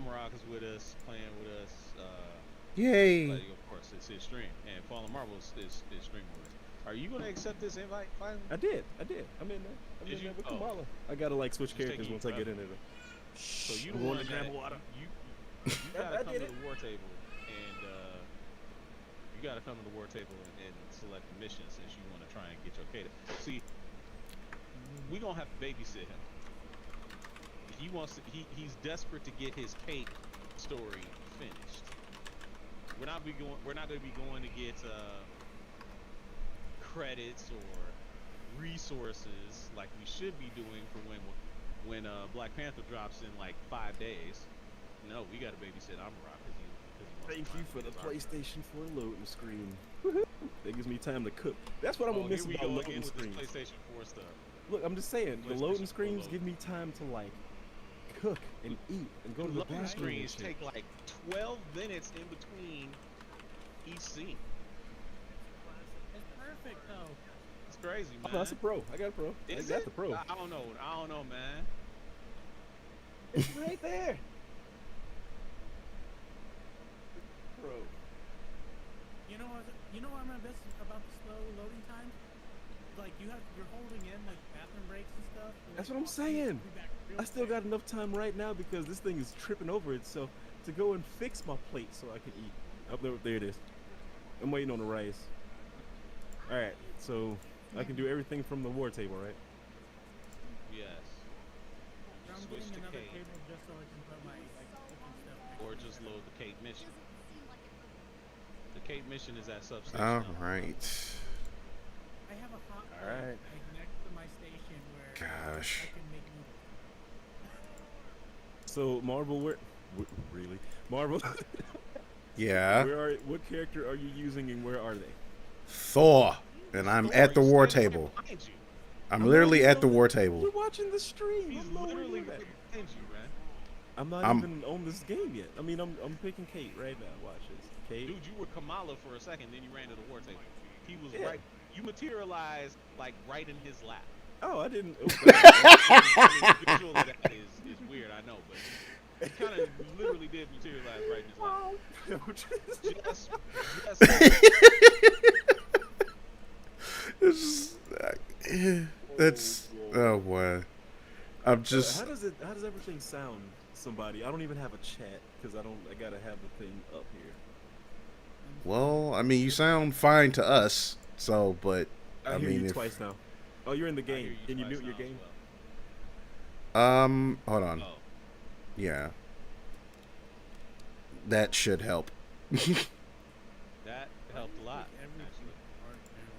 Rock is with us, playing with us. But Yay! of course, it's his stream, and Fallen Marbles is streaming with us. Are you gonna accept this invite finally? I did. I did. I'm in there. I'm Did in you? there with Oh, Kamala. I gotta like switch it's taking characters you once I get forever. in there. So Shh. you I'm the going to one grab that water. you gotta I come did to it. the war table and you gotta come to the war table and select the mission since you want to try and get your Kata. See, we gonna have to babysit him. He wants to. He's desperate to get his Kate story finished. We're not gonna be going to get credits or resources like we should be doing for when Black Panther drops in like 5 days. No, we got to babysit Amarok because he wants Thank to you finally for get the his arc done. PlayStation 4 loading screen. Woohoo. That gives me time to cook. That's what I'm Oh, gonna here miss we about go loading again with this screens. PlayStation 4 stuff. Look, I'm just saying, the loading PlayStation 4 screens load. give me time to like cook and eat and go to the Loading bathroom and screens shit. take like 12 minutes in between each scene. It's perfect though. It's crazy, man. Oh, that's a pro. I got a pro. Is I got it? the pro. I don't know. I don't know, man. It's right there. Pro. You know what I'm best about the slow loading times? Like you're holding in like bathroom breaks and stuff. That's what I'm saying. I still got enough time right now because this thing is tripping over itself to go and fix my plate so I can eat. Up there it is. I'm waiting on the rice. All right, so I can do everything from the war table, right? Yes. I'm Switch getting to another Kate, table just so I can put my like cooking stuff next or to just it. load the Kate mission. The Kate mission is at substation All Alpha. right. I have a hot All plate right. like next to my station where Gosh. I can make noodles. So Marvel, really? Marvel, Yeah. what character are you using and where are they? Thor. And I'm Thor, at the he's war standing table. right behind you. I'm not literally even at the on war the- table. You're watching the stream. He's I'm nowhere literally near that. right behind you, man. I'm not I'm- even on this game yet. I mean, I'm picking Kate right now. Watch this. Kate. Dude, you were Kamala for a second, then you ran to the war table. He was Yeah. right. You materialized like right in his lap. Oh, I didn't. Oh, I mean, the visual of that is weird, I know, but he kind of literally did materialize right in his lap. Just It's just, that's oh boy. I'm just How does everything sound? Somebody. I don't even have a chat because I gotta have the thing up here. well. I mean, you sound fine to us. So, but I I hear mean, you if twice now. Oh, you're in the I hear game. you Can you twice mute your now as game? hold on. well. Yeah, that should help. That helped a lot, Everything actually. art now.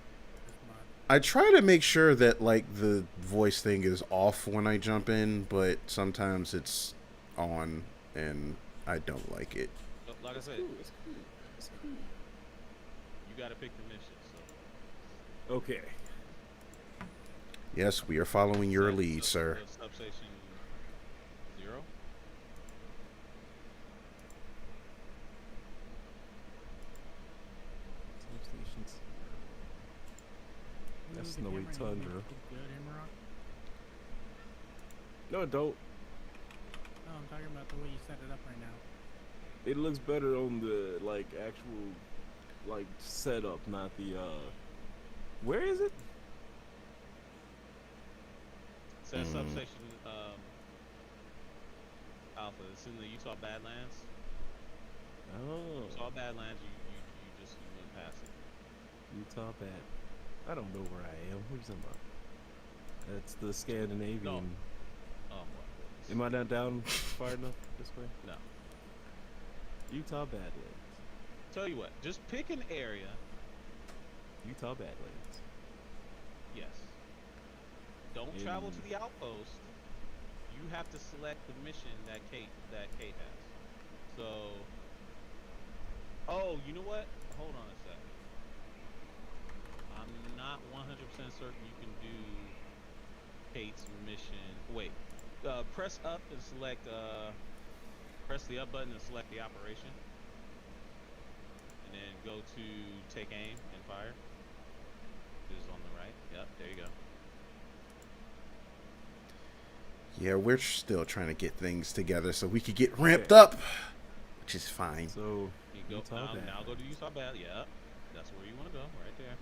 This mod. I try to make sure that like the voice thing is off when I jump in, but sometimes it's on and I don't like it. But like I said, Cool, it's cool. It's cool. you got to pick the mission. So Okay. Yes, we are following your lead, sir. Substation 0. Substations. That's Ooh, the snowy camera angles tundra. look good, Emerald. No, it don't. No, I'm talking about the way you set it up right now. It looks better on the like actual like setup, not the Where is it? Says substation Alpha. It's in the Utah Badlands. Oh, Utah Badlands. You just went past it. Utah Bad. I don't know where I am. What are you talking about? That's the Scandinavian. No. Oh my Am I not down far enough this way? No. Utah Badlands. Tell you what. Just pick an area. Utah Badlands. Yes. Don't travel to the outpost. You have to select the mission that Kate has. So. Oh, you know what? Hold on a sec. I'm not 100% certain you can do Kate's mission. Wait. Press up and select. Press the up button and select the operation. And then go to take aim and fire. This is on the right. Yep, there you go. Yeah, we're still trying to get things together so we could get ramped Okay. up, which is fine. So You go Utah now. Valley. Now go to Utah Valley. Yeah, that's where you want to go, right there.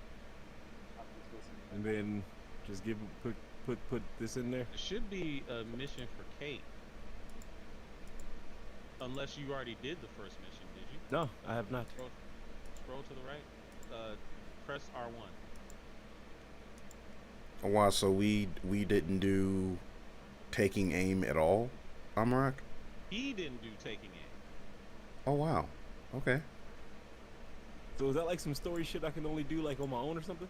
And then just put this in there. There should be a mission for Kate, unless you already did the first mission. Did you? No, I have not. Scroll to the right. Press R1. Oh, wow, so we didn't do taking aim at all, Amarak? He didn't do taking aim. Oh, wow. Okay. So is that like some story shit I can only do like on my own or something?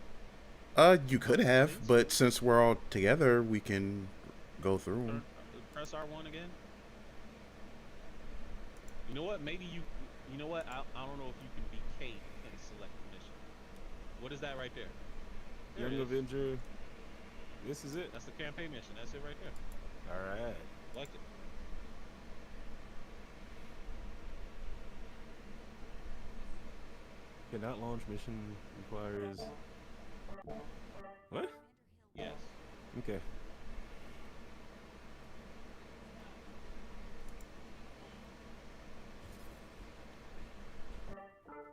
You could have, but since we're all together, we can go through them. Press R1 again. You know what? Maybe you. You know what? I don't know if you can be Kate and select the mission. What is that right there? There Young it is. Avenger. This is it. That's the campaign mission. That's it right there. All right. Select it. Cannot launch mission requires. What? Yes. Okay.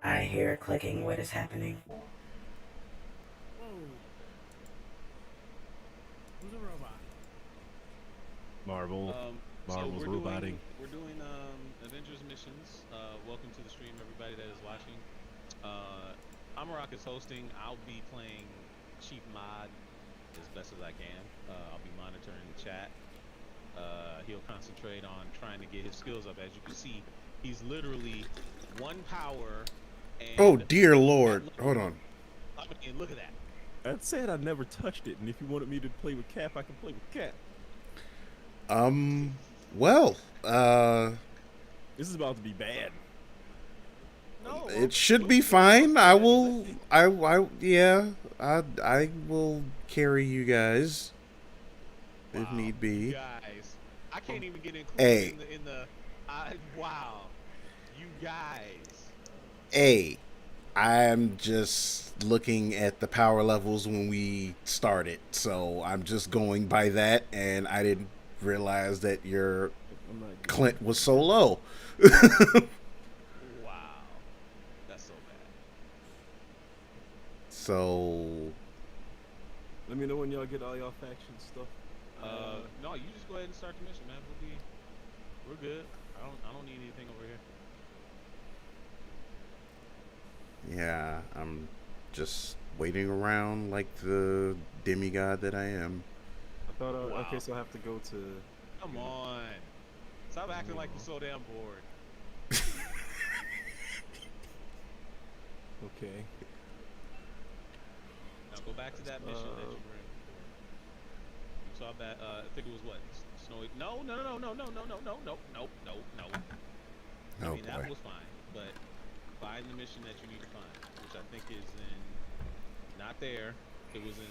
I hear clicking. What is happening? Whoa. Who's a robot? Marvel. Marvel's we're roboting. We're doing Avengers missions. Welcome to the stream, everybody that is watching. Amarak is hosting. I'll be playing Chief Mod as best as I can. I'll be monitoring the chat. He'll concentrate on trying to get his skills up. As you can see, he's literally one power. And Oh, dear Lord. Hold on. I mean, look at that. That said, I never touched it, and if you wanted me to play with Cap, I can play with Cap. Well, This is about to be bad. No, it should be fine. I will, yeah, I will carry you guys if Wow, need be. you guys, I can't even get included Hey. in the wow, you guys. Hey, I'm just looking at the power levels when we started, so I'm just going by that, and I didn't realize that your I'm not good. Clint was so low. Wow, that's so bad. So, Let me know when y'all get all y'all faction stuff. No, you just go ahead and start the mission, man. We're good. I don't need anything over here. yeah, I'm just waiting around like the demigod that I am. I thought, Wow. okay, so I have to go to. Come on, stop acting like you're so damn bored. Okay. Now go back to that mission that you were in before. You saw that. I think it was what? Snowy. No. I Oh mean, that boy. was fine, but find the mission that you need to find, which I think is in. Not there. It was in.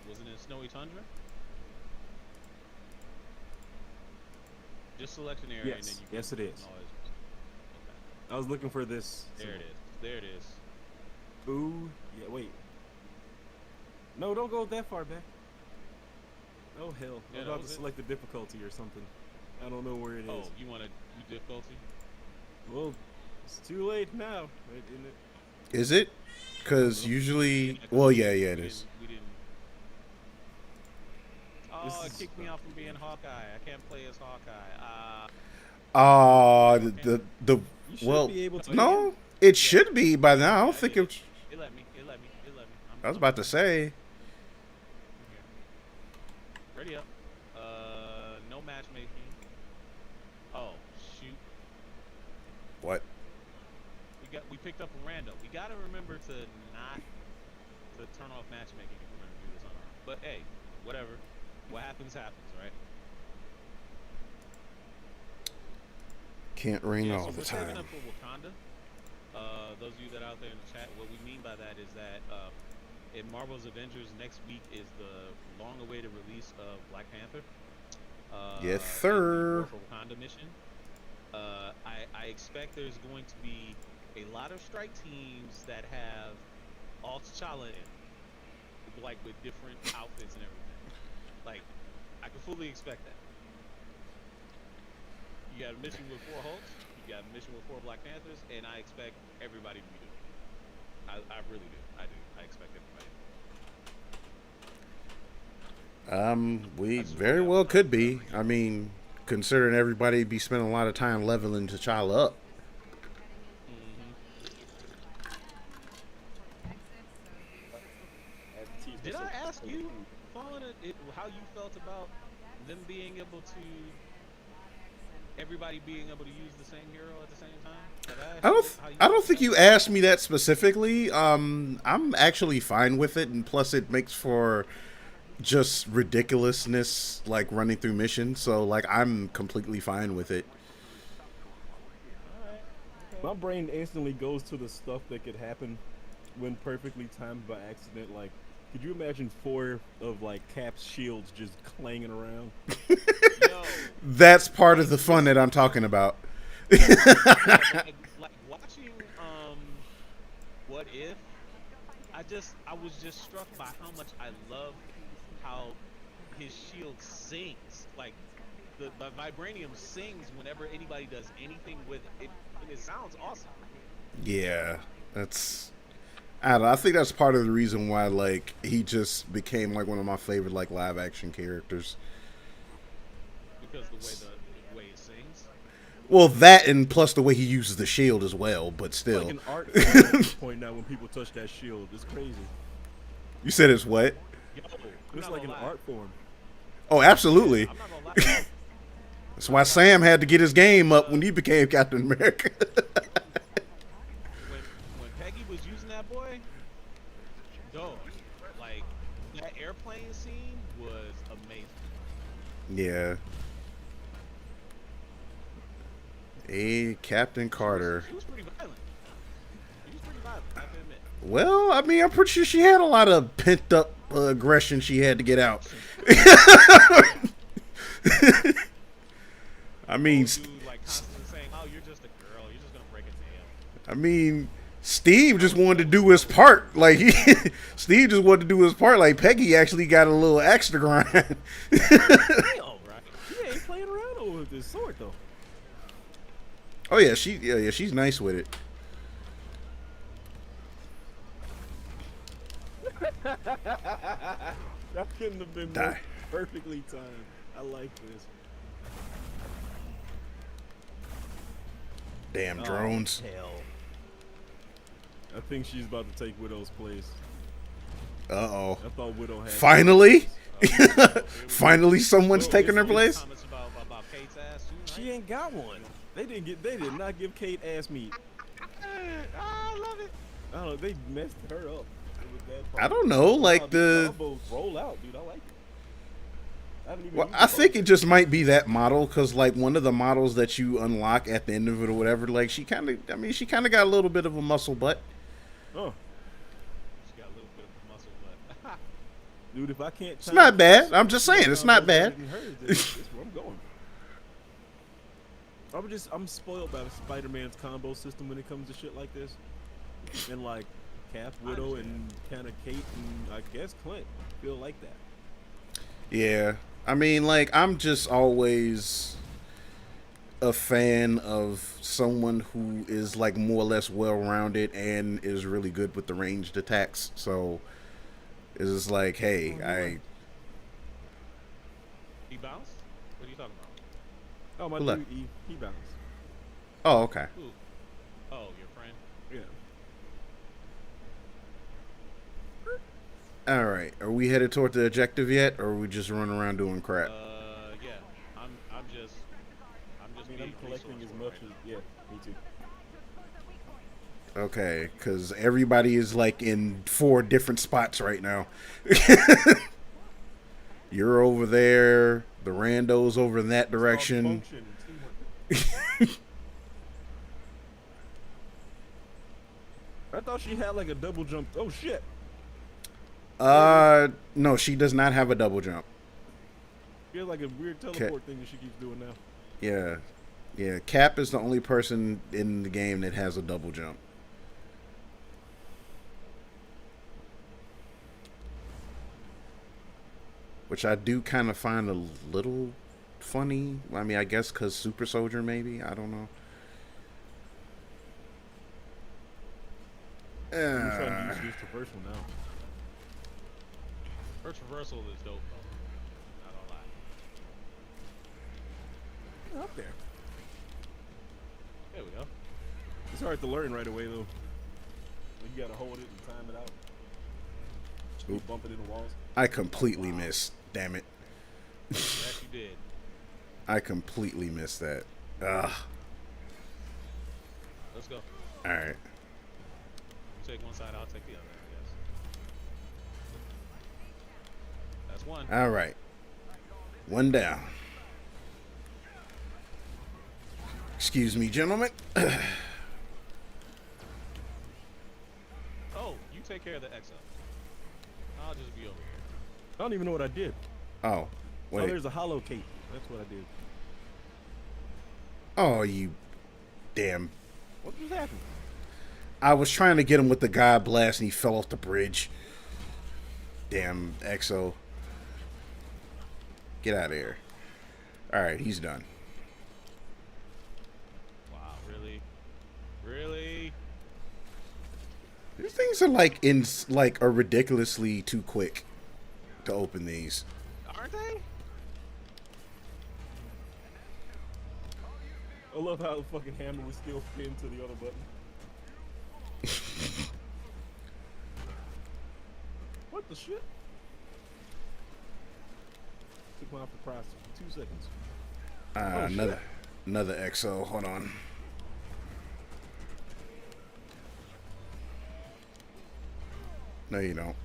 Was it in Snowy Tundra? Just select an area and then Yes. you. Yes, it is. Okay. I was looking for this. There it is. There it is. Ooh. Yeah. Wait. No, don't go that far back. Oh hell! Yeah, I'm that about to was it. select the difficulty or something. I don't know where it is. Oh, you want to do difficulty? Well, it's too late now, right, isn't it? Is it? Because usually, well, yeah, it is. We didn't. Oh, This it is- kicked me out from being Hawkeye. I can't play as Hawkeye. The You should well, be able to. no, it should be by now. I don't think it, it's. it let me. I was about to say. Ready up. No matchmaking. Oh shoot. What? We picked up a random. We gotta remember to not to turn off matchmaking if we're gonna do this on our own. But hey, whatever. What happens happens, right? Can't rain Yeah, all so the we're saving time. up for Wakanda. Those of you that are out there in the chat, what we mean by that is that in Marvel's Avengers next week is the long-awaited release of Black Panther. Yes, and the sir. War for Wakanda mission. I expect there's going to be a lot of strike teams that have all T'Challa in, like with different outfits and everything. Like, I can fully expect that. You got a mission with 4 Hulks. You got a mission with 4 Black Panthers, and I expect everybody to be doing it. I really do. I do. I expect everybody. We I just very really well have could be. I mean, considering everybody be spending a lot of time leveling T'Challa up. Mm-hmm. Advertisement Did I so- ask you, Fallen, how you felt about them being able to, everybody being able to use the same hero at the same time? Did I ask I don't. you how you I don't felt think about you that? asked me that specifically. I'm actually fine with it, and plus, it makes for just ridiculousness, like running through missions. So, like, I'm completely fine with it. All right. My Okay. brain instantly goes to the stuff that could happen when perfectly timed by accident. Like, could you imagine 4 of like Cap's shields just clanging around? Yo, That's part of like the fun that listen, I'm talking about. yeah, like watching What If, I was just struck by how much I love how his shield sings. Like the vibranium sings whenever anybody does anything with it, and it sounds awesome Yeah, that's. I don't know, I think that's part of the reason why, like, he just became like one of my favorite like live action characters. because the way it sings. Well, that and plus the way he uses the shield as well. But It's like still, an art form at this point now when people touch that shield. It's crazy. you said it's what? Yo, I'm It's not like an gonna lie. art form. Oh, absolutely. I'm not gonna lie. That's why Sam had to get his game up when he became Captain America. when when Peggy was using that boy, dog, like that airplane scene was amazing. Yeah. A Captain Carter. She was pretty violent. She was pretty violent. I have to admit. Well, I mean, I'm pretty sure she had a lot of pent up aggression she had to get out. I mean, Dude, like constantly saying, "Oh, you're just a girl. You're just gonna break a nail." I mean, Steve just wanted to do his part. Like Steve just wanted to do his part. Like Peggy actually got a little extra grind. Damn, right? He ain't playing around over this sword though. Oh yeah, she's nice with it. That couldn't have been Die. more perfectly timed. I like this. Damn Oh, drones. hell. I think she's about to take Widow's place. Uh-oh. I thought Widow had. Finally? Here we Finally someone's Well, taking her it's- place? Comments about Kate's ass too, She right? ain't got one. They did not give Kate ass meat. I love it. I don't know. They messed her up with that I part. don't know, like Nah, the combos roll out, dude. I like it. I haven't even well, used I the think button. it just might be that model because, like, one of the models that you unlock at the end of it or whatever, like, she kind of got a little bit of a muscle butt. Oh, She got a little bit of muscle, but dude, if I can't. It's not bad. I'm just saying, it's not bad. That's where I'm going. I'm spoiled by the Spider-Man's combo system when it comes to shit like this, and like Cap, Widow, and kind of Kate, and I guess Clint feel like that. Yeah. I mean, like, I'm just always a fan of someone who is, like, more or less well-rounded and is really good with the ranged attacks. So, it's just like, hey, he bounced. What are you talking about? Oh, my Who dude, left? he bounced. Oh, okay. Who? Oh, your friend. Yeah. All right. Are we headed toward the objective yet, or are we just running around doing crap? Yeah. I'm just I mean, being I'm collecting as resourceful much right as yeah, me too. Okay, because everybody is, like, in 4 different spots right now. You're over there. The rando's over in that direction. Function and teamwork. I thought she had like a double jump. Oh shit! No, she does not have a double jump. She has like a weird teleport thing that she keeps doing now. Yeah. Yeah, Cap is the only person in the game that has a double jump. Which I do kind of find a little funny. I mean, I guess because Super Soldier, maybe. I don't know. I'm trying to use this traversal now. First reversal is dope though. Not gonna lie. Up there. There we go. It's hard to learn right away though. You gotta hold it and time it out. Just Oop. bump it into walls. I completely missed. Damn it. Yes, you did. I completely missed that. Ugh. Let's go. All right. You take one side, I'll take the other. I guess. That's one. All right. One down. Excuse me, gentlemen. Oh, you take care of the XO. I'll just be over here. I don't even know what I did. Oh, Oh, wait. there's a hollow cape. That's what I did. Oh, you damn. What just happened? I was trying to get him with the God Blast and he fell off the bridge. Damn EXO. Get out of here. Alright, he's done. Wow, really? Really? These things are like are ridiculously too quick to open these. Aren't they? I love how the fucking hammer was still pinned to the other button. What the shit? Took my surprise for 2 seconds. Another EXO. Hold on. No, you don't.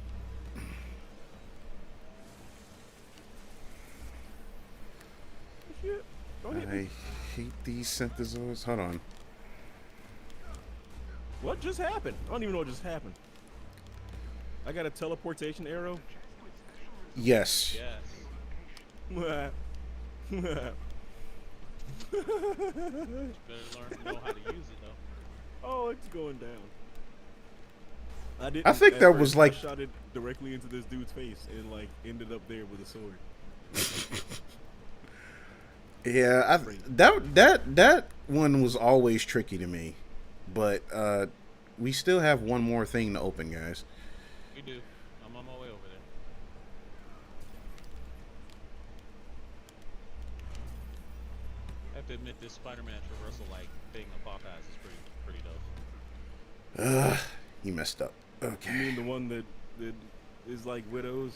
Shit. Don't hit me. I hate these synthesizers. Hold on. What just happened? I don't even know what just happened. I got a teleportation arrow. Yes. Yes. Mwah. Mwah. Better learn to know how to use it though. Oh, it's going down. I think at that first. was like- I shot it directly into this dude's face and like ended up there with a sword. Yeah, that one was always tricky to me. But we still have one more thing to open, guys. We do. I'm on my way over there. I have to admit, this Spider-Man traversal like thing of Hawkeye's is pretty dope. He messed up. You Okay. mean the one that is like Widows?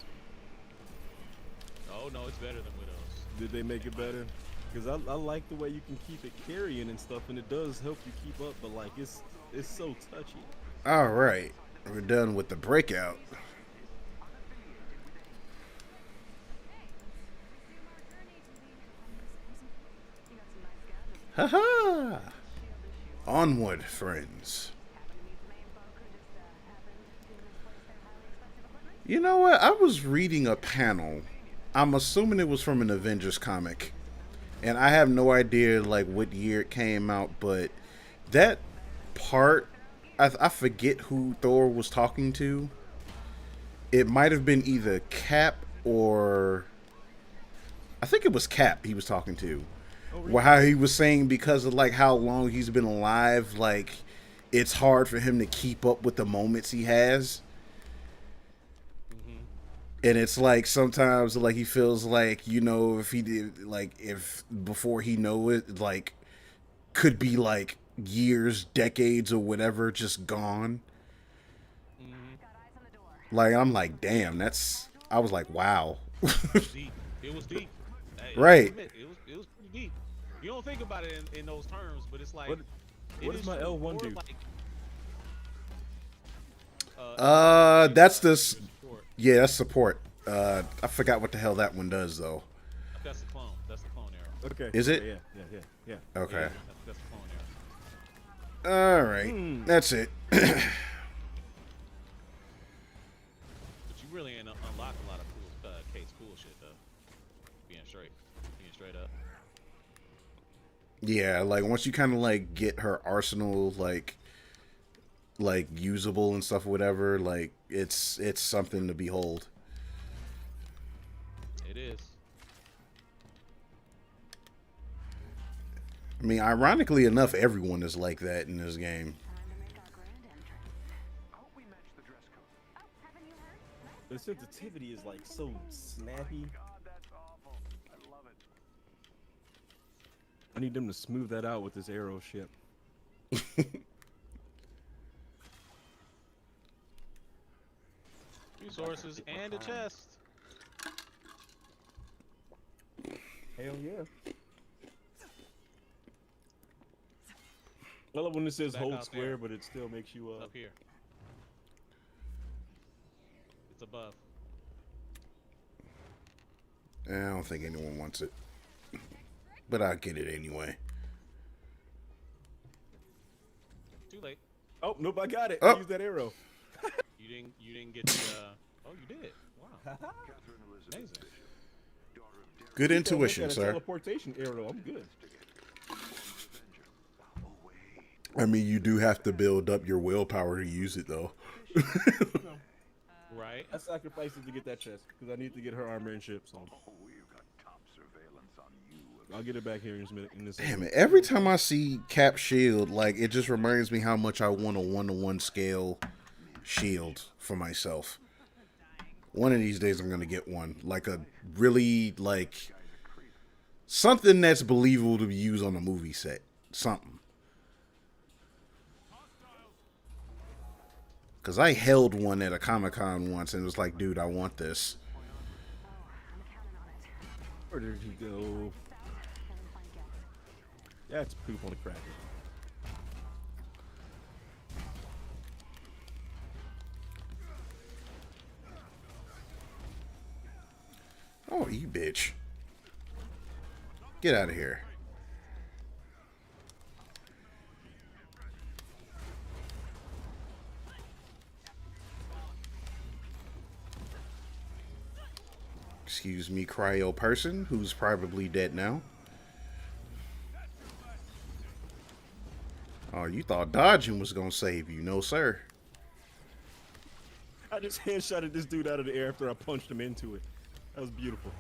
Oh no, it's better than Widow's. Did they make it better? Because I like the way you can keep it carrying and stuff, and it does help you keep up. But like it's so touchy. All right, we're done with the breakout. Haha! Onward, friends. You know what? I was reading a panel. I'm assuming it was from an Avengers comic. And I have no idea like what year it came out, but that part, I forget who Thor was talking to. It might have been either Cap or I think it was Cap he was talking to. Oh, really? Well, how he was saying because of like how long he's been alive, like it's hard for him to keep up with the moments he has. And it's like sometimes like he feels like, you know, if he did like if before he know it, like could be like years, decades or whatever just gone. Like I'm like, damn, that's I was like, wow. Deep. It was deep. Hey, Right. Admit, it was pretty deep. You don't think about it in those terms, but it's like What does my L1 more do? Like, that's the support. yeah, that's support. I forgot what the hell that one does though. That's the clone. That's the clone arrow. Okay. Is it? Yeah. Okay. Yeah, that's the clone arrow. All right. That's it. But you really ain't unlock a lot of cool, Kate's cool shit though. Being straight up. Yeah, like once you kind of like get her arsenal like usable and stuff or whatever, like it's something to behold. It is. I mean, ironically enough, everyone is like that in this game. The sensitivity is like so snappy. I need them to smooth that out with this arrow shit. Resources and a chest. Hell yeah. I love when it says Back hold out square, there. but it still makes you Up here. It's above. I don't think anyone wants it, but I'll get it anyway. Too late. Oh nope, I got it. Oh. Use that arrow. You didn't get the. Oh, you did. Wow. Amazing. Good Got intuition, a sir. teleportation arrow. I'm good. I mean, you do have to build up your willpower to use it, though. Right. I sacrificed it to get that chest because I need to get her armor and ship. So I'll get it back here in just a minute. In this Damn it! Every time I see Cap shield, like it just reminds me how much I want a 1-to-1 scale shield for myself. One of these days, I'm gonna get one, like a really like something that's believable to use on a movie set. Something. Because I held one at a Comic-Con once and was like, dude, I want this. Where did he go? That's poop on a cracker. Oh, you bitch. Get out of here. Excuse me, cryo person, who's probably dead now. Oh, you thought dodging was gonna save you. No, sir. I just headshotted this dude out of the air after I punched him into it. That was beautiful.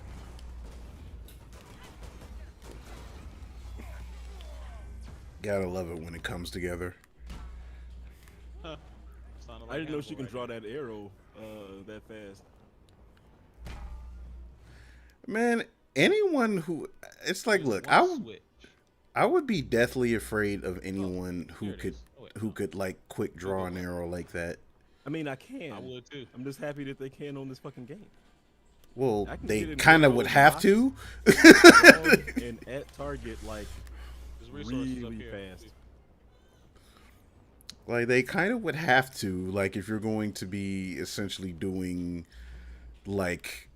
Gotta love it when it comes together. Huh. Sounded I like didn't know she Hannibal can right draw that arrow that fast. Man, anyone who... It's like, there. look, One switch. I would be deathly afraid of anyone who here it could is. Oh, wait, who no. could like quick draw an arrow like that. I mean, I can. I would too. I'm just happy that they can on this fucking game. Well, I can they get an kind of arrow would in have box. to. And at target, like, There's resources up really here. fast. Like they kind of would have to, like if you're going to be essentially doing like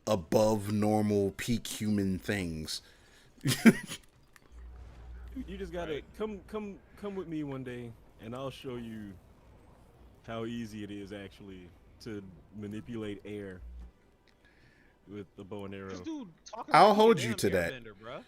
above normal peak human things. You just gotta Right. come with me one day, and I'll show you how easy it is actually to manipulate air with the bow and arrow. This dude talking I'll like he hold a you damn to that. airbender, bruh.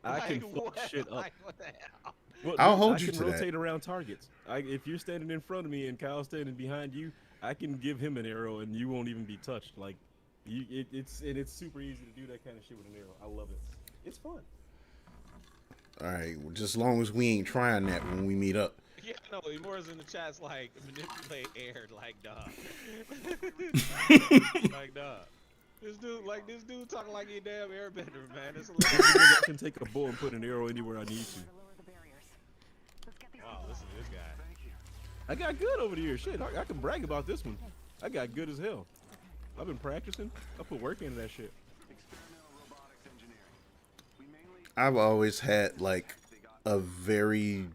I can Like, fuck what? shit up. Like, what the hell? Well, I'll dude, hold I you can to that. rotate around targets. If you're standing in front of me and Kyle's standing behind you, I can give him an arrow and you won't even be touched. Like, it's super easy to do that kind of shit with an arrow. I love it. It's fun. All right, well, just as long as we ain't trying that when we meet up. Yeah, no, Emora's in the chat's like manipulate air, like dog. Like dog. This dude talking like he a damn airbender, man. It's hilarious. I can take a bow and put an arrow anywhere I need to. Wow, listen to this guy. I got good over the years. Shit, I can brag about this one. I got good as hell. I've been practicing. I put work into that shit. I've always had like a very,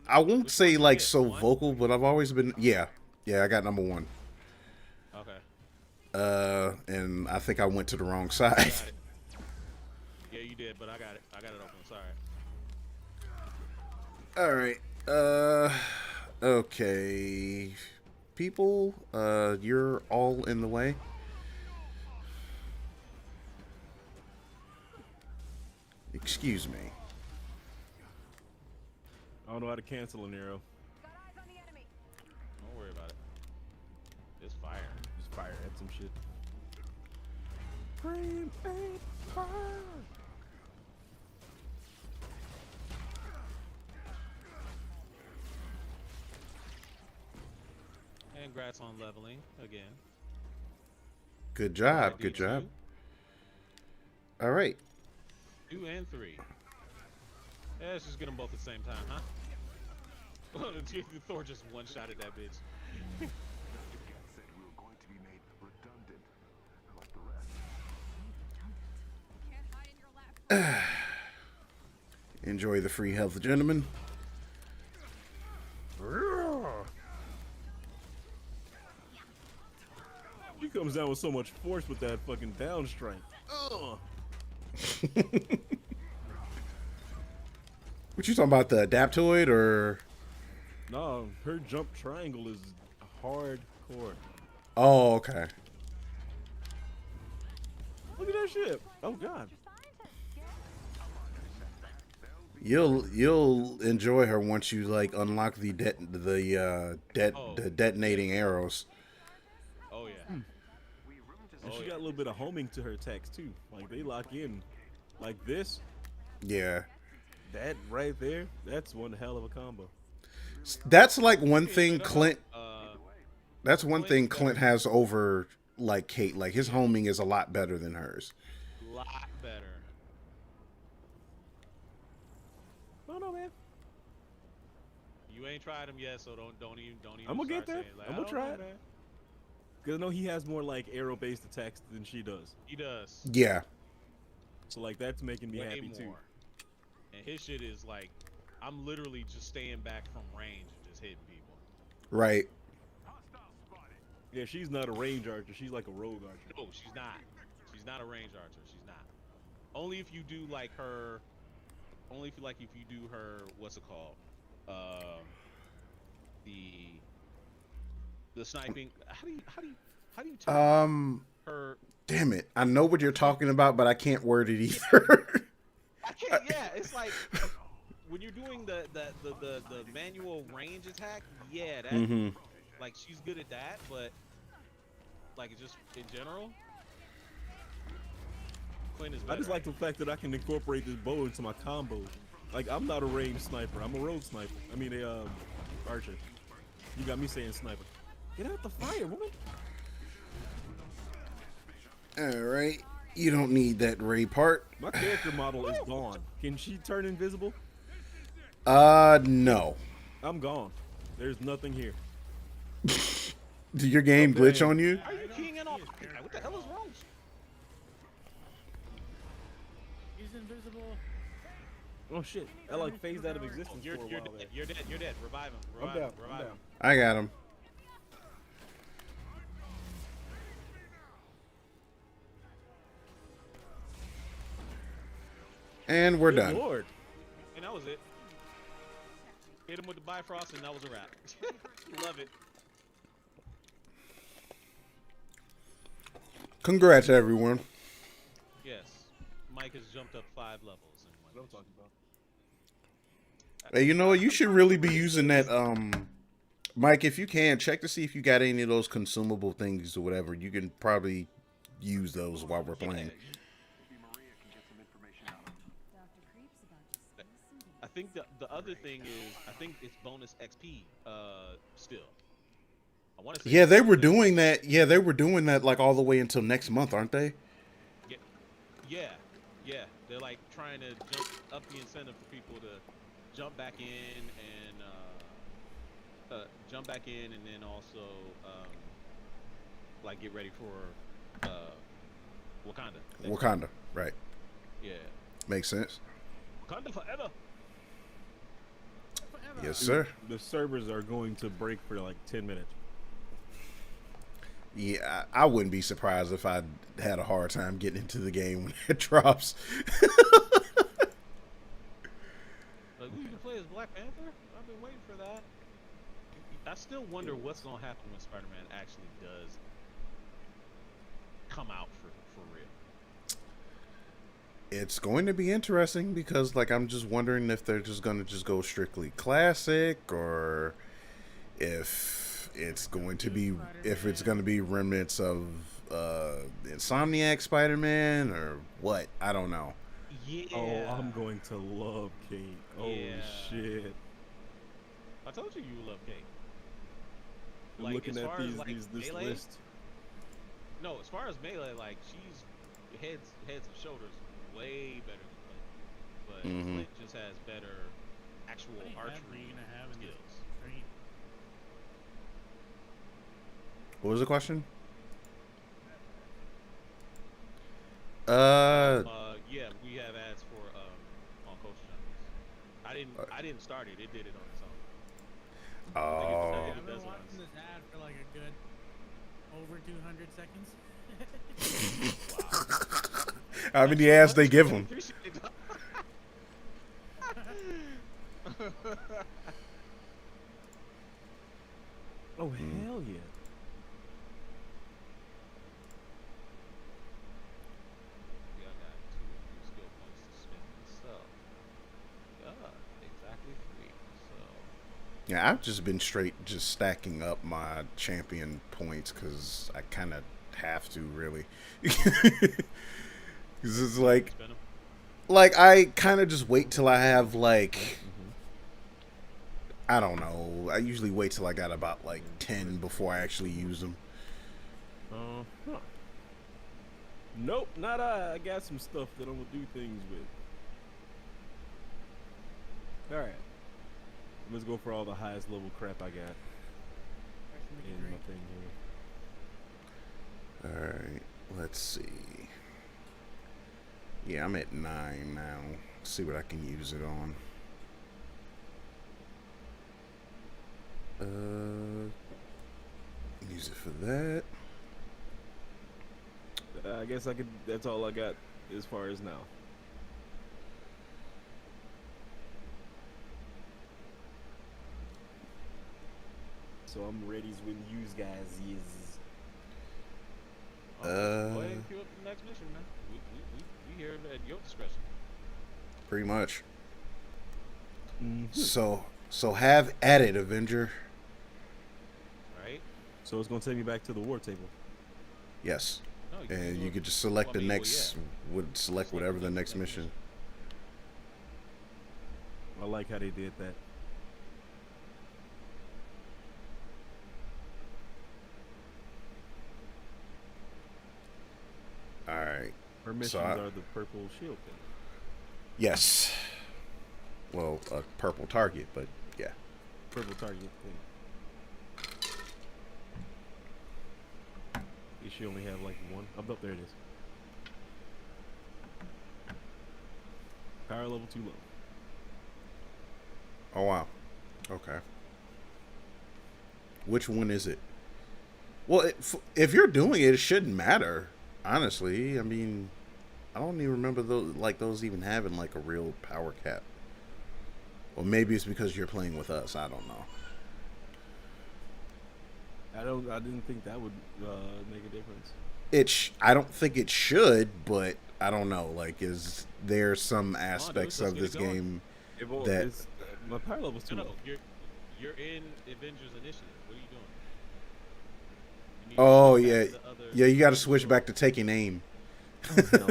I won't say like so vocal, but I've always been, yeah, I got number one. Okay. And I think I went to the wrong side. Got it. Yeah, you did, but I got it. I got it open. Sorry. All right. Okay. People, you're all in the way. Excuse me. I don't know how to cancel an arrow. Don't worry about it. It's fire. Just fire at some shit. Green and fire. congrats on leveling again. Good job. Alright, Good D2. job. All right. 2 and 3. Yeah, let's just get them both at the same time, huh? Thor just one-shotted that bitch. Said we were going to be made redundant, like the rest. Enjoy the free health, gentlemen. He comes down with so much force with that fucking down strike. Ugh. What you talking about? The Adaptoid or? No, her jump triangle is hardcore. Oh, okay. Look at that shit. Oh god. You'll enjoy her once you like unlock the detonating arrows. Oh yeah. And she got a little bit of homing to her attacks too. Like they lock in like this. Yeah. That right there, that's one hell of a combo. That's like one thing Clint. Uh, That's one thing Clint has over like Kate. Like his homing is a lot better than hers. lot better. I don't know, man. You ain't tried them yet, so don't even. I'm gonna get start there. saying, like, I'm I gonna don't know, try it. man. Cause I know he has more like arrow-based attacks than she does. He does. Yeah. So like that's making me Way happy more. too. And his shit is like, I'm literally just staying back from range and just hitting people. Right. Yeah, she's not a range archer. She's like a rogue archer. No, she's not. She's not a range archer. She's not. Only if you do like her. Only if you do her. What's it called? The sniping. How do you tell her? Damn it. I know what you're talking about, but I can't word it either. I can't. Yeah, it's like when you're doing the manual range attack. Yeah, that like she's good at that, but like just in general, Clint is better. I just like the fact that I can incorporate this bow into my combos. Like I'm not a ranged sniper. I'm a rogue sniper. I mean a archer. You got me saying sniper. Get out the fire, woman. All right. You don't need that Ray part. My character model is gone. Can she turn invisible? No. I'm gone. There's nothing here. Did your game glitch on you? Are you keying in off? What the hell is wrong? He's invisible. Oh shit! I like phased out of existence You're for a dead. while there. You're dead. You're dead. Revive him. I'm Revive down. him. I'm Revive down. him. I got him. And we're Good done. Lord. And that was it. Hit him with the Bifrost, and that was a wrap. Love it. Congrats, everyone. Yes. Mike has jumped up 5 levels in What 1 I'm talking about. Hey, you know what? You should really be using that, Mike, if you can, check to see if you got any of those consumable things or whatever. You can probably use those while we're playing. Yeah. I think the other thing is, I think it's bonus XP still. I want to say Yeah, they were doing that. Yeah, they were doing that like all the way until next month, aren't they? Yeah. They're like trying to jump up the incentive for people to jump back in and then also like get ready for Wakanda. Wakanda, right. Yeah. Makes sense. Wakanda forever. Yes, sir. The servers are going to break for like 10 minutes. Yeah, I wouldn't be surprised if I had a hard time getting into the game when it drops. Like, we can play as Black Panther? I've been waiting for that. I still wonder what's going to happen when Spider-Man actually does come out for real. It's going to be interesting because, like, I'm just wondering if they're just going to just go strictly classic or if it's going to be remnants of Insomniac Spider-Man or what. I don't know. Yeah. Oh, I'm going to love Kate. Oh Yeah. shit. I told you love Kate. I'm like looking as at far as like this melee, list. no, as far as melee, like she's heads and shoulders way better than Clint, but Mm-hmm. Clint just has better actual How many heads are archery you gonna have in this skills. stream? What was the question? Uh, Yeah, we have ads for on Coach Junkies. I didn't start it. It did it on its own. I oh, think I've it been does it on watching its. this ad for like a good over 200 seconds. Wow. how many Thanks so ads they much. give I them? appreciate it. Oh Mm. hell yeah! Yeah, I got 2 skill points to spend myself. Yeah, exactly 3. So Yeah, I've just been straight just stacking up my champion points because I kind of have to really. 'Cause it's spend them. like I kind of just wait till I have like Mm-hmm. I don't know. I usually wait till I got about like 10 before I actually use them. Huh. Nope, not I. I got some stuff that I'm gonna do things with. All right, let's go for all the highest level crap I got in my thing here. All right, let's see. Yeah, I'm at 9 now. See what I can use it on. Use it for that. I guess I could. That's all I got as far as now. So I'm ready when you guys is. All right, go ahead Uh, and queue up the next mission, man. We here at your discretion. Pretty much. Mhm. So have at it, Avenger. Right? So it's gonna take me back to the war table. Yes. No, you can And do you it. could just select Well, I the mean, well, next, yeah. would select whatever the next mission. I like how they did that. All right. Her missions I- are the purple shield thing. Yes. Well, a purple target, but yeah. Purple target thing. You should only have like one. Up there it is. Power level too low. Oh wow. Okay. Which one is it? Well, if you're doing it, it shouldn't matter. Honestly, I mean, I don't even remember those even having like a real power cap. Or maybe it's because you're playing with us. I don't know. I didn't think that would make a difference. I don't think it should, but I don't know. Like, is there some aspects let's of get this it going. game Well, that? my power level's too No, low. you're in Avengers Initiative. What are you doing? You need to Oh switch back yeah, to the other yeah. You got to switch tool. back to taking aim. Oh, hell.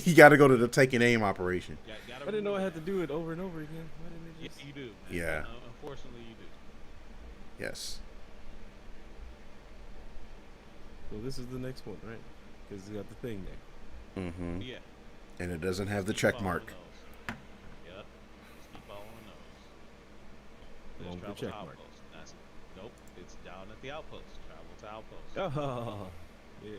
You got to go to the taking aim operation. Gotta I didn't know I had remember to do it over and over again. Why didn't that. it just? Yeah, you do. Man. Yeah. Unfortunately, you do. Yes. So this is the next one, right? Because you got the thing there. Mm-hmm. Yeah. And it doesn't have the Keep check following mark. those. Yep. Just keep following those. Along There's with the travel to check mark. outpost. That's nope. It's down at the outpost. Travel to outpost. Oh, yay.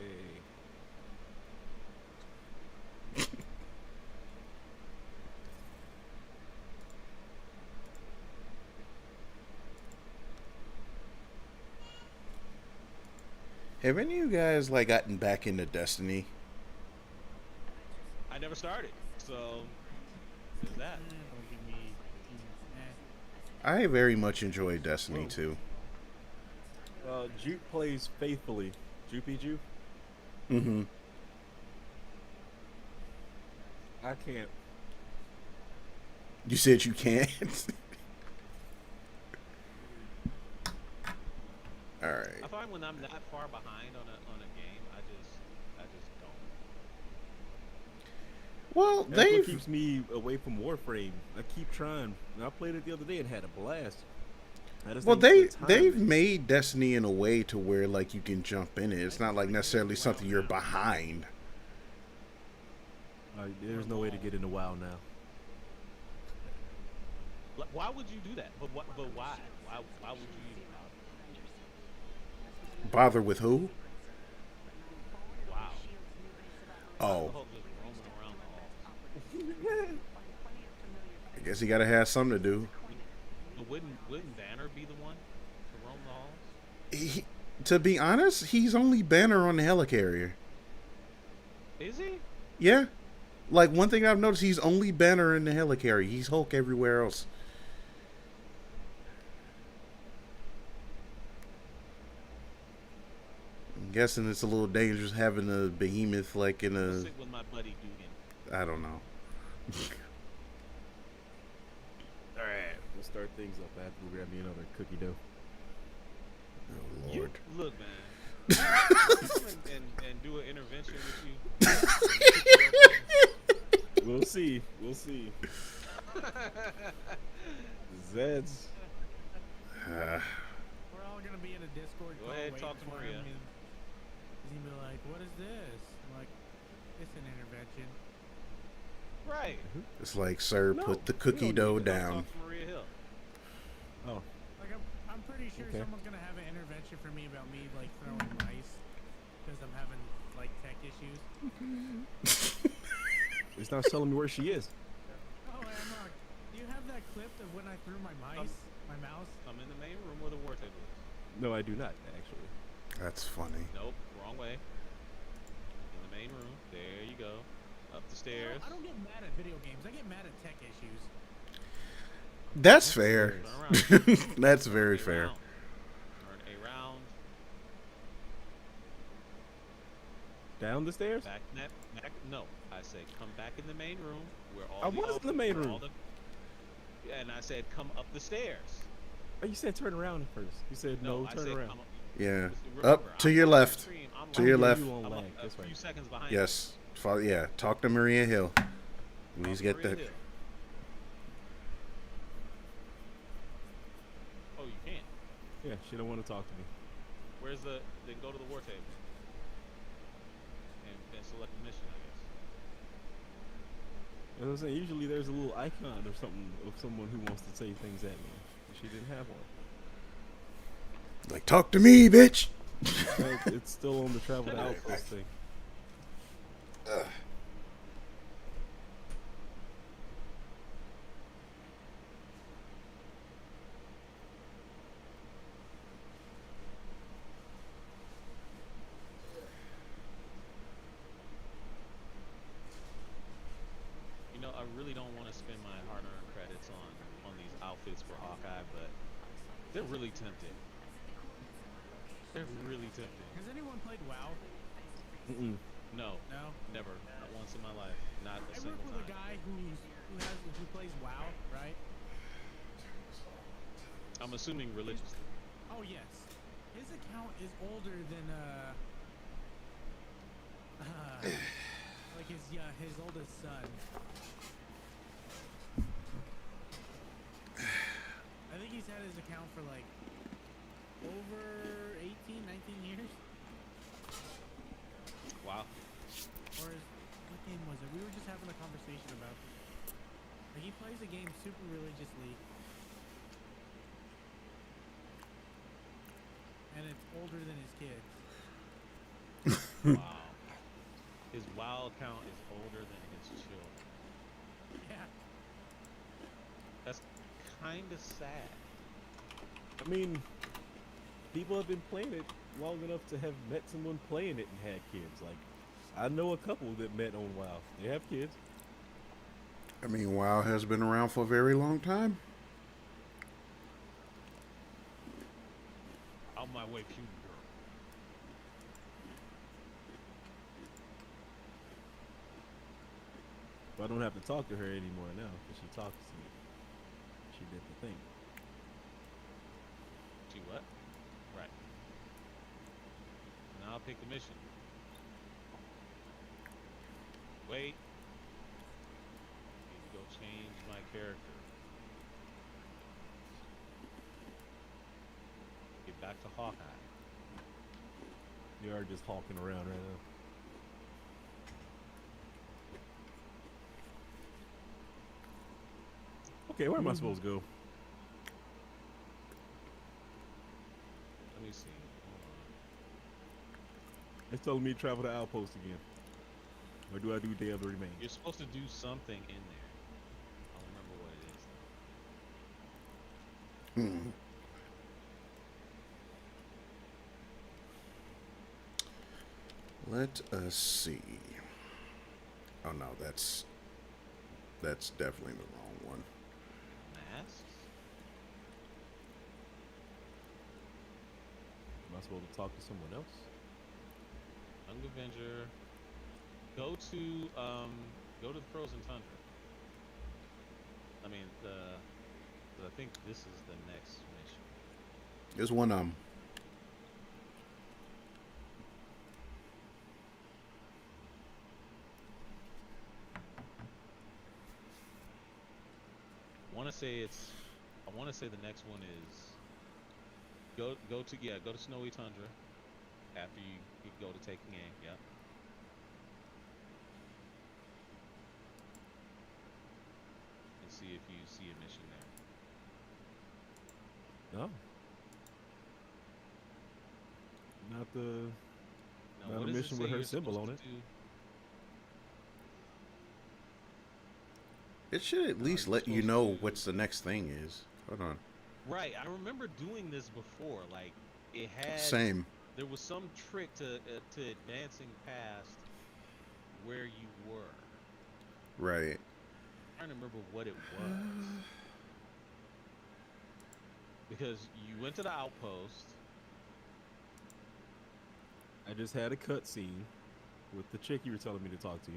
Have any of you guys like gotten back into Destiny? I never started, so there's that. Don't give me. I very much enjoy Destiny Whoa. too. Juke plays faithfully. Jupy Jupe? Mm-hmm. I can't. You said you can't. All right. I find when I'm that far behind on a game, I just don't. Well, That's what they've keeps me away from Warframe. I keep trying. And I played it the other day and had a blast. I just Well, think the they've timing. made Destiny in a way to where like you can jump in it. It's not like necessarily something you're behind. There's no way to get into WoW now. Why would you do that? But what? But why? Why would you even Bother with who? Wow. Oh, The Hulk just roaming around the halls. I guess you gotta have something to do. But wouldn't Banner be the one to roam the halls? He, to be honest, he's only Banner on the helicarrier. Is he? Yeah. Like, one thing I've noticed, he's only Banner in the helicarrier. He's Hulk everywhere else. I'm guessing it's a little dangerous having a behemoth like in a... Sick with my buddy Dugan. I don't know. All right, we'll start things up after we grab me another cookie dough. Oh, You Lord. look, man. and do an intervention with you. We'll see. We'll see. Zed's. We're all gonna be in a Discord Go call ahead, waiting talk to for Maria. him, and he's gonna be like, "What is this?" I'm like, "It's an intervention." Right. It's like, sir, No, put the we cookie don't dough need to down. Talk to Maria Hill. Oh, Like I'm pretty sure Okay. someone's gonna have an intervention for me about me like throwing mice because I'm having like tech issues. it's not telling me where she is. Oh, Amrock, do you have that clip of when I threw my mouse? I'm in the main room where the war table is. No, I do not actually. That's funny. Nope, wrong way. In the main room. There you go. Up the stairs. I don't get mad at video games. I get mad at tech issues. That's fair. Turn around. That's very A fair. round. Turn around. Down the stairs? Back. No, I said come back in the main room where all I the was in the main where room. all yeah, and I said come up the stairs. Oh, you said turn around first. You said no, I turn said around. come up. Yeah. Remember, Up to I'm your watching left. the stream, I'm To like- your I'm left. You on I'm lag. a That's few right. seconds behind. Yes. Yeah. Talk to Maria Hill. you. Please Talk get Maria that. Hill. Oh, you can't. Yeah, she don't want to talk to me. Where's the? Then go to the war table. And select the mission, I guess. You know what I'm saying? Usually there's a little icon or something of someone who wants to say things at me. She didn't have one. Like, talk to me, bitch. No, it's still on the travel to outpost thing. You know, I really don't want to spend my hard-earned credits on these outfits for Hawkeye, but they're really tempting. They're really tempting. Has anyone played WoW? Mm-mm. No, No. never, not once in my life, not a I single work with a time. guy who plays WoW, right? I'm assuming religiously. Oh yes. His account is older than like his oldest son. I think he's had his account for like over 18, 19 years. Wow. Or what game was it? We were just having a conversation about it. Like he plays the game super religiously. And it's older than his kids. Wow. His WoW account is older than his children. Yeah. That's kind of sad. I mean, people have been playing it long enough to have met someone playing it and had kids. Like, I know a couple that met on WoW. They have kids. I mean, WoW has been around for a very long time. On my way, puny girl. But I don't have to talk to her anymore now because she talks to me. She did the thing. She what? Right. Now I'll pick the mission. Wait. Need to go change my character. Back to Hawkeye. You are just hawking around right now. Okay, where am I supposed to go? Let me see. Hold on. It's telling me to travel to Outpost again. Or do I do Day of the Remains? You're supposed to do something in there. I don't remember what it is. Hmm. Let us see. Oh no, that's definitely the wrong one. Masks? Am I supposed to talk to someone else? Young Avenger. Go to the frozen tundra. I mean I think this is the next mission. There's one I wanna say the next one is go to Snowy Tundra after you go to take the game, yeah. And see if you see a mission there. No. Not the Now, not what a does it mission say with her you're symbol supposed on to it. do? It should at least you're let you supposed know to- what's the next thing is. Hold on. Right, I remember doing this before. Like it had Same. there was some trick to advancing past where you were. Right. I'm trying to remember what it was. Because you went to the outpost. I just had a cutscene with the chick you were telling me to talk to.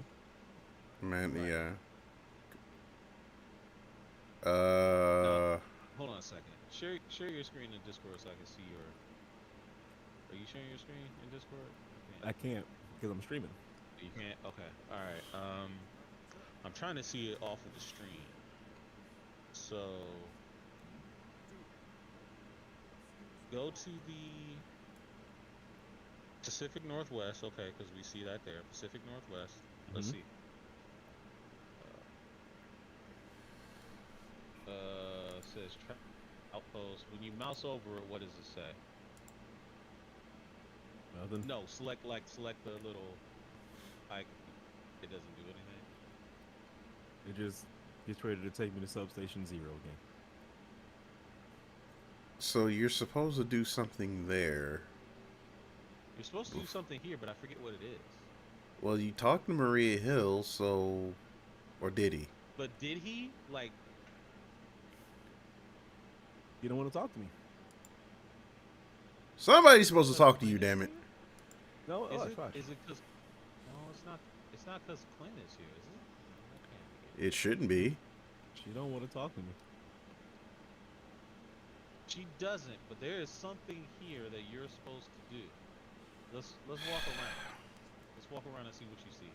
Man, Right. yeah. No. Hold on a second. Share your screen in Discord so I can see your. Are you sharing your screen in Discord? I can't because I'm streaming. You can't. Okay. All right. I'm trying to see it off of the stream. So go to the Pacific Northwest. Okay, because we see that there. Pacific Northwest. Let's Mhm. see. Says outpost. When you mouse over it, what does it say? Nothing. No, select the little icon. It doesn't do anything. It just gets ready to take me to Substation 0 again. So you're supposed to do something there. You're supposed to do something here, but I forget what it is. Well, you talked to Maria Hill, so, or did he? But did he like? You don't want to talk to me. Somebody's supposed to talk to you, damn it. No, Is oh, it? it's fine. Is it because? No, it's not. It's not because Clint is here, is it? No, that can't be it. It shouldn't be. She don't want to talk to me. She doesn't, but there is something here that you're supposed to do. Let's walk around. Let's walk around and see what you see.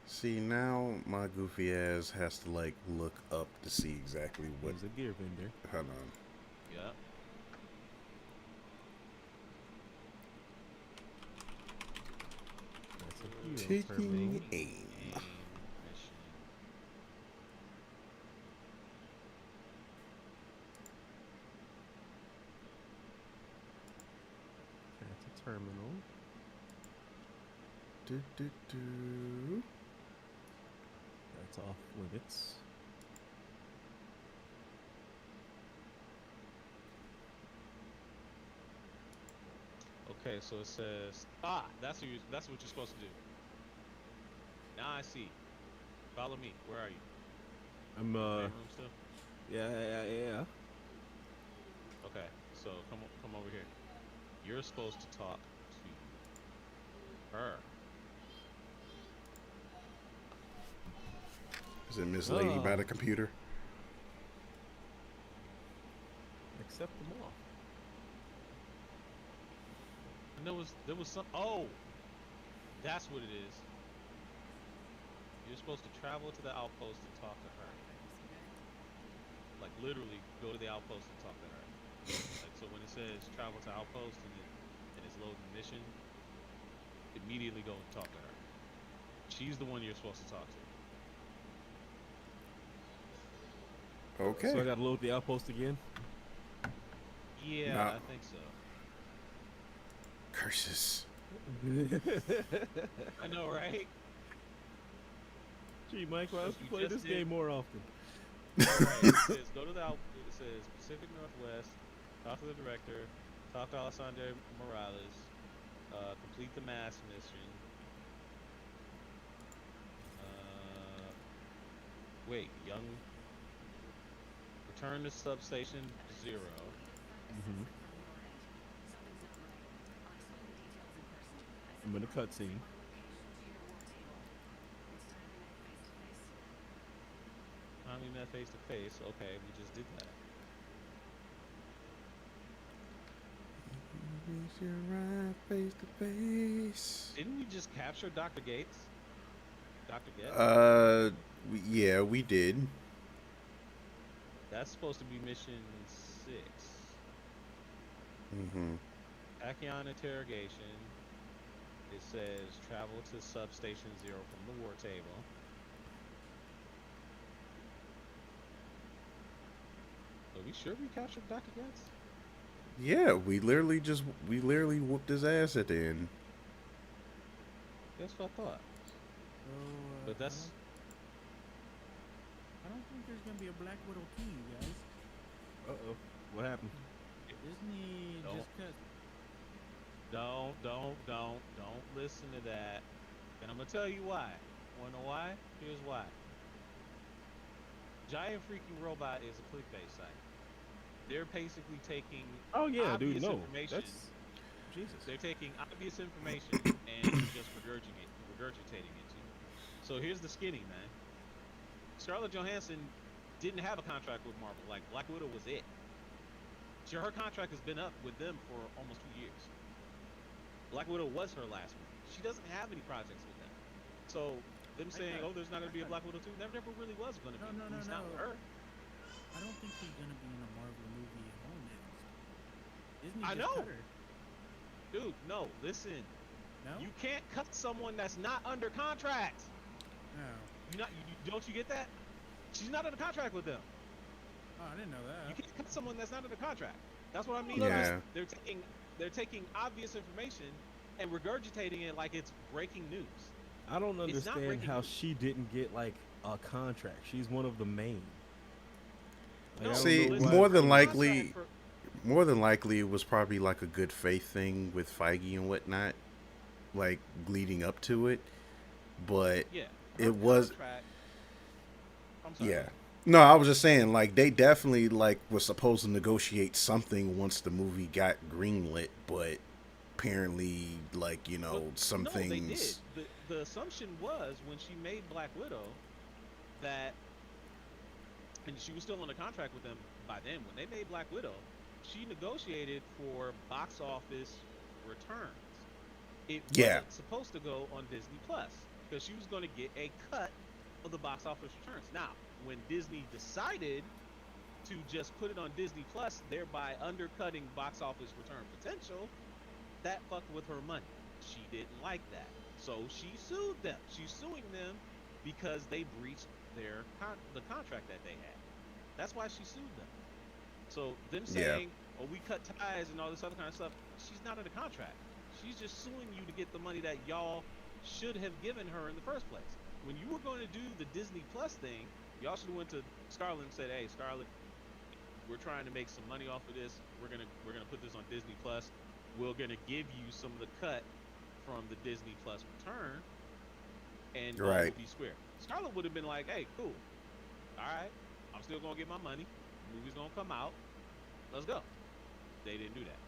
See, now my goofy ass has to, like, look up to see exactly what. There's a gear vendor. Hold on. Yeah. That's a hero Taking terminal. aim. Mission. That's a terminal. Do. That's off limits. Okay, so it says that's what you're supposed to do. Now I see. Follow me. Where are you? I'm Main room still? yeah. Okay, so come over here. You're supposed to talk to her. Is it Miss Lady by the computer? Accept them all. And there was some. Oh, that's what it is. You're supposed to travel to the outpost and talk to her. Like literally go to the outpost and talk to her. Like so, when it says travel to outpost and it's loading the mission, immediately go and talk to her. She's the one you're supposed to talk to. Okay. So I gotta load the outpost again. Yeah, Nah. I think so. Curses. I know, right? Gee, Mike, why don't So you you play just this did- game more often? Right. It says go to the it says Pacific Northwest, talk to the director, talk to Alessandro Morales, complete the mass mission. Wait, young. Return to substation 0. Mm-hmm. I'm in a cutscene. We met face to face. Okay, we just did that. Raise your right face to face. Didn't we just capture Dr. Gates? Dr. Gates? Yeah, we did. That's supposed to be mission 6. Mm-hmm. Tachyon interrogation. It says travel to substation 0 from the war table. Are we sure we captured Dr. Gates? Yeah, we literally whooped his ass at the end. That's what I thought. So, But that's I don't think there's gonna be a Black Widow 2, you guys. Uh-oh. What happened? Disney Don't. just cut. Don't listen to that. And I'm gonna tell you why. Wanna know why? Here's why. Giant Freaking Robot is a clickbait site. They're basically taking Oh yeah, obvious dude. No, information. that's Jesus. They're taking obvious information and just regurgitating it to you. So here's the skinny, man. Scarlett Johansson didn't have a contract with Marvel. Like Black Widow was it. Her contract has been up with them for almost 2 years. Black Widow was her last one. She doesn't have any projects with them. So them saying, thought- "Oh, there's not going to be a Black Widow 2," there never really was going to be. No, At least not with her. I don't think she's gonna be in a Marvel movie at all next. Disney I just know. cut her. Dude, no, listen. No? You can't cut someone that's not under contract. No. Don't you get that? She's not under contract with them. Oh, I didn't know You that. can't cut someone that's not under contract. That's what I mean. Yeah. They're taking obvious information and regurgitating it like it's breaking news. I don't It's not understand breaking how news. she didn't get like a contract. She's one of the main. Like, I don't See, know listen, why- more than her likely- contract for- More than likely, it was probably like a good faith thing with Feige and whatnot, like leading up to it. But yeah, it her was- contract- I'm sorry. yeah, no, I was just saying, like they definitely like were supposed to negotiate something once the movie got greenlit, but apparently, like But some no, things. they did. The assumption was when she made Black Widow that, and she was still under contract with them by then. When they made Black Widow, she negotiated for box office returns. It Yeah. wasn't supposed to go on Disney Plus because she was going to get a cut of the box office returns. Now, when Disney decided to just put it on Disney Plus, thereby undercutting box office return potential, that fucked with her money. She didn't like that, so she sued them. She's suing them because they breached the contract that they had. That's why she sued them. So them saying, "Oh, we cut ties" and all this other kind of stuff, she's not in a contract. She's just suing you to get the money that y'all should have given her in the first place. When you were going to do the Disney Plus thing, y'all should have went to Scarlett and said, "Hey, Scarlett, we're trying to make some money off of this. We're gonna put this on Disney Plus. We're gonna give you some of the cut from the Disney Plus return, and all Right. would be square." Scarlett would have been like, "Hey, cool. All right, I'm still gonna get my money. The movie's gonna come out. Let's go." They didn't do that,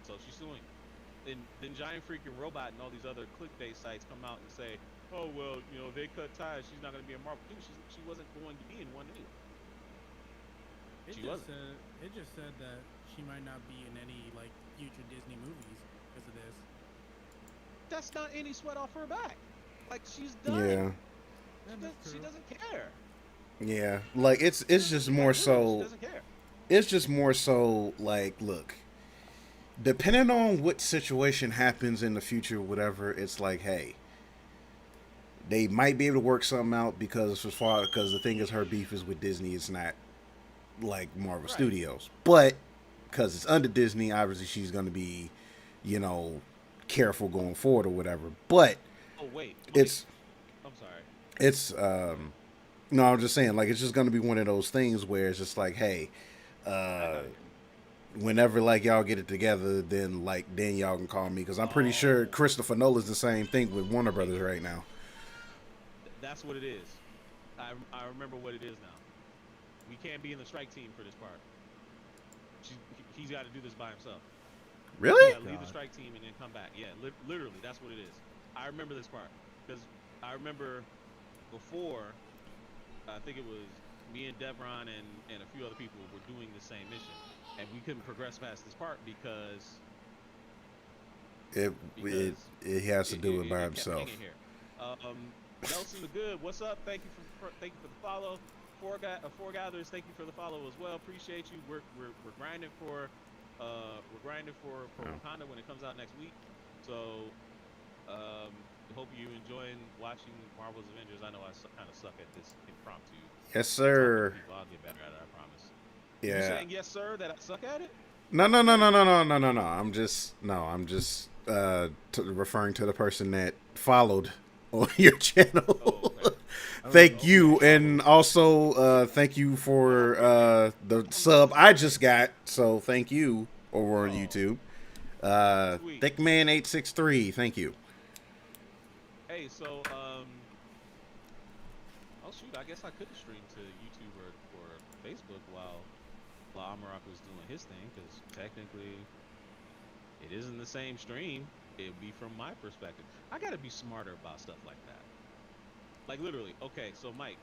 so she's suing. And then Giant Freaking Robot and all these other clickbait sites come out and say, "Oh well, they cut ties. She's not gonna be a Marvel." Dude, she wasn't going to be in one anyway. It She just wasn't. said it just said that she might not be in any like future Disney movies because of this. That's not any sweat off her back. Like she's done. Yeah, Yeah, that's She true. doesn't care. Yeah, like it's just Like more literally, she so. doesn't care. It's just more so like, look, depending on what situation happens in the future, whatever, it's like, hey, they might be able to work something out because the thing is, her beef is with Disney. It's not like Marvel Right. Studios, but because it's under Disney, obviously she's going to be, you know, careful going forward or whatever. But Oh wait. it's I'm sorry. it's no, I'm just saying, like, it's just going to be one of those things where it's just like, hey, I uh got it. whenever like y'all get it together, then y'all can call me because I'm pretty sure Oh, Christopher Nolan's the same thing with Warner Brothers right now. that's what it is. I remember what it is now. We can't be in the strike team for this part. He's got to do this by himself. He's Really? got to leave the God. strike team and then come back. Yeah, literally, that's what it is. I remember this part because I remember before. I think it was me and Devron and a few other people were doing the same mission, and we couldn't progress past this part It it because it has to do it by it kept himself. hanging here. Nelson the Good, what's up? Thank you for the follow. Four Gatherers, thank you for the follow as well. Appreciate you. We're grinding for Oh. Wakanda when it comes out next week. So hope you enjoying watching Marvel's Avengers. I know I kind of suck at this impromptu Yes, talking to sir. people. I'll get better at it. I promise. You Yeah. saying yes, sir? That I suck at it? No, no, no, no, no, no, no, no, no. I'm just referring to the person that followed on your channel. Oh, okay. Thank Okay. you, and also thank you for the sub I just got. So thank you over on Oh, YouTube. sweet. Thickman863, thank you. Hey, so oh shoot, I guess I could stream to YouTube or Facebook while Amarak was doing his thing, because technically it isn't the same stream. It'd be from my perspective. I gotta be smarter about stuff like that. Like literally. Okay, so Mike,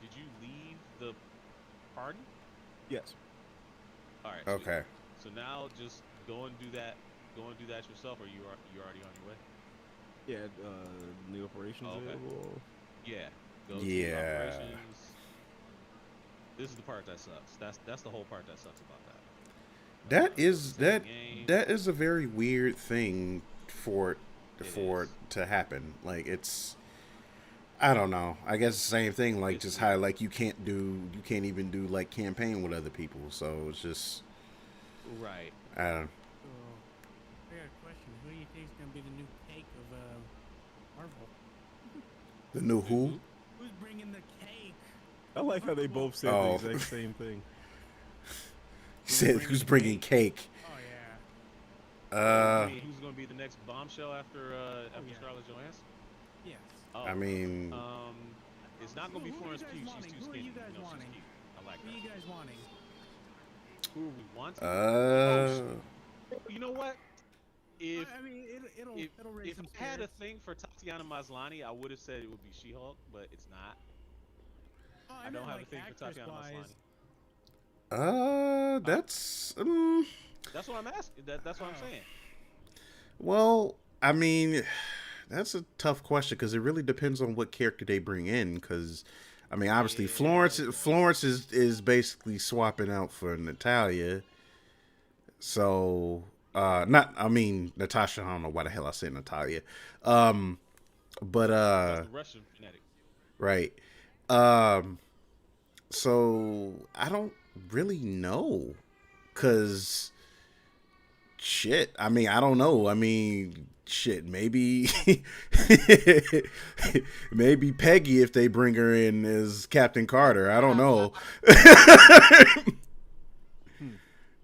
did you leave the party? Yes. All right. Sweet. Okay. So now just go and do that. Go and do that yourself, or you already on your way? Yeah. New operations Oh, okay. available. Yeah. Go to Yeah. operations. This is the part that sucks. That's the whole part that sucks about that. Save game. That is a very weird thing It for it is. to happen. Like, it's, I don't know. I guess the same thing. Like, It's just weird. how like you can't even do like campaign with other people. So it's just, Right. I don't. So, I got a question. Who do you think is gonna be the new cake of Marvel? The new who? Who? Who's bringing the cake? I like how they both said Oh. the exact same thing. Said who's bringing cake? Oh yeah. Uh, I mean, who's gonna be the next bombshell after yeah. Scarlett Johansson? Yes. Oh, I mean, it's not gonna be Who are Florence you guys Pugh. wanting? She's too Who are skinny. you guys She's wanting? cute. I like Who are her. you guys wanting? Who are we wanting? uh, You know what? If I mean, it'll raise if some I had a spirits. thing for Tatiana Maslany, I would have said it would be She-Hulk, but it's not. Oh, I don't meant, have like, a thing for Tatiana actress-wise. Maslany. that's That's what I'm asking. That's what I'm saying. well, I mean, that's a tough question because it really depends on what character they bring in. Because, I mean, obviously Yeah. Florence is basically swapping out for Natalia. So, not, I mean, Natasha. I don't know why the hell I said Natalia. But That's the Russian genetic. right. So I don't really know, cause shit. I mean, I don't know. I mean, shit. Maybe, maybe Peggy if they bring her in as Captain Carter. I don't know.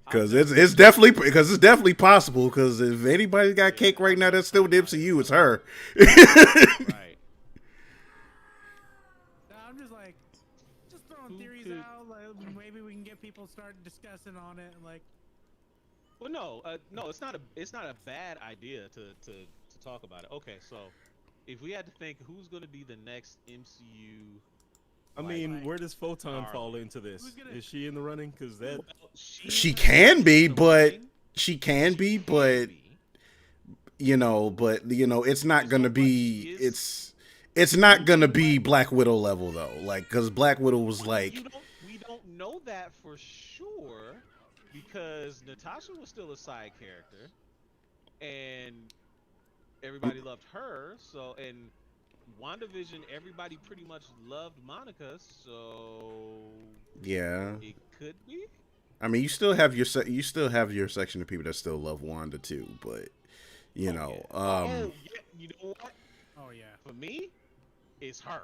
Because it's definitely possible. Because if anybody's got cake right now that's still Dipsy you, it's her. Right. I'm just like, just throwing Who theories could- out. Like, maybe we can get people start discussing on it. Like, Well, no, it's not a bad idea to talk about it. Okay, so if we had to think who's going to be the next MCU, I mean, where does Photon Harley. fall into this? Who's gonna- Is she in the running? Because that well, She can be, but she can you know, it's not There's gonna no be. but she is- It's not gonna be Black Widow level though, like because Black Widow was like, We don't know that for sure because Natasha was still a side character, and everybody loved her. So and WandaVision, everybody pretty much loved Monica. So yeah. it could be. I mean, you still have your section of people that still love Wanda too, but you Oh, know, yeah. Oh yeah. You know what? Oh yeah. For me, it's her.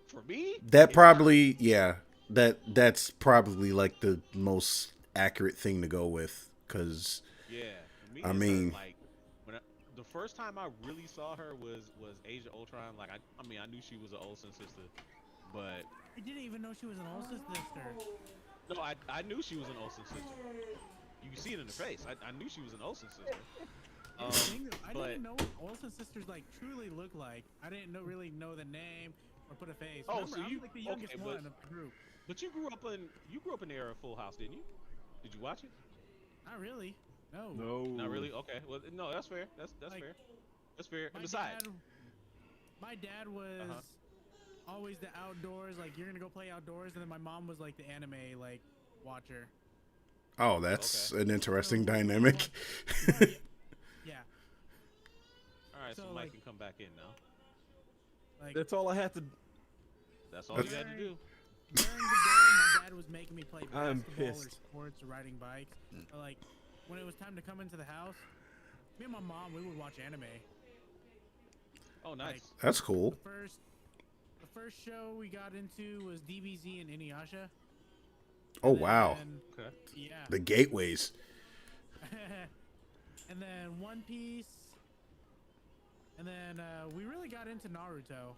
For me, that it's probably yeah, that's probably like the most accurate thing to go with, because her. Yeah. For me, I it's mean, her. Like the first time I really saw her was Age of Ultron. Like I mean I knew she was an Olsen sister, but I didn't even know she was an Olsen sister. no, I knew she was an Olsen sister. You can see it in the face. I knew she was an Olsen sister. I But didn't know what Olsen sisters like truly look like. I didn't really know the name or put a face. Oh, Remember, so I'm you like the youngest okay? one of the group. But you grew up in the era of Full House, didn't you? Did you watch it? Not really. No. No. Not really. Okay. Well, no, that's fair. That's Like, fair. That's fair. My And besides, dad, my dad was always the outdoors. Like you're gonna go play outdoors, and then my mom was like the anime like watcher. oh, that's Okay. an interesting So, dynamic. Yeah. all right. So, So, Mike like- can come back in now. Like That's all I had to. That's all you had to do. during the day, my dad was making me play I'm basketball or pissed. sports or riding bikes. But like when it was time to come into the house, me and my mom we would watch anime. Oh, nice. That's cool. The first show we got into was DBZ and Inuyasha. Oh And wow, then- Okay. Yeah. the gateways. And then One Piece. And then we really got into Naruto.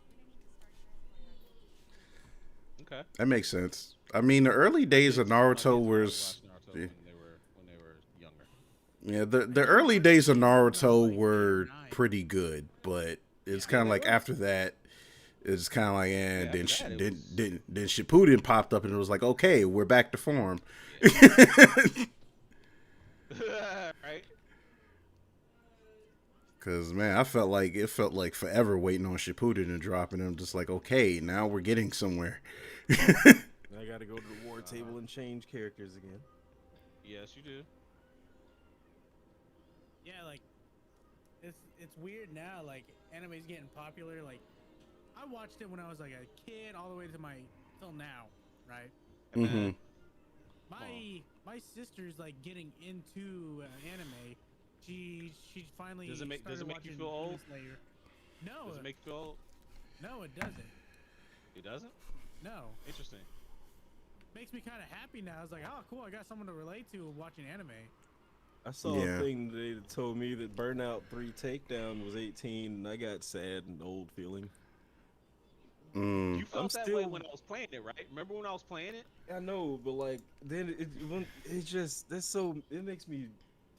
Okay. That makes sense. I mean, the early days of My kids Naruto probably was watched Naruto yeah. when they were younger. Yeah, the early days of Naruto like were 8 or 9. pretty good, but it's Yeah, kind of they like were. after that, it's kind of like, Yeah, then after that, it then Shippuden popped up, and it was like, okay, we're back to form. Right. Because man, it felt like forever waiting on Shippuden to drop, and I'm just like, okay, now we're getting somewhere. I gotta go to the war table and change characters again. Yes, you do. Yeah, like it's weird now. Like anime's getting popular. Like I watched it when I was like a kid, all the way to till now, right? hmm My sister's like getting into anime. She finally Does it make you started feel watching old? Demon Slayer. No, Does it make you feel old? no, it doesn't. It doesn't. No, Interesting. makes me kind of happy now. I was like, oh, cool, I got someone to relate to watching anime. I saw Yeah. a thing today that told me that Burnout 3 Takedown was 18, and I got sad and old feeling. Mm. You felt I'm that way still- when I was playing it, right? Remember when I was playing it? I know, but like then it just it makes me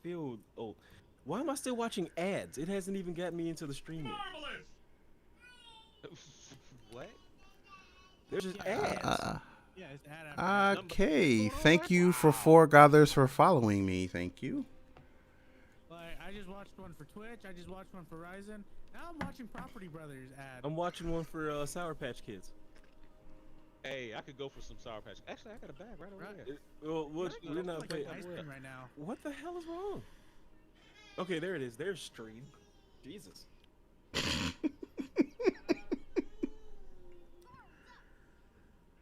feel old. Why am I still watching ads? It hasn't even got me into the stream yet. What? There's just Yeah. ads. Yeah, it's ad after ad. Okay, thank you for Four Gathers for following me. Thank you. Like I just watched one for Twitch. I just watched one for Ryzen. Now I'm watching Property Brothers ad. I'm watching one for Sour Patch Kids. Hey, I could go for some Sour Patch. Actually, I got a bag right over there. Well, what, Right? we're not like paying. ice cream right now. What the hell is wrong? Okay, there it is. There's stream. Jesus.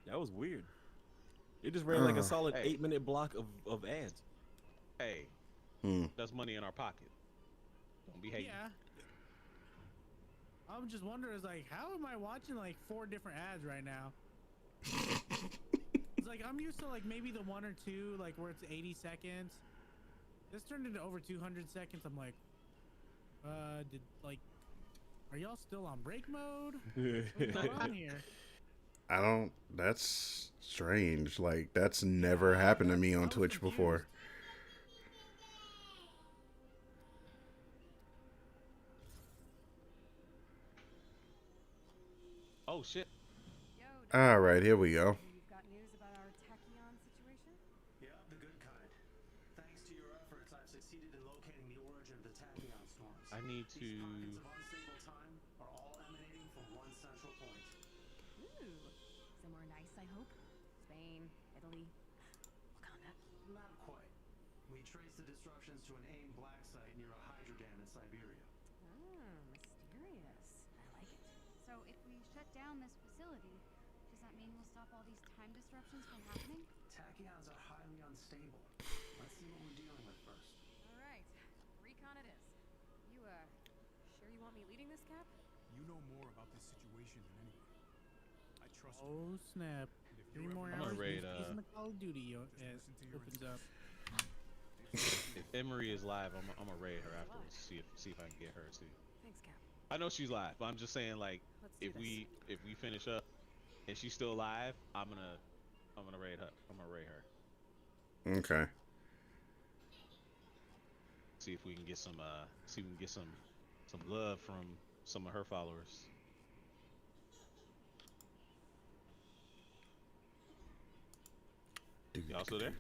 That was weird. It just ran like a solid Hey. 8-minute block of ads. Hey, Hmm. that's money in our pocket. Don't be hating. Yeah. I'm just wondering, is like, how am I watching like 4 different ads right now? It's like I'm used to like maybe the 1 or 2, like where it's 80 seconds. This turned into over 200 seconds. I'm like, are y'all still on break mode? What's going on here? That's strange. Like, that's never happened to me I on was Twitch before. confused. Oh shit. All right, here we go. You've got news about our tachyon situation? Yeah, the good kind. Thanks to your efforts, I've succeeded in locating the origin of the tachyon storms. I need These to. pockets of unstable time are all emanating from one central point. Ooh, somewhere nice, I hope. Spain, Italy, Wakanda. Not quite. We traced the disruptions to an AIM black site near a hydro dam in Siberia. Oh, mysterious. I like it. So if we shut down this facility, does that mean we'll stop all these time disruptions from happening? Tachyons are highly unstable. Let's see what we're dealing with first. All right, recon it is. You, sure you want me leading this, Cap? You know more about this situation than anyone. I trust you. Oh snap! And if 3 you're more I'm ever- gonna hours. raid, New season of Call of Duty listen to your opens up. If Emery is live, I'm gonna raid her afterwards. See if I can get her too. Thanks, Cap. I know she's live, but I'm just saying like Let's do if we finish up and she's still live, I'm gonna raid her. I'm gonna raid her. Okay. See if we can get some love from some of her followers. Y'all still there?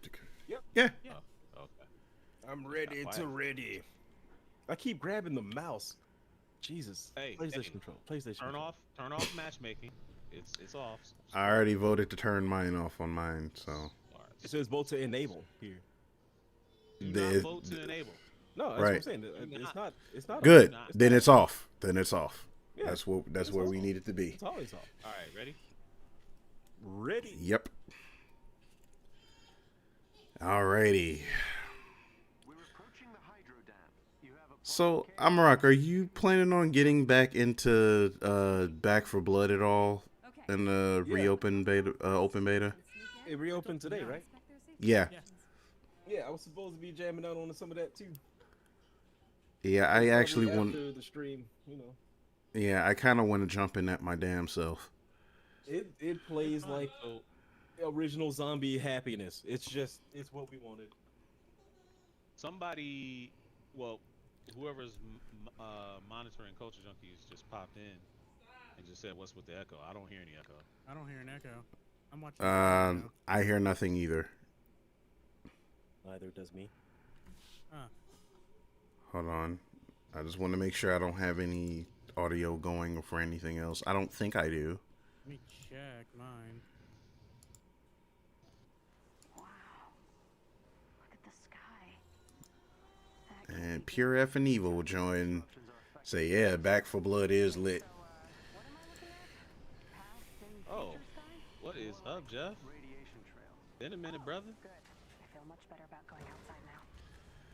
Yep. Yeah. Oh, okay. I'm ready Got to quiet. ready. I keep grabbing the mouse. Jesus. Hey, PlayStation hey, control. PlayStation Turn control. off matchmaking. It's off. I already voted to turn mine off on mine, so. Alright. It says vote to enable here. Do not The- vote to enable. No, that's what I'm Right. saying. It's not. It's not. Good. Nah. Then it's off. Then it's off. Yeah, That's it's where we off. need it to be. It's always off. All right, ready? Ready. Yep. Alrighty. We're approaching the hydro dam. You have a So, Amarak, are you planning on getting back into Back for Blood at all Okay. in the Yeah. reopen beta, open beta? Sneak in. It reopened today, right? Inspect their safety Yeah. precautions. Yeah, I was supposed to be jamming out on some of that too. Yeah, I actually Probably want. after the stream. You know, Yeah, I kind of want to jump in that my damn self. it plays like So, original zombie happiness. It's what we wanted. somebody, well, whoever's monitoring Culture Junkies just popped in and just said, "What's with the echo?" I don't hear any echo. I don't hear an echo. I'm watching. the video. I hear nothing either. Neither does me. Huh. Hold on. I just want to make sure I don't have any audio going for anything else. I don't think I do. Let me check mine. Wow. Look at the sky. That could And be Pure F and Evil will join. Say, yeah, Back for Blood is lit. So, what am I looking at? Past and Oh, future sky? what is up, Jeff? radiation trail. Been a minute, brother. Good. I feel much better about going outside now.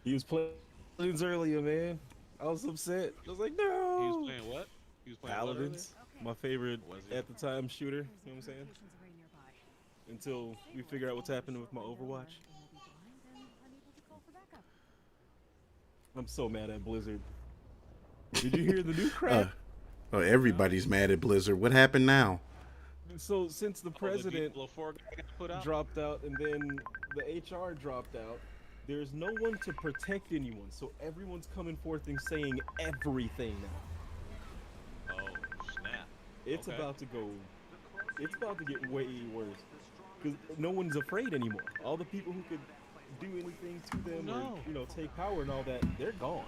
He was playing Paladins earlier, man. I was upset. I was like, He no. was playing what? He was playing Paladins, Okay. my favorite Was he? at the time shooter. There's You know what I'm saying? communications array nearby. Until we figure out what's happening with my Overwatch. They may be blind and unable to call for backup. I'm so mad at Blizzard. Did you hear the new crap? Oh, everybody's mad at Blizzard. What happened now? So since the Oh, the president Diablo 4 guy got put out? dropped out and then the HR dropped out, there's no one to protect anyone. So everyone's coming forth and saying everything now. Oh, snap. It's Okay. about to go. It's about to get way worse because no one's afraid anymore. All the people who could do anything to them No. or take power and all that, they're gone.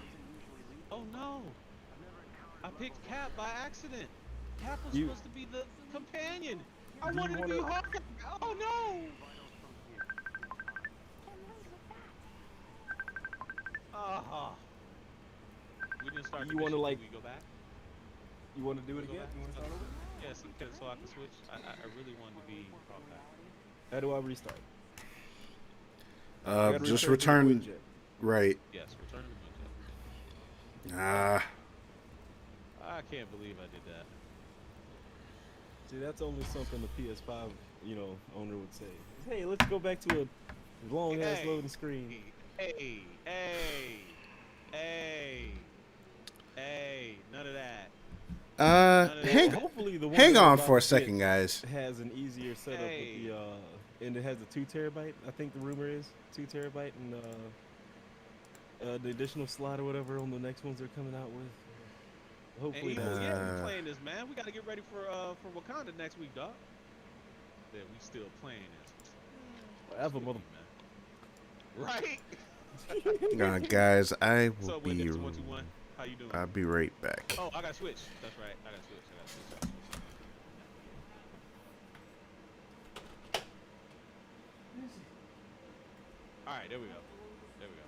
Oh, no. I picked Cap by accident. Cap was You- supposed to be the companion. I Do you wanted to be wanna- Hawkeye. Oh, no. Ah. We didn't start the You wanna, mission. like- Can we go back? You want to do it Go again? back? You want to start over? Yes, so I can switch. I really wanted to be Hawkeye. How do I restart? I gotta Just to the return. widget. Right. Yes, return to the budget. Ah. I can't believe I did that. See, that's only something the PS5, owner would say. Hey, let's go back to a long ass Hey. loading screen. Hey, none of that. Hang Hopefully the one hang that on I'm for a about to second, get guys. has an easier setup Hey. with the and it has a 2 terabyte. I think the rumor is 2 terabyte and the additional slot or whatever on the next ones they're coming out with. And Hopefully Evil, that's yeah, we Uh, playing this, man. We gotta get ready for Wakanda next week, dog. Yeah, we still playing this. forever, mother. Right? Guys, I So will when be. it's 121, how you doing? I'll be right back. Oh, I gotta switch. That's right. I gotta switch. All right, there we go. There we go.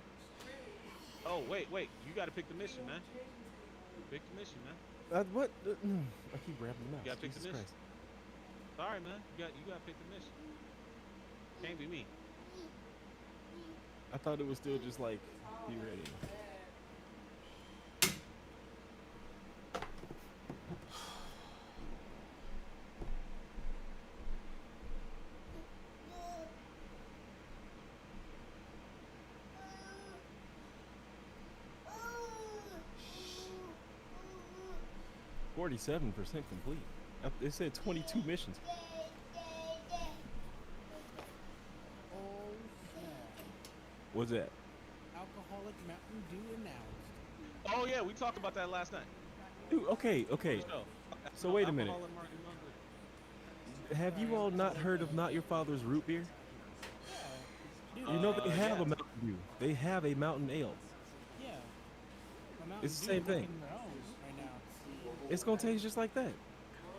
Oh, wait. You got to pick the mission, man. Pick the mission, man. What? I keep grabbing the mouse. You got to pick the Jesus mission. Christ. Sorry, man. You got to pick the mission. Can't be me. I thought it was still just like, be ready. .47% complete. It said 22 missions. Oh snap! What's that? Alcoholic Mountain Dew announced. Oh, yeah. We talked about that last night. Dude, okay. Let's go. So wait a minute. Alcohol and Martin Luther. Have you all not heard of Not Your Father's Root Beer? Dude, You know they have yeah. a Mountain Dew. They have a Mountain Ale. yeah. A Mountain It's the Dew same thing. making their own right now. It's gonna taste just like that.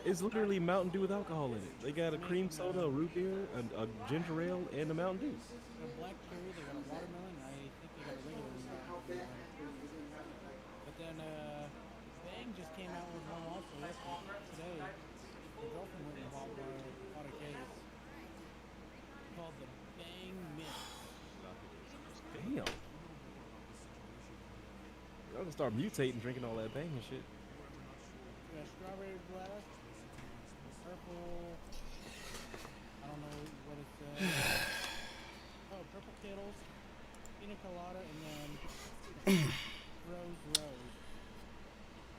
It's literally Mountain Dew with alcohol in it. They got a cream soda, a root beer, a ginger ale, and a Mountain Dew. They got a black cherry, they got a watermelon, and I think they got a regular one. But then Bang just came out with one also today. My girlfriend went and bought a case called the Bang Mix. Damn. Y'all gonna start mutating, drinking all that Bang and shit. We got strawberry blast, purple. I don't know what it says. Oh, purple Kittles, pina colada, and then rose.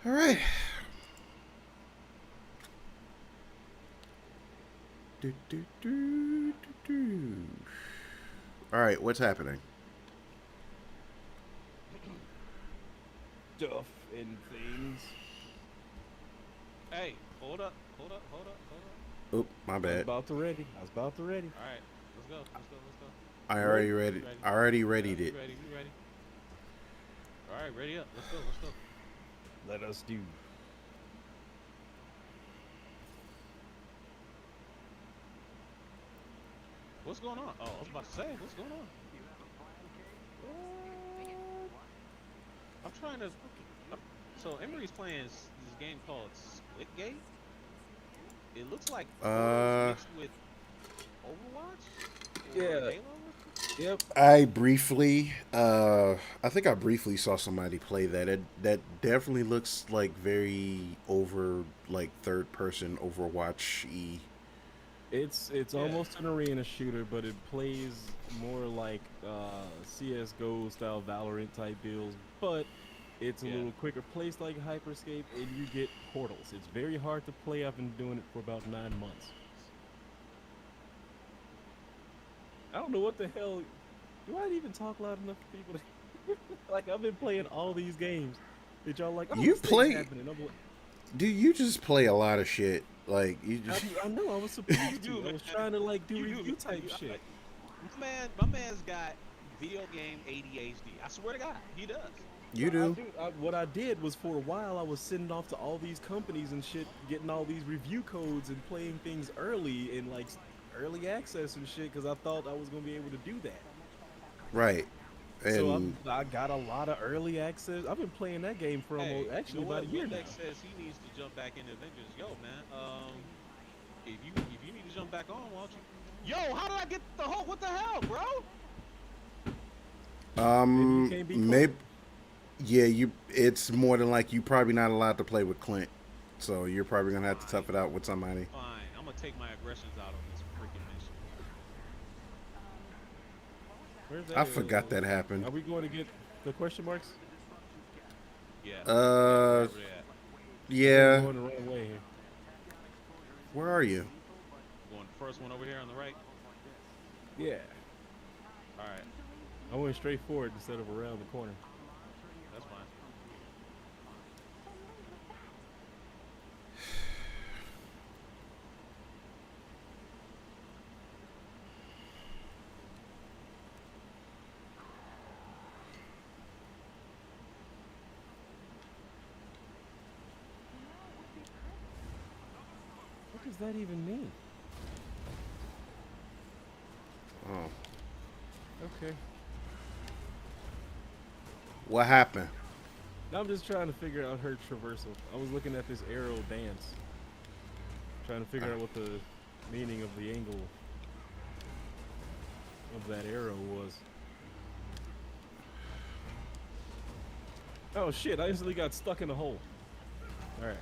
All right. Do. All right, what's happening? Stuff and things. Hey, hold up. Oh, my I was bad. about to ready. All right, let's go. I already ready. I already readied it. You ready? All right, ready up. Let's go. Let us do. What's going on? Oh, I was about to say, what's going on? I'm trying to. So Emery's playing this game called Splitgate. It looks like mixed with Overwatch. Or Yeah. Halo? Yep. I think I briefly saw somebody play that. That definitely looks like very like third person Overwatch-y. It's Yeah. almost an arena shooter, but it plays more like CS:GO style Valorant type deals. But it's a Yeah. little quicker placed like Hyperscape, and you get portals. It's very hard to play. I've been doing it for about 9 months. I don't know what the hell. Do I even talk loud enough for people to like? I've been playing all these games that y'all like. Oh, You this thing's play- happening. I'm like, Dude, you just play a lot of shit. Like you just. I know I was supposed do, to. I was man. trying to like do You do, review type you- shit. My man's got video game ADHD. I swear to God, he does. You do. What I did was for a while I was sending off to all these companies and shit, getting all these review codes and playing things early in like early access and shit because I thought I was gonna be able to do that. Right. So And I got a lot of early access. I've been playing that game for almost actually you know about a what? year now. Windex says he needs to jump back into Avengers. Yo, man. If you need to jump back on, why don't you? Yo, how did I get the Hulk? What the hell, bro? Maybe you can't be maybe. Yeah, it's more than like you probably not allowed to play with Clint, so you're probably gonna have to tough it out with somebody. Fine, I'm gonna take my aggressions out on this freaking mission. Where's that? I forgot that Are happened. we going to get the question marks? Yeah. Uh, wherever they at. We're yeah. going the wrong way here. Where are you? Going the first one over here on the right. Yeah, All right, I went straight forward instead of around the corner. that's fine. What does that even mean? Oh, Okay. What happened? Now I'm just trying to figure out her traversal. I was looking at this arrow dance, trying to figure out what the meaning of the angle of that arrow was. Oh shit, I instantly got stuck in a hole. Alright.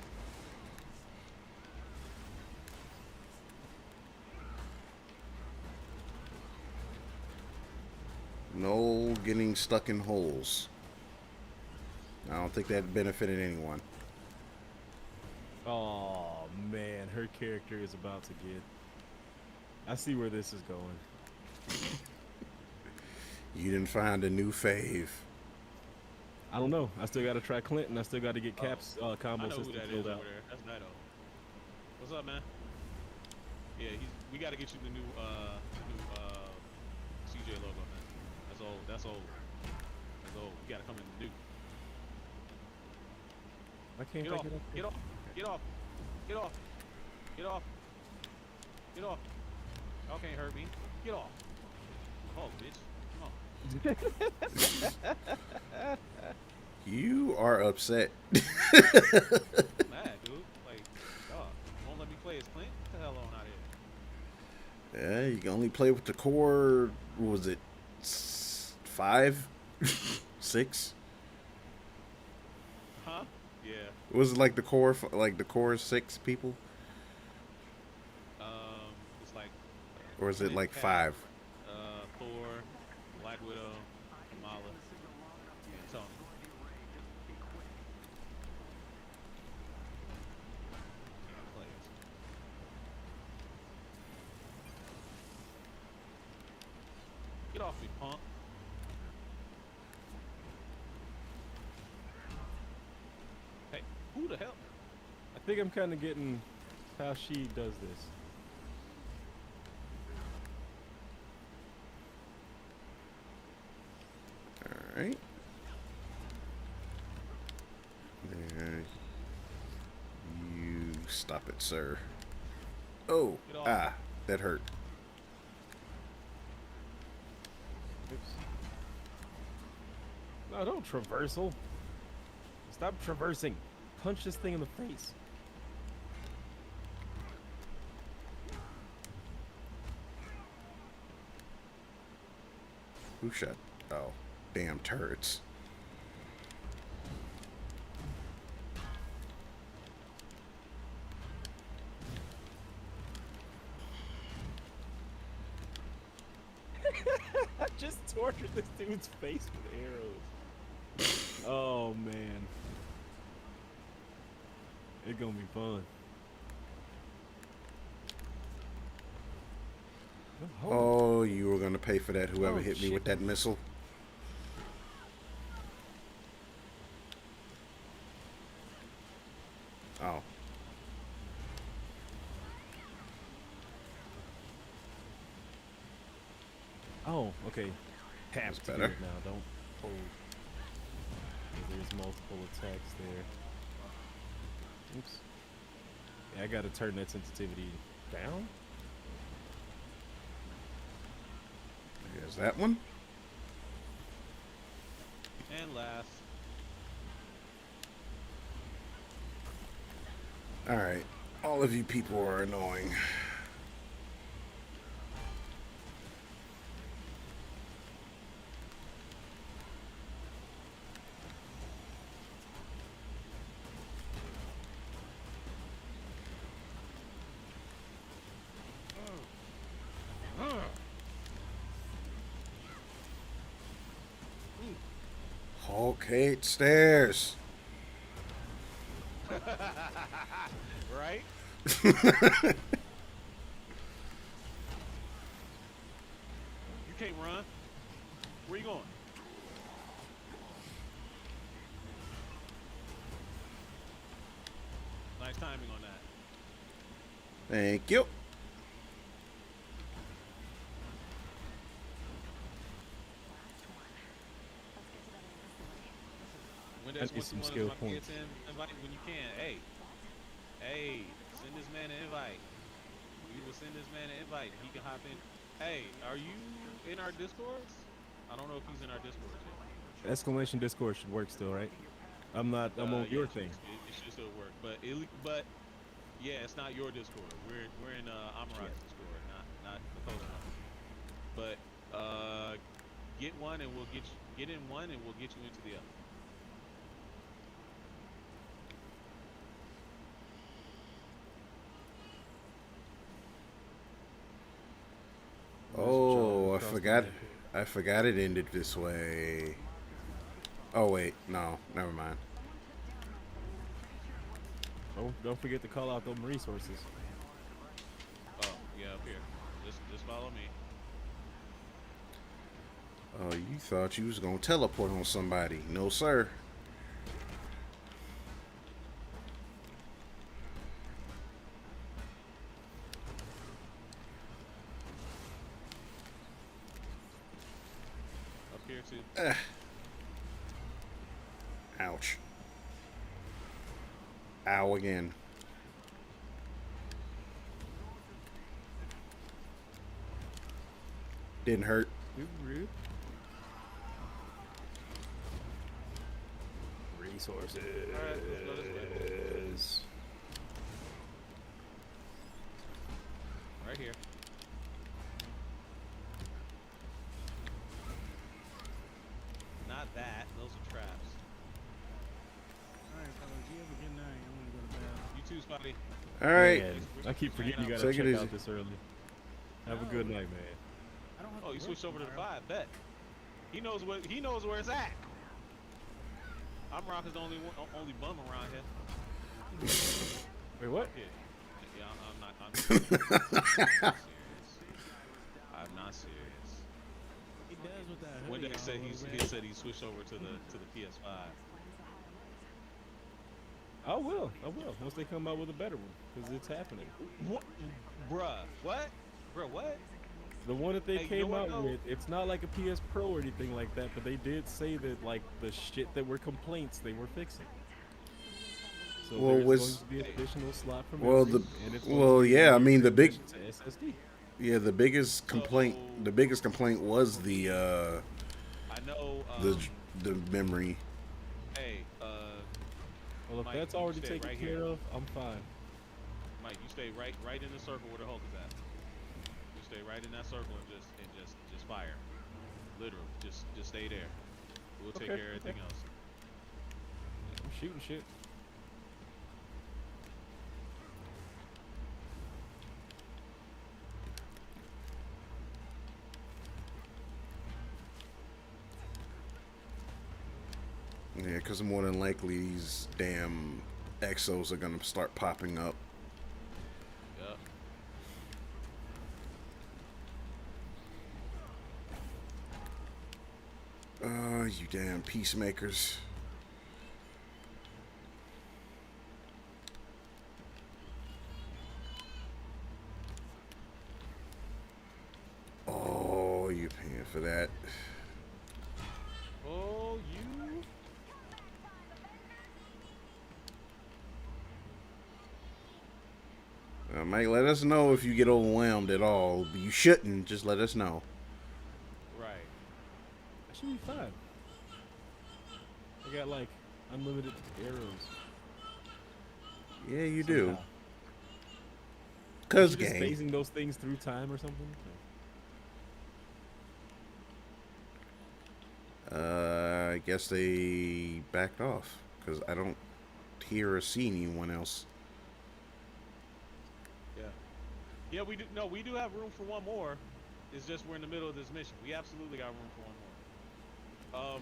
No getting stuck in holes. I don't think that benefited anyone. Oh man, her character is about to get. I see where this is going. You didn't find a new fave. I don't know. I still got to try Clinton. I still got to get Cap's I combo know who system that is filled over out. there. That's Naito. What's up, man? Yeah, we got to get you the new CJ logo, man. That's old. That's old. That's old. You got to come in the new. I can't Get pick off. it up. Get off. Get off. Get off. Get off. Get off. Y'all can't hurt me. Get off. Oh, bitch. Come on. You are upset. I'm mad, dude. Like, dog, won't let me play as Clint? Get the hell on out of here. Yeah, you can only play with the core. What was it? 5? 6? Huh? Yeah. Was it like the core? Like the core 6 people? It's like. Or is it Clint, like Cap, 5? Thor, Black Widow, Kamala, and Tony. Yeah, players. Get off me, punk. Hey, who the hell? I think I'm kind of getting how she does this. Alright. There. You stop it, sir. Oh, Get off. that hurt. Oops. No, don't traversal. Stop traversing. Punch this thing in the face. Who shot? Oh, damn turrets. I just tortured this dude's face with arrows. Oh man. It's gonna be fun. Oh, you were gonna pay for that, whoever Oh, hit me shit. with that missile. Oh. Oh, okay. Tap That's to do better. it now. Don't hold. 'Cause there's multiple attacks there. Oops. Yeah, I gotta turn that sensitivity down. There's that one. And last. Alright. All of you people are annoying. Hulk hates stairs. Right? You can't run. Where you going? Nice timing on that. Thank you. When I there's need some one skill of my kids points. invite when you can. Hey, hey, send this man an invite. You will send this man an invite. He can hop in. Hey, are you in our Discords? I don't know if he's in our Discords yet. Exclamation Discord should work still, right? I'm on Yeah, your thing. it should still work, but yeah, it's not your Discord. We're in Amarat's Discord, not Makoto's one. But get one and we'll get in one and we'll get you into the other. Oh, I forgot it ended this way. Oh wait, no, never mind. Don't forget to call out those resources. Oh, yeah, up here. Just follow me. Oh, you thought you was gonna teleport on somebody? No, sir. Up here too. Ouch. Ow again. Didn't hurt. Rude. Resources. Alright, let's go this way. Right here. Not that. Those are traps. Alright, fellas, you have a good night. I'm gonna go to bed. You too, Spotty. All right. Man, I keep forgetting you gotta Take it check easy. out this early. Have a good night, man. I don't have Oh, to you work switched over to the tomorrow. 5. Bet. He knows where it's at. I'm rocking the only bum around here. Wait, what? Yeah, I'm not serious. I'm not serious. He does with that One hoodie day on, said little he red. said he switched over to the PS5. I will. Once they come out with a better one, because it's happening. What? Bruh, what? Bruh, what? The one that they Hey, you know came what, out though? with, it's not like a PS Pro or anything like that, but they did say that like the shit that were complaints they were fixing. So Well, there's was- going to be an additional slot for Well, memory, and it's yeah, I mean the big, to SSD. yeah, the biggest complaint was the I know. the memory. Hey, Well, if Mike, that's you already stay taken right care here. of, I'm fine. Mike, you stay right in the circle where the Hulk is at. You stay right in that circle and just fire. Literally, just stay there. We'll take Okay, care of everything else. I'm shooting shit. Yeah, because more than likely these damn exos are gonna start popping up. Yep. You damn peacemakers. Oh, you're paying for that. Oh, you. Mike, let us know if you get overwhelmed at all. You shouldn't. Just let us know. Right. I should be fine. I got like unlimited arrows. Yeah, you do. Somehow. Cause You just game. phasing those things through time or something. I guess they backed off because I don't hear or see anyone else. Yeah. Yeah, we do. No, we do have room for one more. It's just we're in the middle of this mission. We absolutely got room for one more.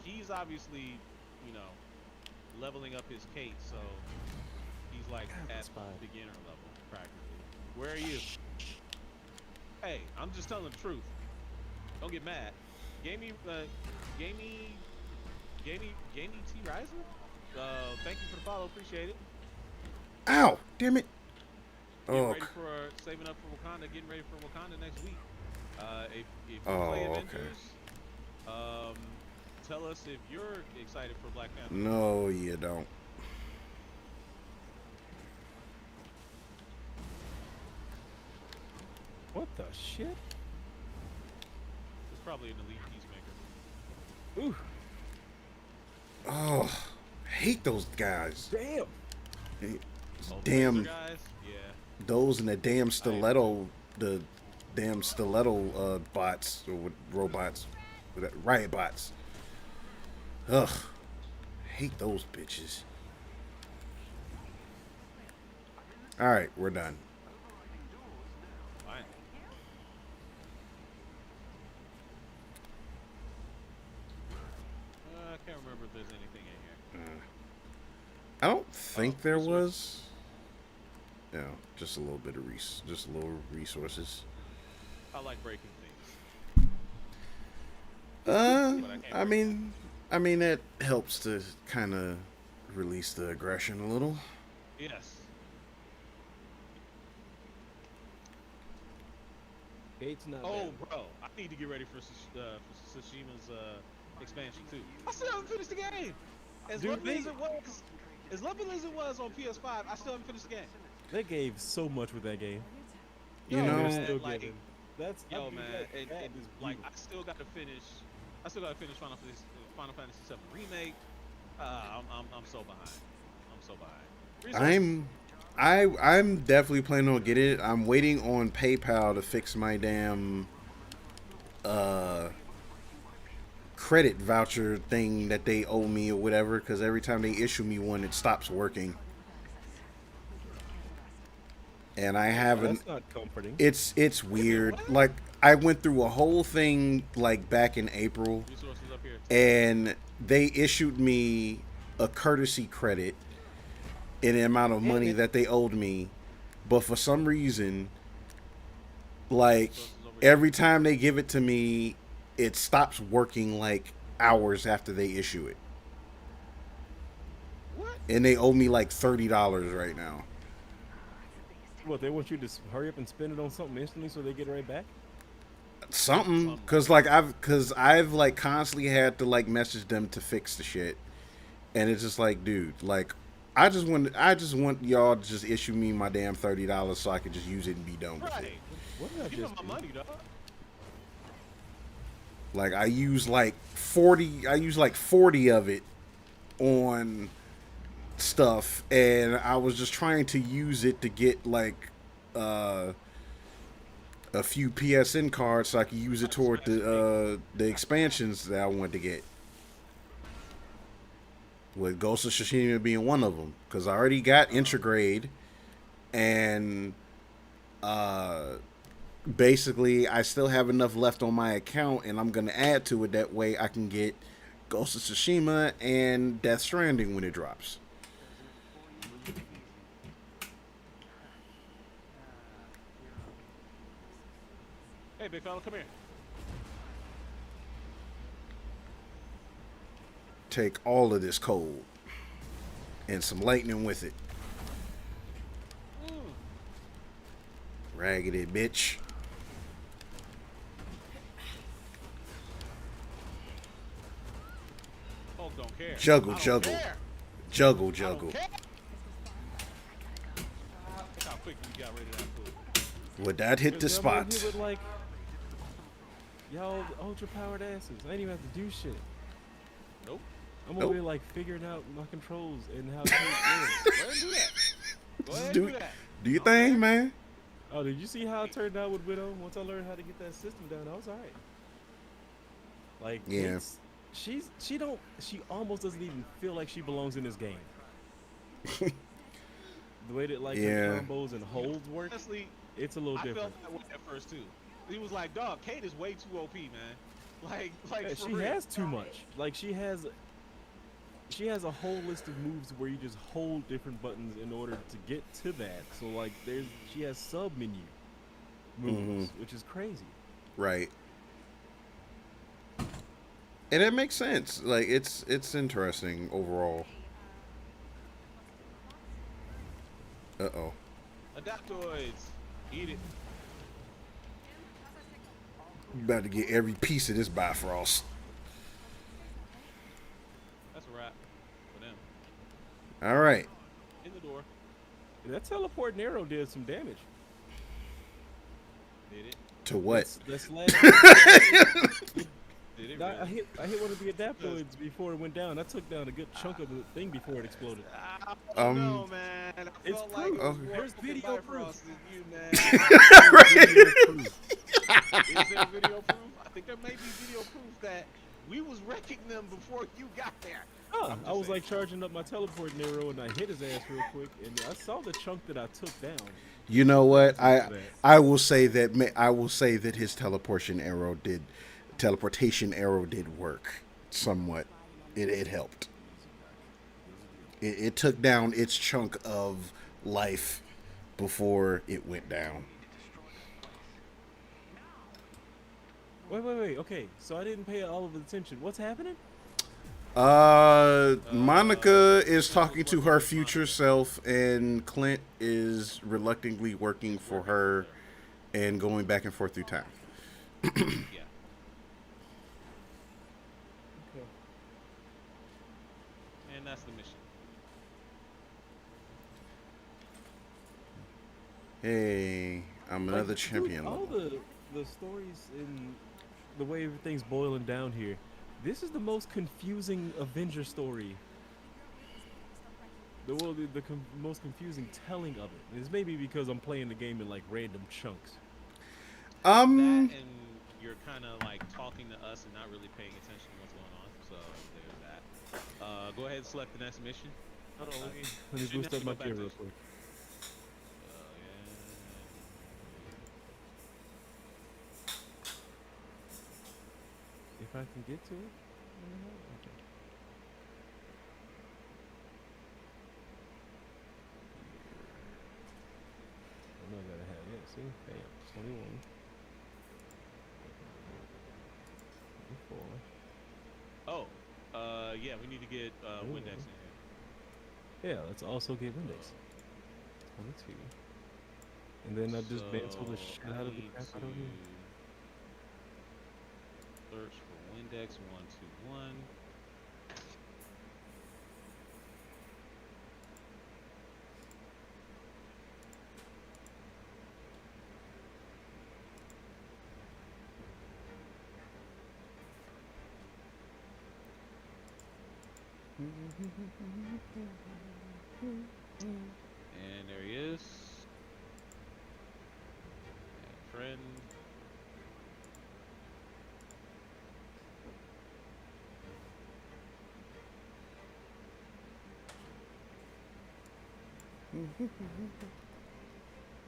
He's obviously, leveling up his Kate, so he's like at beginner level practically. Where are you? Hey, I'm just telling the truth. Don't get mad. Gamey T Riser. Thank you for the follow. Appreciate it. Ow! Damn it! Getting Oh, ready for saving up for Wakanda. Getting ready for Wakanda next week. If you Oh, play okay. Avengers, tell us if you're excited for Black Panther. no, you don't. What the shit? It's probably an elite peacemaker. Ooh, Oh, hate those guys. damn. Those Oh, the laser damn, guys. Yeah. those and the damn stiletto, the damn stiletto bots or robots, riot bots. Ugh, hate those bitches. All right, we're done. Fine. I can't remember if there's anything in here. I don't think there resources. was. No, just a little bit of just a little resources. I like breaking things. Uh, But I can't I break mean, I mean that helps to kind of release the aggression a little. Yes. Gate's not Oh, bad. bro, I need to get ready for Tsushima's expansion too. I still haven't finished the game. As Dude, lovely they- as it was, as lovely as it was on PS5, I still haven't finished the game. They gave so much with that game. You Yo, know, They're man, still like, giving. That's yo, I mean, man, that and is like I beautiful. still got to finish. I still got to finish Final Fantasy VII remake. I'm so behind. I'm so behind. Resources. I'm definitely planning on getting it. I'm waiting on PayPal to fix my damn credit voucher thing that they owe me or whatever, because every time they issue me one it stops working. And I haven't. That's not comforting. It's weird. Like I went through a whole thing like back in April, Resources up here. and they issued me a courtesy credit in the amount of money that they owed me, but for some reason, like every time they give it to me, it stops working like hours after they issue it, What? and they owe me like $30 right now. What, they want you to hurry up and spend it on something instantly so they get it right back? Something, cause I've like constantly had to like message them to fix the shit, and it's just like, dude, like I just want y'all to just issue me my damn $30 so I can just use it and be done with it. Right. What did I Give me just my do? money, dog. Like I use like 40 of it on stuff, and I was just trying to use it to get like a few PSN cards so I could use it toward the expansions that I wanted to get. With Ghost of Tsushima being one of them, because I already got Intrograde, and basically I still have enough left on my account, and I'm gonna add to it. That way I can get Ghost of Tsushima and Death Stranding when it drops. Hey, big fella, come here. Take all of this cold and some lightning with it. Raggedy bitch. Hulk don't care. Juggle, I don't juggle. care. Juggle, I juggle. don't care. Look how quick you got rid of that food. Would that hit the Because I'm over spot? here with, like, y'all ultra powered asses. I ain't even have to do shit. Nope. I'm Nope. over here like figuring out my controls and how to play. Go ahead and do that. Go ahead and Do, do that. do your thing, man. Oh, did you see how it turned out with Widow? Once I learned how to get that system down, I was alright. Like, Yeah. she almost doesn't even feel like she belongs in this game. The way that like Yeah. her combos and holds work, Honestly, it's a little I different. felt that way at first too. He was like, "Dog, Kate is way too OP, man. Like Yeah, for she real." has too much. Like she has a whole list of moves where you just hold different buttons in order to get to that. So like she has sub menu moves, which is crazy. Right. And it makes sense. Like it's interesting overall. Uh-oh. Adaptoids, eat it. You about to get every piece of this Bifrost. That's a wrap for them. All right. In the door. That teleporting arrow did some damage. Did it? To what? That's last. Did it I really? hit I hit one of the adaptoids before it went down. I took down a good chunk of the thing before it exploded. Oh no, man! I It's felt like it proof. was more There's fucking video Bifrost proof. than you, man. There's video proof. Is there video proof? I think there may be video proof that we was wrecking them before you got there. Huh, I'm just I was saying. like charging up my teleporting arrow and I hit his ass real quick, and I saw the chunk that I took down. You know what? That. I will say that his teleportation arrow did work somewhat. It helped. It took down its chunk of life before it went down. Wait. Okay, so I didn't pay all of the attention. What's happening? Monica is talking to her future self, and Clint is reluctantly working for her and going back and forth through time. Yeah. Okay. And that's the mission. Hey, I'm another champion. Dude, all the stories and the way everything's boiling down here. This is the most confusing Avenger story. Most confusing telling of it. It's maybe because I'm playing the game in like random chunks. That and you're kind of like talking to us and not really paying attention to what's going on. So there's that. Go ahead and select the next mission. Hold on, let me boost up my gear real quick. If I can get to it. Okay. I know I gotta have it. See? Bam. 21. 24. Oh, yeah, we need to get Windex in here. Yeah, let's also get Windex. 22. And then I just mantle the shit out of the crap out of you. Search for Windex 121. And there he is. And friend.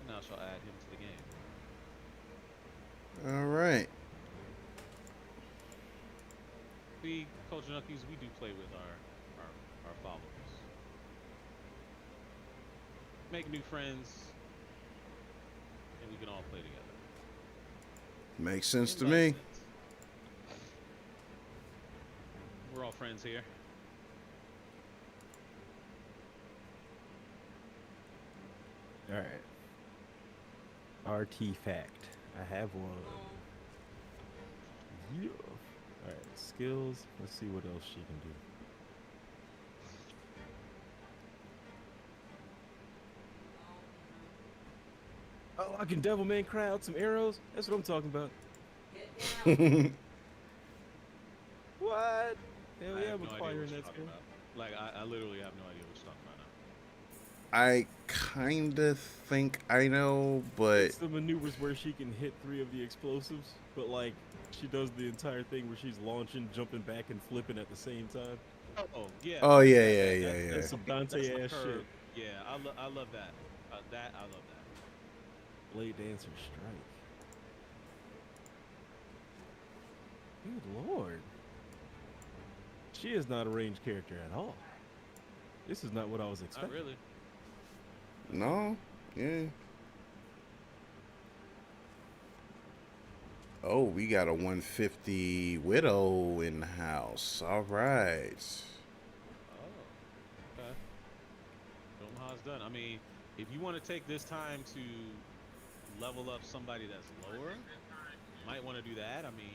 Now I shall add him to the game. All right. We, Culture Junkies, we do play with our followers. Make new friends, and we can all play together. Makes sense to me. We're all friends here. All right. Artifact. I have one. Yeah. All right. Skills. Let's see what else she can do. Oh, I can Devilman cry out some arrows. That's what I'm talking about. What? Hell yeah, I'm acquiring that skill. Like, I literally have no idea what you're talking about now. I kind of think I know, but It's the maneuvers where she can hit 3 of the explosives, but like she does the entire thing where she's launching, jumping back, and flipping at the same time. Oh yeah. oh yeah. That's some Dante ass shit. Yeah, I love that. I love that. Blade Dancer Strike. Good lord. She is not a ranged character at all. This is not what I was expecting. Not really. no, yeah. Oh, we got a 150 Widow in the house. All right. Oh, okay. Show 'em how it's done. I mean, if you want to take this time to level up somebody that's lower, you might want to do that. I mean,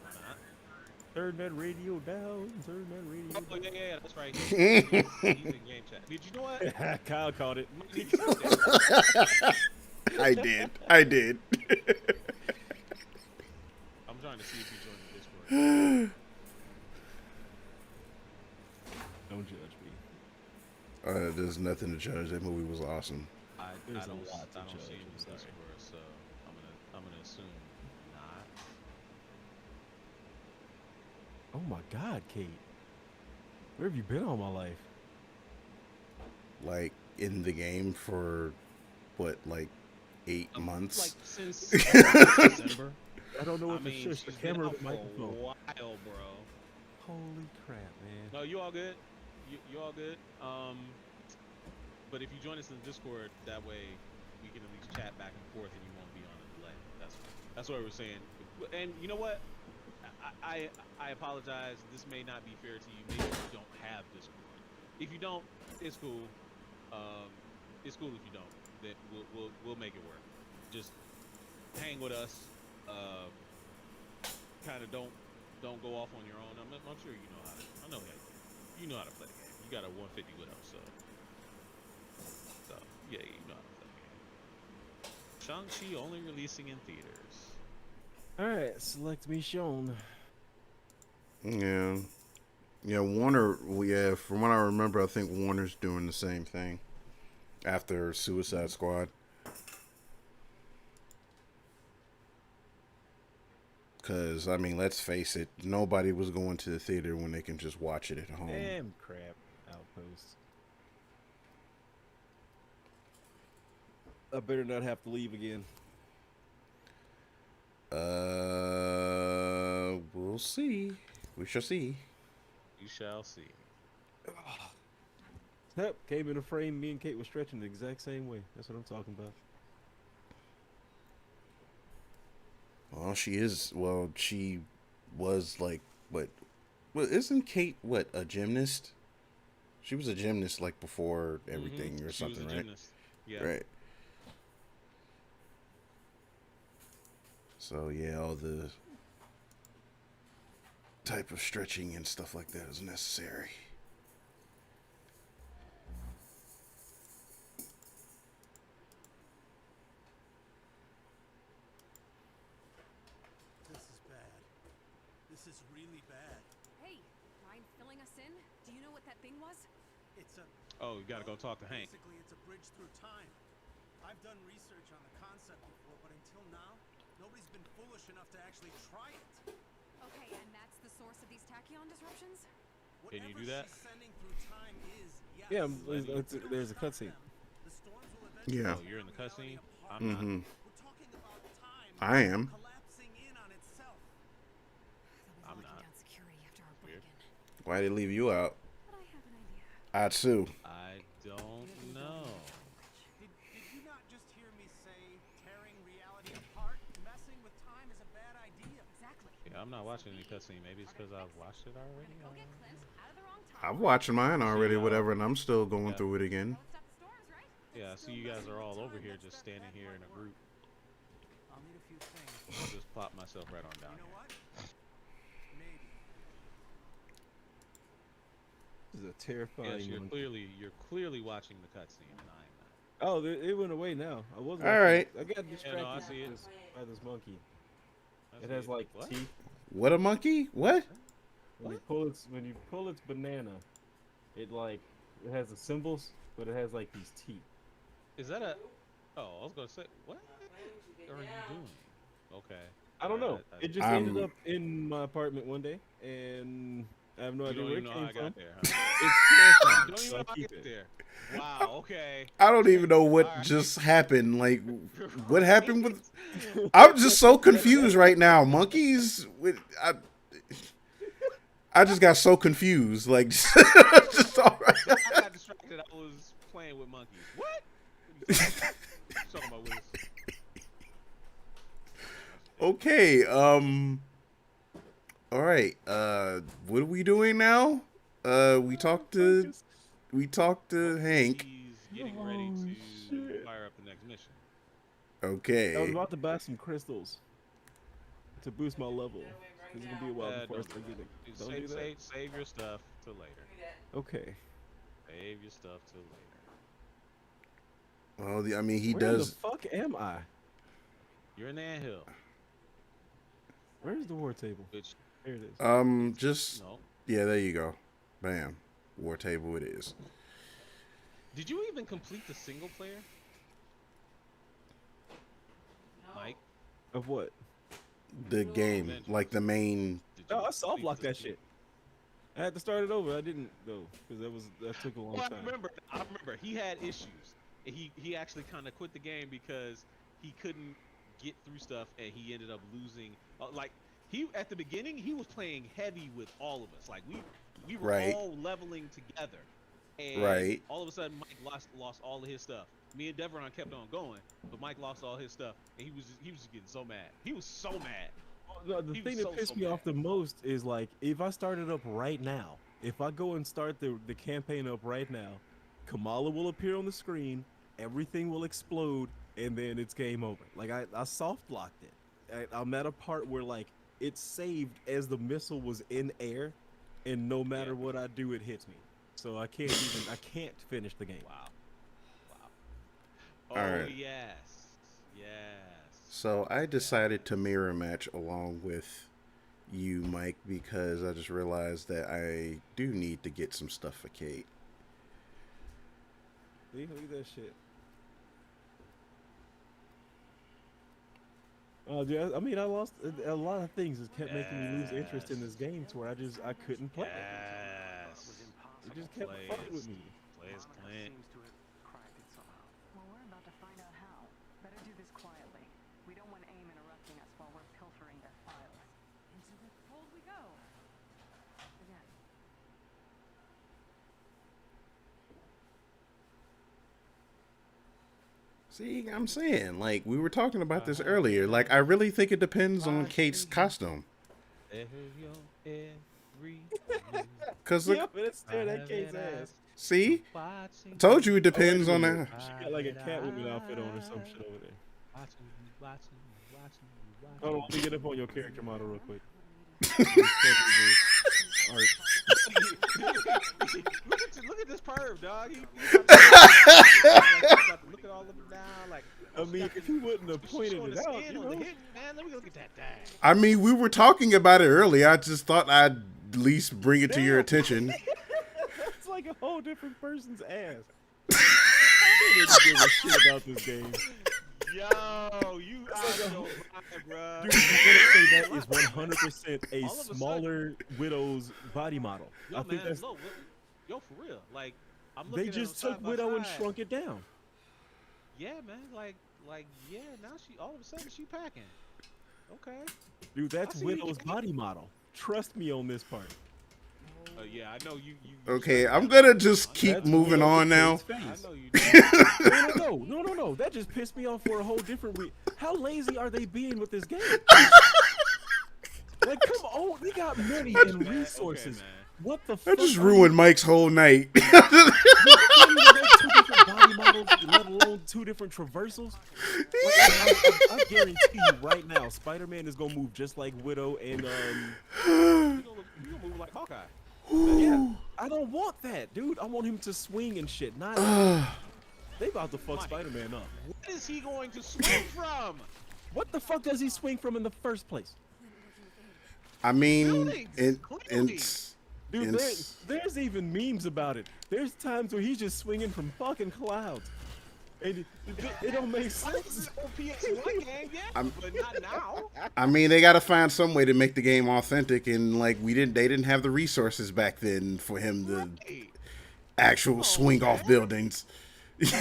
why not? Turn that radio down. Turn that radio Oh, down. yeah, that's right. He's in game chat. Did you know what? Kyle caught it. I did. I'm trying to see if you join the Discord. Don't judge me. There's nothing to judge. That movie was awesome. I There's a don't lot to I don't judge, see him I'm in the sorry. Discord, so I'm gonna assume not. Oh my God, Kate. Where have you been all my life? Like in the game for what, like 8 months? Like since December. I don't know I what to mean, shush the she's been camera or out the for a microphone. while, bro. Holy crap, man. No, you all good. You all good. But if you join us in the Discord, that way we can at least chat back and forth, and you won't be on a delay. That's what we're saying. And you know what? I apologize. This may not be fair to you. Maybe you don't have Discord. If you don't, it's cool. It's cool if you don't. That we'll make it work. Just hang with us. Kind of don't go off on your own. I'm sure you know how to. I know how you know how to play the game. You got a 150 widow, so yeah, you know how to play the game. Shang-Chi only releasing in theaters. All right, select me shown. Yeah, Warner. Yeah, from what I remember, I think Warner's doing the same thing after Suicide Squad. Because, I mean, let's face it, nobody was going to the theater when they can just watch it at home. Damn crap, Outpost. I better not have to leave again. We'll see. We shall see. You shall see. Yep, came in a frame. Me and Kate were stretching the exact same way. That's what I'm talking about. Well, she was like, what? Well, isn't Kate, what, a gymnast? She was a gymnast, like, before everything or something, right? Gymnast. Yeah. Right. So, yeah, all the type of stretching and stuff like that is necessary. This is bad. This is really bad. Hey, mind filling us in? Do you know what that thing was? It's a Oh, you gotta go talk to Hank. Basically, it's a bridge through time. I've done research on the concept before, but until now, nobody's been foolish enough to actually try it. Okay, and that's the source of these tachyon disruptions? Can you do Whatever that? she's sending through time is, yes. Yeah, It'll there's a stop cutscene. them. The storms will eventually Yeah. Oh, you're in the tear reality cutscene? apart. I'm not. We're talking about time I am. collapsing in on itself. They'll I'm be locking not. down security after our Weird. break-in. Why'd they leave you out? But I have an idea. Atsu. I don't know. Did you not just hear me say tearing reality apart? Messing with time is a bad idea. Exactly. Yeah, I'm not watching any cutscene. Maybe it's because I've watched it already. Go get Clint out of the wrong time. I'm watching mine already, See, whatever, and I'm still going yeah. through it again. Let's stop the storms, right? Yeah, I see you guys are all over here just standing here in a group. I'll need a few things. I'll just plop myself right on down You know here. what? Maybe. This is a terrifying Yes, one. you're clearly watching the cutscene, and I am not. Oh, it went away now. I wasn't. All watching right. it. I got distracted I see it. by this monkey. That's It has weird. like What? teeth. What, a monkey? What? When you pull its banana, it has the symbols, but it has like these teeth. Is that a? Oh, I was gonna say, what are you doing? Okay. I don't know. It just I'm- ended up in my apartment one day, and I have no You idea don't where even it know how I came got from. there, huh? It's terrifying. You don't even so know I how I keep got it. there. Wow. Okay. I don't even know what Alright. just happened. Like, what happened with? I'm just so confused right now. Monkeys. I just got so confused. Like, just all right. I got distracted. I was playing with monkeys. What? What are you talking about, Willis? Okay. All right. What are we doing now? We talked to Hank. He's getting ready to fire up the next mission. I was Okay. about to buy some crystals to boost my level. It's gonna be a while before I start getting. Don't do that. Save your stuff till later. Okay. Save your stuff till later. Well, I mean, he Where does. the fuck am I? You're in the anthill. Where's the war table? which There it is. Just no. yeah, there you go. Bam, war table it is. Did you even complete the single player, Mike? Of what? The game, Avengers. like the main. Did you No, I soft complete locked the that single- shit. I had to start it over. I didn't though, because that took a long Well, time. I remember he had issues. And he actually kind of quit the game because he couldn't get through stuff, and he ended up losing. Like he at the beginning, he was playing heavy with all of us. Like we were Right. all leveling together, and Right. all of a sudden Mike lost all of his stuff. Me and Deveron kept on going, but Mike lost all his stuff, and he was just getting so mad. He was so mad. The He thing was that so pissed me mad. off the most is like if I start it up right now, if I go and start the campaign up right now, Kamala will appear on the screen, everything will explode, and then it's game over. Like I soft locked it. I'm at a part where like it saved as the missile was in air, and no matter what I do, it hits me. So I can't finish the game. Wow. Oh Alright. yes. So I decided to mirror match along with you, Mike, because I just realized that I do need to get some stuff for Kate. See, look at that shit. Dude, I mean, I lost a lot of things that kept making me lose interest in this game to where I couldn't play it. Yes. It just kept Play fucking it. with me. Play as Clint. Seems to have cracked it somehow. Well, we're about to find out how. Better do this quietly. We don't want AIM interrupting us while we're pilfering their files. Into the cold we go. Again. See, I'm saying, like, we were talking about this earlier. Like, I really think it depends on Kate's costume. Because, Yeah, but it's staring at Kate's ass. see? Told you it depends on the. She got like a Catwoman outfit on or some shit over there. Hold on, let me get up on your character model real quick. Art. Look at this perv, dog. Look at all of them now. Like, I mean, if you wouldn't have pointed showing it the out, skin you on the know. hip, man. Let me look at that thing. I mean, we were talking about it earlier. I just thought I'd at least bring it to your attention. It's like a whole different person's ass. I didn't give a shit about this game. Yo, you out of your mind, bro. Dude, I'm gonna say that is 100% a All of a sudden- smaller Widow's body model. Yo, I think man, that's look, yo, for real. Like, I'm they looking just at them took side by Widow and side. shrunk it down. Yeah, man. Like, yeah. Now all of a sudden she packing. Okay. Dude, that's see what you Widow's can- body model. Trust me on this part. Yeah, I know you. Okay, I'm gonna just keep That's moving Widow on now. Kate's face. I know you. Do. No. That just pissed me off for a whole different reason. How lazy are they being with this game? Like, come on, we got money and resources. Okay, man. What the That fuck? just are ruined Mike's whole night. you can't even make two different body models, let alone two different traversals? Like, I guarantee you right now, Spider-Man is gonna move just like Widow and You gonna move like Hawkeye. yeah. I don't want that, dude. I want him to swing and shit. Not they about to fuck Mike. Spider-Man up. What is he going to swing from? What the fuck does he swing from in the first place? I mean, Buildings, clearly. Dude, It's- there's even memes about it. There's times where he's just swinging from fucking clouds. And it don't make sense. PS1 game, yeah, but not now. I mean, they gotta find some way to make the game authentic, and like they didn't have the resources back then for him to Hey, actual swing off buildings. There's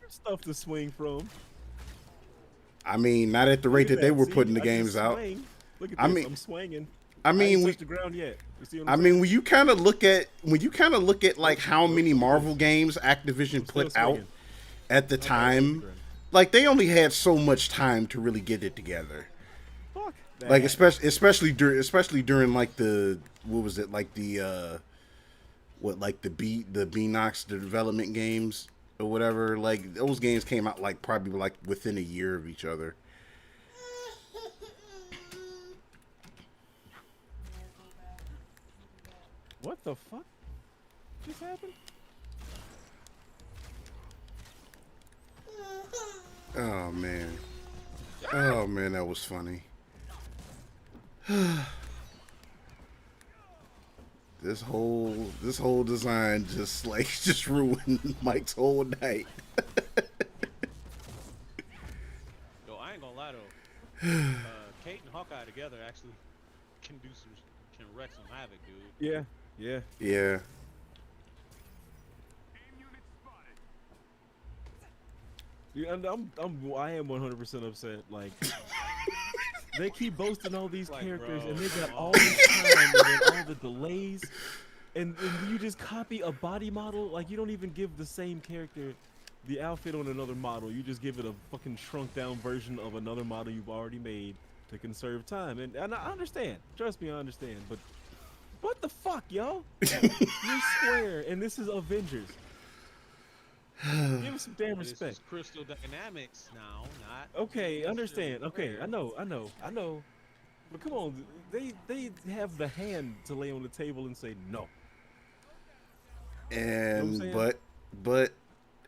stuff to swing from. I mean, not at the rate Look at that they were See, putting the I just games out. swang. Look at I this. mean- I'm swinging. I I mean, ain't we, touched the ground yet. You see what I I'm mean, when you kind of look at like how many Marvel games Activision Still put out swinging. at the time, like they only had so much time to really get it together. Fuck that. Like especially during like the what was it like the the Beanox development games or whatever. Like those games came out like probably like within a year of each other. What the fuck just happened? Oh man, that was funny. This whole design just like just ruined Mike's whole night. Yo, I ain't gonna lie though. Kate and Hawkeye together actually can wreck some havoc, dude. Yeah, yeah. Yeah. Dude, I am 100% upset. Like, they keep boasting all these Like, characters, bro, and they got come all on. this time, and then all the delays, and you just copy a body model. Like, you don't even give the same character the outfit on another model. You just give it a fucking shrunk down version of another model you've already made to conserve time. And I understand. Trust me, I understand. But what the fuck, yo? You're Square, and this is Avengers. Give him some damn But this respect. is Crystal Dynamics now, not. Okay, understand. necessarily Okay, I Square. know. But come on, they have the hand to lay on the table and say no. And saying? but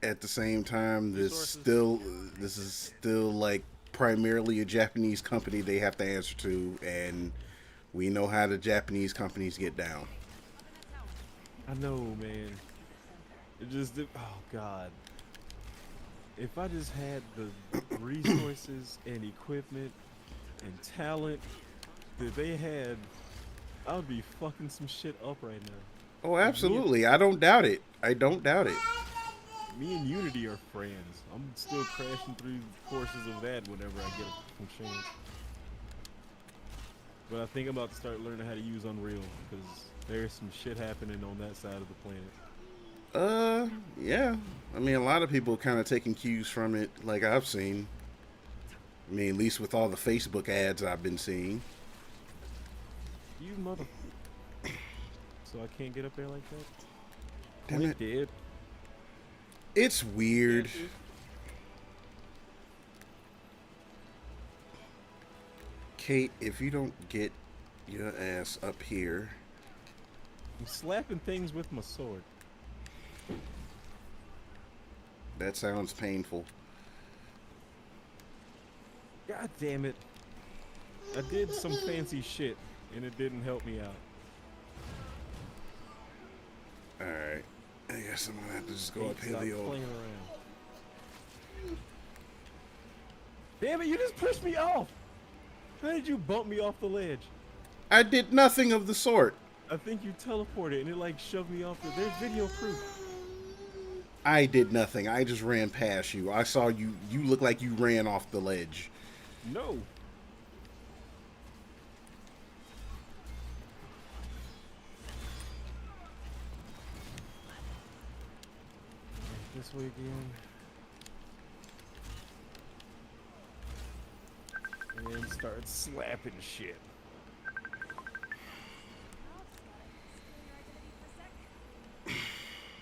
at the same time, Resources. this is still like primarily a Japanese company they have to answer to, and we know how the Japanese companies get down. I know, man. Oh god. If I just had the resources and equipment and talent that they had, I would be fucking some shit up right now. Oh, Me and absolutely. I don't doubt it. I don't doubt it. Me and Unity are friends. I'm still crashing through courses of that whenever I get a chance. But I think I'm about to start learning how to use Unreal because there's some shit happening on that side of the planet. Yeah. I mean, a lot of people kind of taking cues from it, like I've seen. I mean, at least with all the Facebook ads I've been seeing. You mother. So I can't get up there like that? Damn Clint it. did. It's weird. Kate, if you don't get your ass up here. I'm slapping things with my sword. That sounds painful. God damn it. I did some fancy shit and it didn't help me out. Alright. I guess I'm gonna have to just go Kate, up here stop the old. playing around. Damn it, you just pushed me off! How did you bump me off the ledge? I did nothing of the sort. I think you teleported and it like shoved me off. There's video proof. I did nothing. I just ran past you. I saw you. You look like you ran off the ledge. No. This way again. And start slapping shit.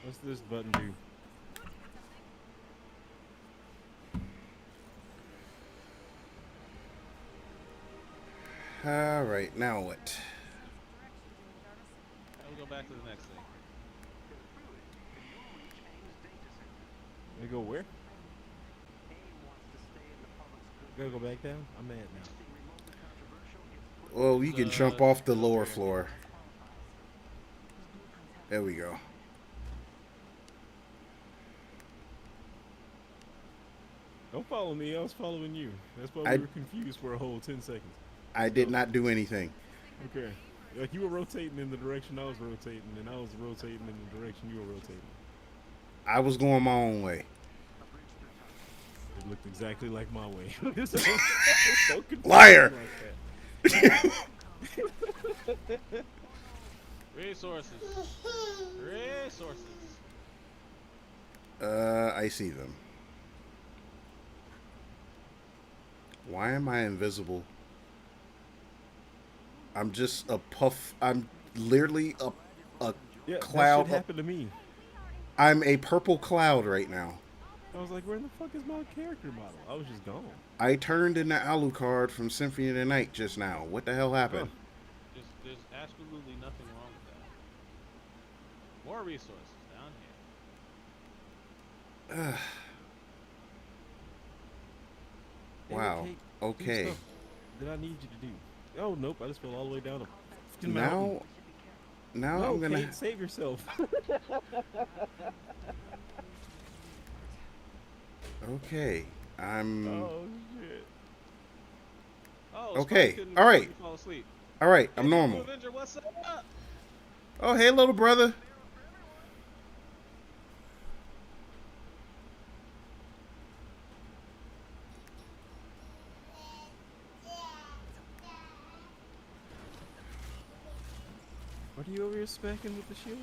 What's this button do? All right, now what? We'll go back to the next thing. We go where? Gotta go back down? I'm mad now. Well, you can jump off the lower floor. There we go. Don't follow me, I was following you. That's why we were confused for a whole 10 seconds. I did not do anything. Okay. Like you were rotating in the direction I was rotating, and I was rotating in the direction you were rotating. I was going my own way. It looked exactly like my way. So Liar! Like Resources. Resources. I see them. Why am I invisible? I'm just a puff. I'm literally a yeah, cloud. That shit happened to me. I'm a purple cloud right now. I was like, where the fuck is my character model? I was just gone. I turned in the Alucard from Symphony of the Night just now. What the hell happened? There's absolutely nothing wrong with that. More resources down here. Wow. Kate, Okay. that I need you to do. Oh nope, I just fell all the way down a fucking mountain. Now No, I'm gonna. Kate, save yourself. Okay, I'm Oh shit. Oh, Spike okay. couldn't All right, really fall asleep. all right. Hey, I'm new normal. Avenger, what's up? Oh, hey, little brother. What are you over here smacking with the shield?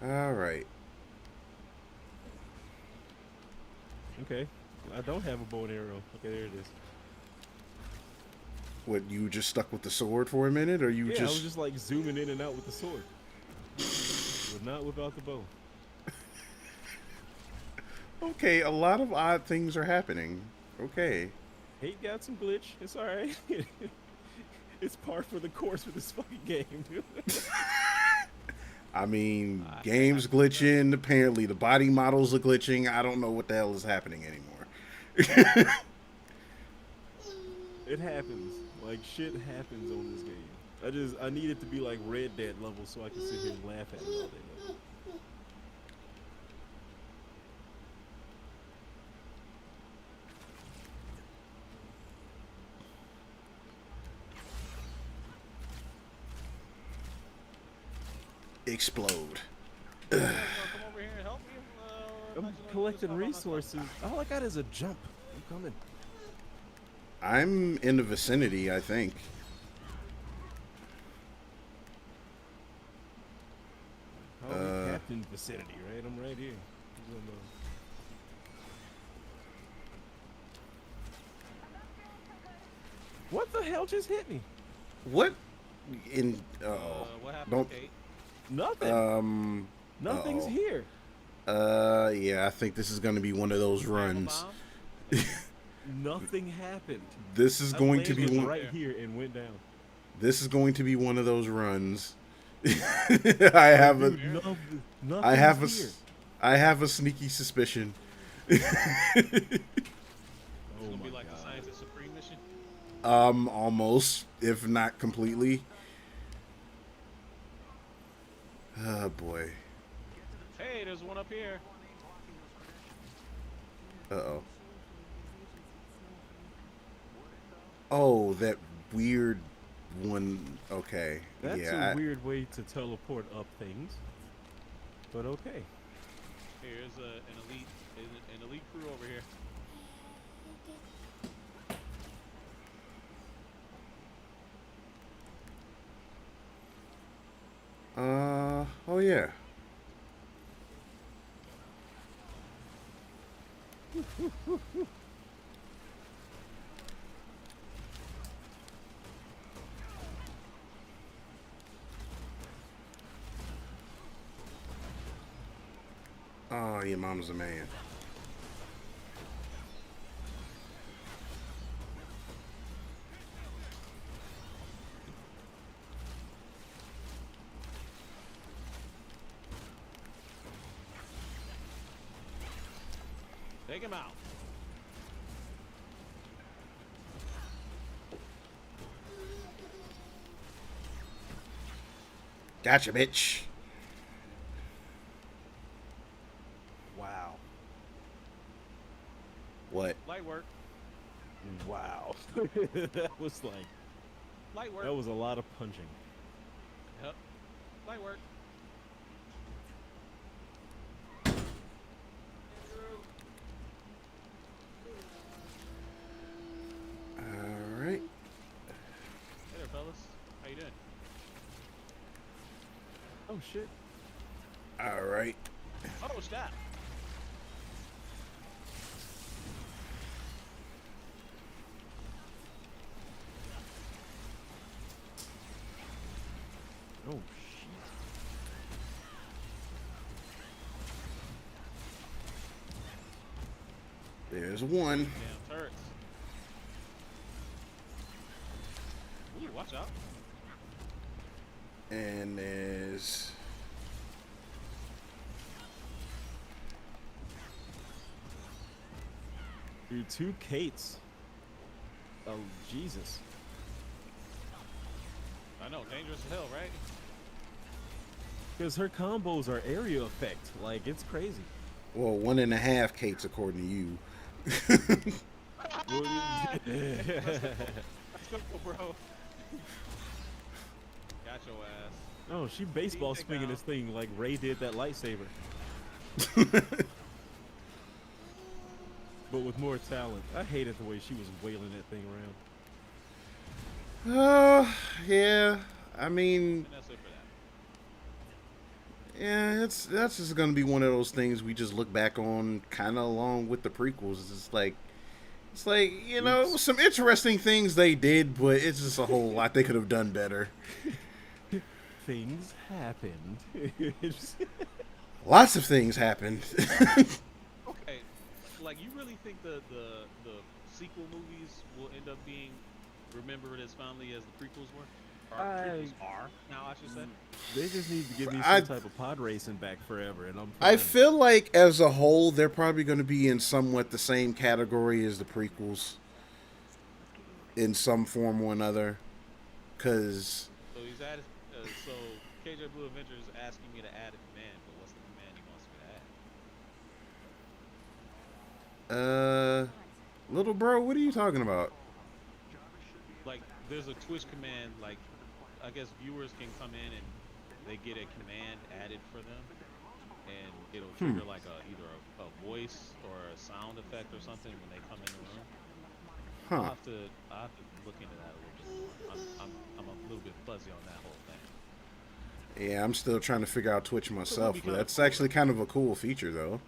All right. Okay. I don't have a bow and arrow. Okay, there it is. What, you just stuck with the sword for a minute, or you Yeah, I just? was just like zooming in and out with the sword. Would not whip out the bow. Okay, a lot of odd things are happening. Okay. Hate got some glitch. It's alright. It's par for the course with this fucking game, dude. I mean, games glitching. Apparently, the body models are glitching. I don't know what the hell is happening anymore. It happens. Like, shit happens on this game. I need it to be like Red Dead level so I can sit here and laugh at it all day long. Explode. Come over here and help me. I'm collecting resources. All I got is a jump. I'm coming. I'm in the vicinity, I think. Oh, Captain Vicinity, right? I'm right here. What the hell just hit me? What? What happened, Don't. Kate? Nothing. Nothing's here. Yeah, I think this is going to be one of those runs. Nothing happened. This is going to be one right here and went down. This is going to be one of those runs. I have a sneaky suspicion. It's gonna be like the Scientist Supreme mission. Almost, if not completely. Oh boy. Hey, there's one up here. Uh-oh. Oh, that weird one. Okay. That's yeah, a weird way to teleport up things. But okay. Here's an elite crew over here. Oh yeah. Oh, your mom's a man. Take him out. Gotcha, bitch. Wow. What? Light work. Wow. That was like... Light work. That was a lot of punching. Yep. Light work. Alright. Hey there, fellas. How you doing? Oh, shit. Alright. Oh, stop. Oh, shit. There's one. Damn turrets. Ooh, watch out. And there's... Dude, 2 Kates. Oh Jesus! I know, dangerous as hell, right? Because her combos are area effect. Like it's crazy. Well, 1.5 Kates according to you. Well, Let's go. Let's go, bro. Got your ass. oh, she baseball Team swinging takedown. this thing like Ray did that lightsaber, but with more talent. I hated the way she was wailing that thing around. Yeah. I mean, And that's it for that. yeah, that's just gonna be one of those things we just look back on, kind of along with the prequels. It's like you know, it was some interesting things they did, but it's just a whole lot they could have done better. Things happened. Lots of things happened. Okay, like you really think the sequel movies will end up being remembered as fondly as the prequels were? Or prequels are now, I should say. They just need to give me I- some type of pod racing back forever, and I'm. I fine. feel like as a whole, they're probably going to be in somewhat the same category as the prequels, in some form or another. Cause So he's added. So KJ Blue Avengers is asking me to add a command, but what's the command he wants me to add? little bro, what are you talking about? Like, there's a Twitch command. Like, I guess viewers can come in and they get a command added for them, and it'll trigger like either a voice or a sound effect or something when they come in the room. I'll Huh? have to look into that a little bit more. I'm a little bit fuzzy on that whole thing. Yeah, I'm still trying to figure out Twitch myself, be but kinda that's cool, actually kind of a cool feature, though.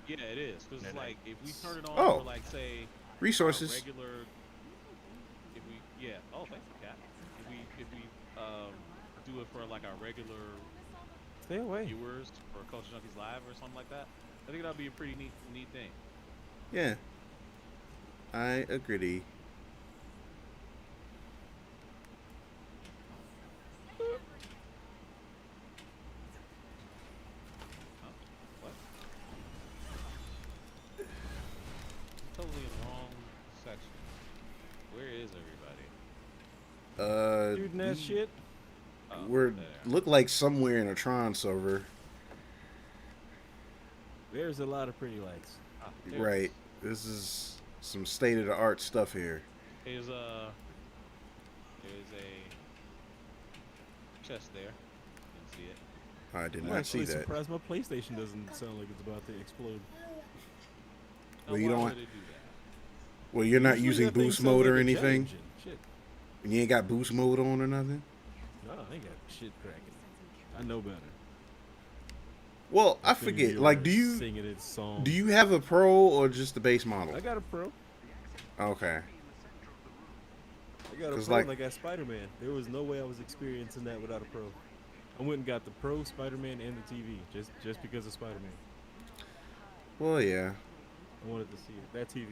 Yeah, it is, because it's like if we turn it on Oh. for like say Resources. regular, if we oh thank you, Cat. If we do it for like our regular Stay away. viewers for Culture Junkies Live or something like that, I think that'd be a pretty neat thing. Yeah, I agree. What? Totally in the wrong section. Where is everybody? Shooting that shit. Oh, We're there. look like somewhere in a Tron server, There's a lot of pretty lights. Ah, there it right? is. This is some state of the art stuff here. There's a chest there. Didn't see it. I did I'm not see actually that. surprised my PlayStation doesn't sound like it's about to explode. Well, Now, you why don't would want- it do that? Well, you're not Usually using that thing boost sounds mode like or a jet anything. engine. Shit. And you ain't got boost mode on or nothing. No, I ain't got shit cracking. I know better. Well, I That thing forget. be Like, over do you singing its song? do you have a pro or just the base model? I got a pro. Okay. I got a 'Cause, pro like- and I got Spider-Man. There was no way I was experiencing that without a pro. I went and got the pro, Spider-Man, and the TV just because of Spider-Man. Well, yeah. I wanted to see it. That TV.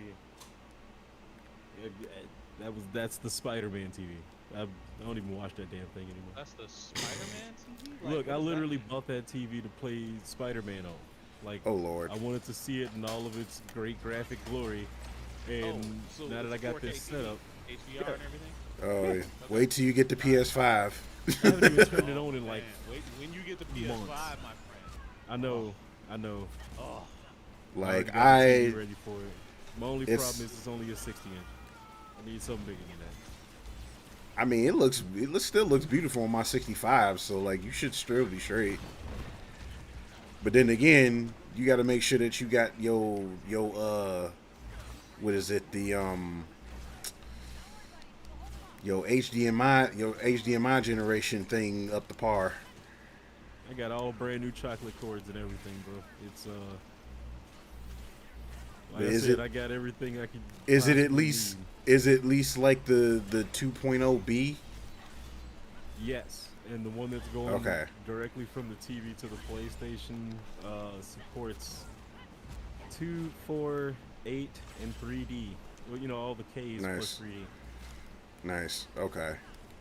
That's the Spider-Man TV. I don't even watch that damn thing anymore. That's the Spider-Man TV. Like, Look, what I does that literally mean? bought that TV to play Spider-Man on. Like, Oh Lord. I wanted to see it in all of its great graphic glory. And so now that I it's got 4K this set up, HDR and everything. Oh, yeah. Wait till you get the PS5. I haven't even turned it on in like. Man, wait, when you get the PS5, months. my friend. I know. Oh, Like already got the TV I, ready for it. My only It's- problem is it's only a 60 inch. I need something bigger than that. I mean, still looks beautiful on my 65. So like, you should still be straight. But then again, you got to make sure that you got your what is it, the your HDMI generation thing up to par. I got all brand new chocolate cords and everything, bro. It's But like I is said, it- I got everything I could. Is it at possibly least need. like the 2.0B? Yes, and the one that's going Okay. directly from the TV to the PlayStation supports 2, 4, 8, and 3D. Well, you know, all the Ks Nice. plus 3D. Nice. Okay.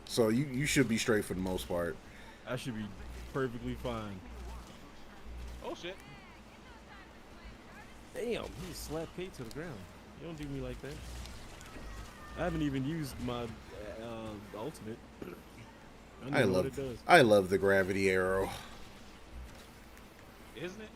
So you should be straight for the most part. I should be perfectly fine. oh shit. Damn, he slapped Kate to the ground. You don't do me like that. I haven't even used my ultimate. I don't even know what it does. I love the gravity arrow. Isn't it?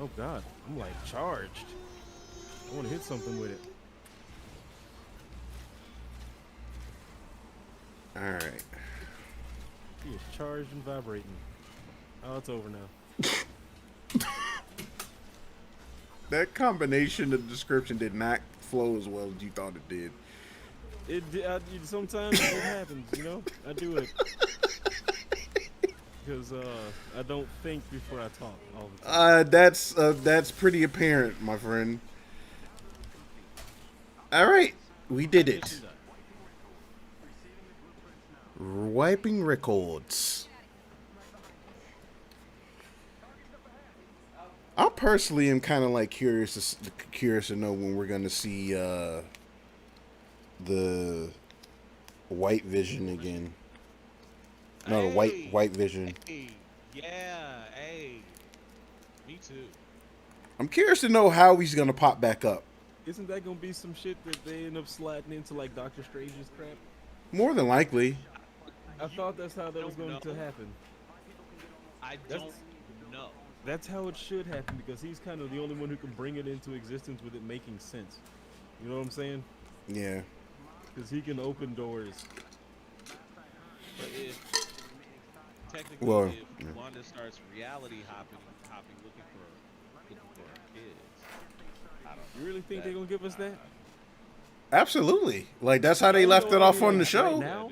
Oh god, I'm like charged. I want to hit something with it. All right. He is charged and vibrating. Oh, it's over now. That combination of description did not flow as well as you thought it did. Sometimes it happens, you know. I do it because I don't think before I talk all the time. That's pretty apparent, my friend. All right, we did it. Wiping records. I personally am kind of like curious to know when we're gonna see the white vision again. No, the white vision. Hey, yeah, hey. Me too. I'm curious to know how he's gonna pop back up. Isn't that gonna be some shit that they end up sliding into like Doctor Strange's crap? More than likely. I thought that's how that was going to happen. I don't know. That's how it should happen because he's kind of the only one who can bring it into existence with it making sense. You know what I'm saying? Yeah. Because he can open doors. But if technically, if Wanda starts reality hopping, looking for her kids, I don't know. You really think they're gonna give us that? Absolutely. Like that's how they left it off on the show. Right now?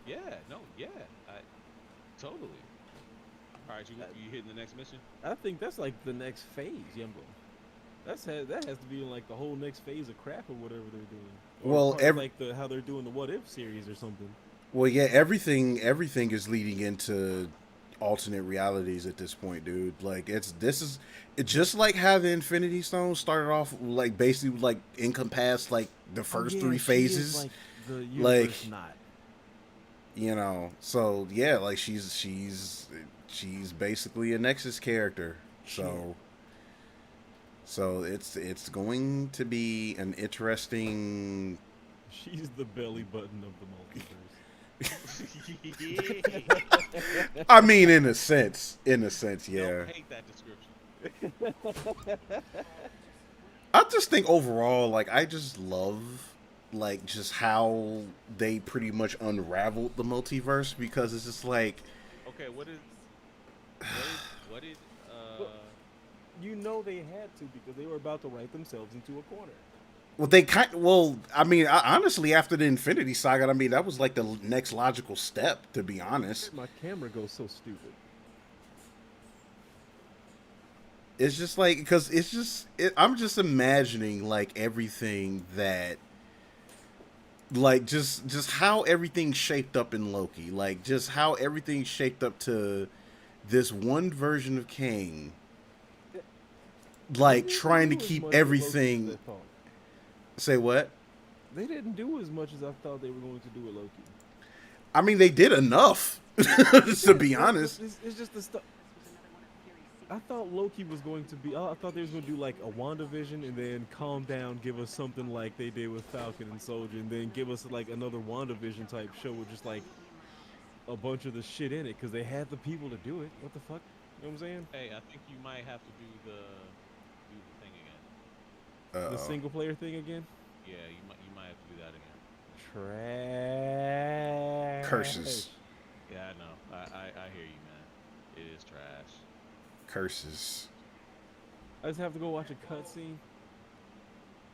Yeah, no, yeah, totally. All right, you hitting the next mission? I think that's like the next phase, Yumbo. That has to be in like the whole next phase of crap or whatever they're doing. Or Well, like how they're doing the What If series or something. Well, yeah, everything is leading into alternate realities at this point, dude. Like it's just like how the Infinity Stones started off like basically like encompassed like the first three phases. Like the universe not. You know, so yeah, like she's basically a Nexus character. So it's going to be an interesting. She's the belly button of the multiverse. I mean, in a sense, yeah. Don't hate that description. I just think overall, like, I just love, like, just how they pretty much unraveled the multiverse because it's just like. Okay, what did you know they had to because they were about to write themselves into a corner. Well, I mean, honestly, after the Infinity Saga, I mean, that was like the next logical step, to be honest. My camera goes so stupid. It's just like, because I'm just imagining, like, everything that, like, just how everything shaped up in Loki. Like, just how everything shaped up to this one version of Kang. Like, trying to keep everything. Say what? They didn't do as much as I thought they were going to do with Loki. I mean, they did enough, to be honest. It's just the stuff. I thought Loki was going to be. I thought they was going to do like a WandaVision and then calm down, give us something like they did with Falcon and Soldier, and then give us like another WandaVision type show with just like a bunch of the shit in it because they had the people to do it. What the fuck? You know what I'm saying? Hey, I think you might have to do the thing again. The single player thing again? Yeah, you might have to do that again. Trash. Curses. Yeah, I know. I hear you, man. It is trash. Curses. I just have to go watch a cutscene.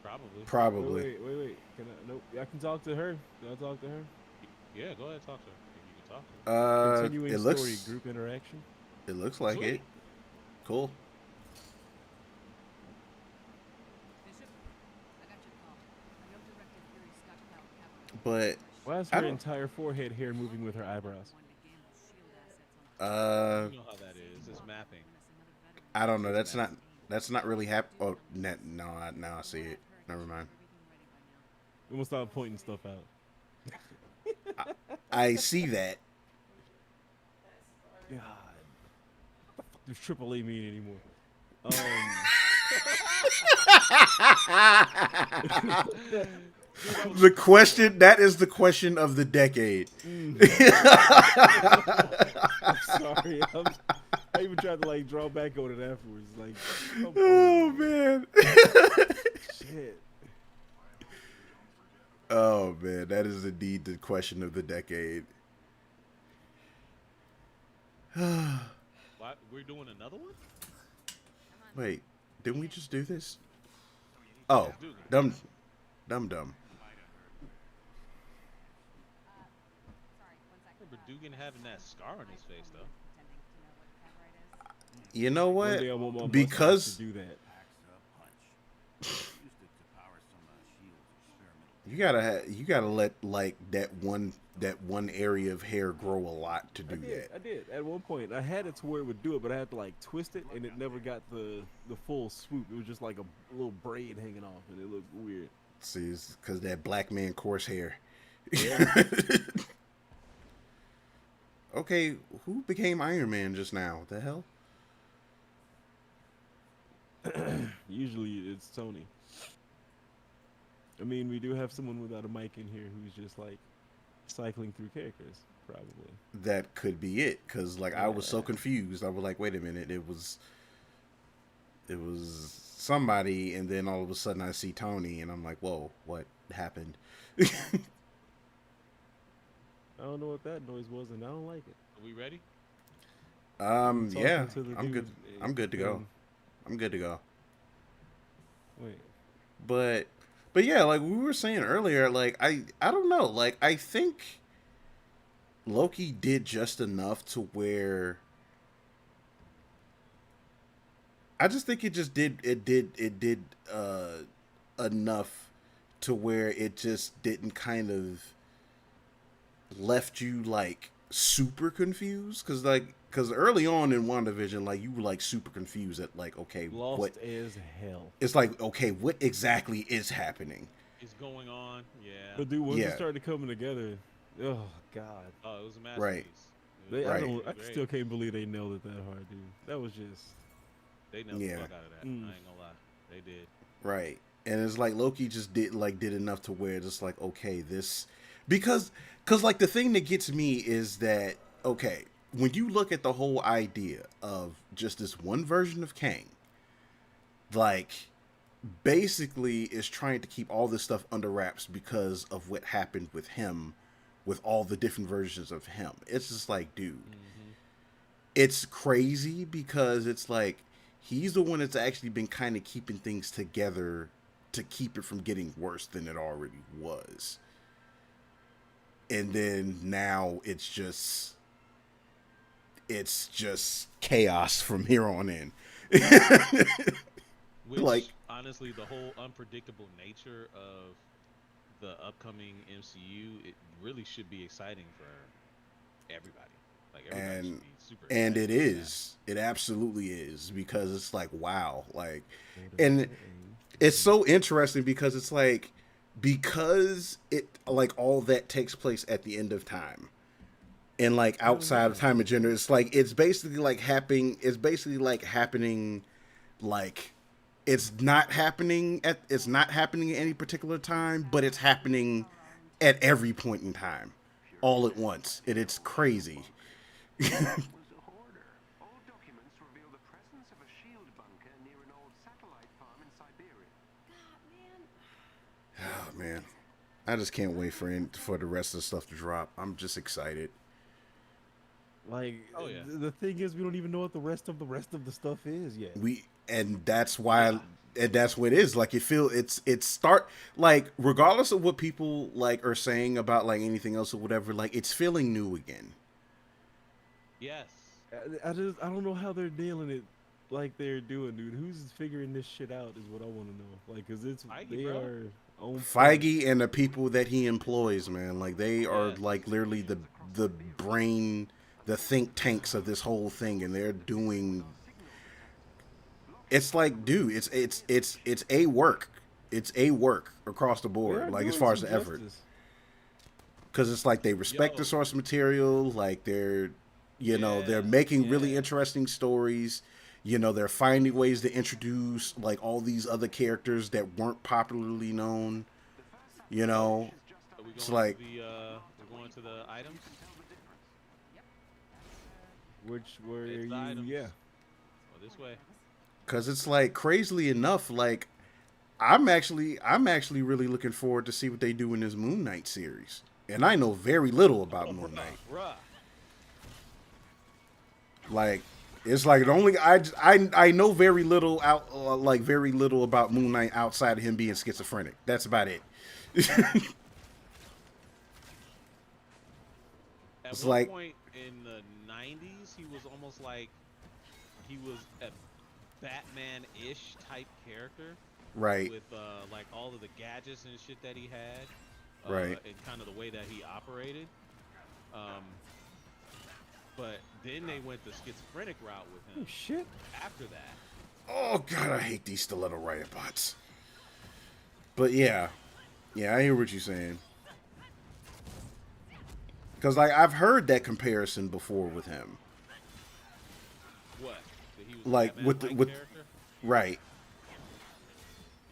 Probably. Wait. Nope. I can talk to her. Can I talk to her? Yeah, go ahead, talk to her. You can talk to her. Continuing story, group interaction. It looks like it. Cool. But why is her entire forehead hair moving with her eyebrows? You know how that is. It's mapping. I don't know. That's not really Oh, no, now I see it. Never mind. We must start pointing stuff out. I see that, God, what the fuck does AAA mean anymore? The question, that is the question of the decade. I'm sorry. I even tried to like draw back on it afterwards. Like, Oh man. shit. Oh man, that is indeed the question of the decade. What? We're doing another one? Wait, didn't we just do this? Oh, Dugan. dumb. Remember Dugan having that scar on his face, though. You know One what? day I want my mustache Because to do that. you gotta let like that one area of hair grow a lot to do that. I did. At one point, I had it to where it would do it, but I had to like twist it, and it never got the full swoop. It was just like a little braid hanging off, and it looked weird. See, it's because that black man coarse hair. Yeah. Okay, who became Iron Man just now? The hell? Usually it's Tony. I mean, we do have someone without a mic in here who's just like cycling through characters, probably. That could be it, because like I was so confused. I was like, wait a minute, it was somebody, and then all of a sudden I see Tony, and I'm like, whoa, what happened? I don't know what that noise was, and I don't like it. Are we ready? Yeah, to the I'm dude good. I'm good to go. I'm good to go. Wait. But yeah, like we were saying earlier, like I don't know, like I think Loki did just enough to where I just think it did enough to where it just didn't kind of left you like super confused, because early on in WandaVision, like you were like super confused at like, okay, Lost what as hell. it's like, okay, what exactly is happening? Is going on? Yeah. But dude, once Yeah. it started coming together, oh god. Oh, it was a masterpiece. Right. It was I great. still can't believe they nailed it that hard, dude. That was just. They nailed Yeah. the fuck out of that. I ain't gonna lie. They did. Right. And it's like Loki just did enough to where it's just like, okay, this, because like the thing that gets me is that, okay, when you look at the whole idea of just this one version of Kang, like basically is trying to keep all this stuff under wraps because of what happened with him, with all the different versions of him. It's just like, dude, it's crazy, because it's like he's the one that's actually been kind of keeping things together to keep it from getting worse than it already was. And then now it's just chaos from here on in. Which, like, honestly, the whole unpredictable nature of the upcoming MCU, it really should be exciting for everybody. Like, everybody should be super excited. And it is. It absolutely is, because it's like, wow. Like, and it's so interesting because it's like, because it, like, all that takes place at the end of time. And like outside of time and gender, it's like it's basically like happening. Like it's not happening at any particular time, but it's happening at every point in time, all at once. It's crazy. Was a hoarder. Old documents reveal the presence of a shield bunker near an old satellite farm in Siberia. Oh man, I just can't wait for the rest of the stuff to drop. I'm just excited. Like, Oh, yeah. the thing is, we don't even know what the rest of the stuff is yet. That's why, and that's what it is. Like, it's start, like, regardless of what people like are saying about like anything else or whatever, like it's feeling new again. Yes. I don't know how they're dealing it like they're doing, dude. Who's figuring this shit out is what I want to know. Like, cause Feige, they bro. are on Feige and the people that he employs, man, like they are Yes. like literally the brain, the think tanks of this whole thing, and they're doing. It's like, dude, it's a work. It's a work across the They board, are like as doing far as some the effort. justice. Because it's like they respect the source material, like they're You know, they're making really interesting stories. You know, they're finding ways to introduce like all these other characters that weren't popularly known. You know, Are we it's going like to the we're going to the items? Which were It's the you? items. Yeah. Oh, this way. because it's like crazily enough, like I'm actually really looking forward to see what they do in this Moon Knight series. And I know very little about Moon Knight. Bruh. Like it's like the only I know very little like very little about Moon Knight outside of him being schizophrenic. That's about it. At It's one like point in the 90s, he was almost like he was a Batman-ish type character. Right. With like all of the gadgets and shit that he had. Right. And kind of the way that he operated. But then they went the schizophrenic route with him. Oh shit. After that. Oh god, I hate these stiletto riot bots. But yeah. Yeah, I hear what you're saying. Because like I've heard that comparison before with him. What? That he was a Like Batman-like with character? right.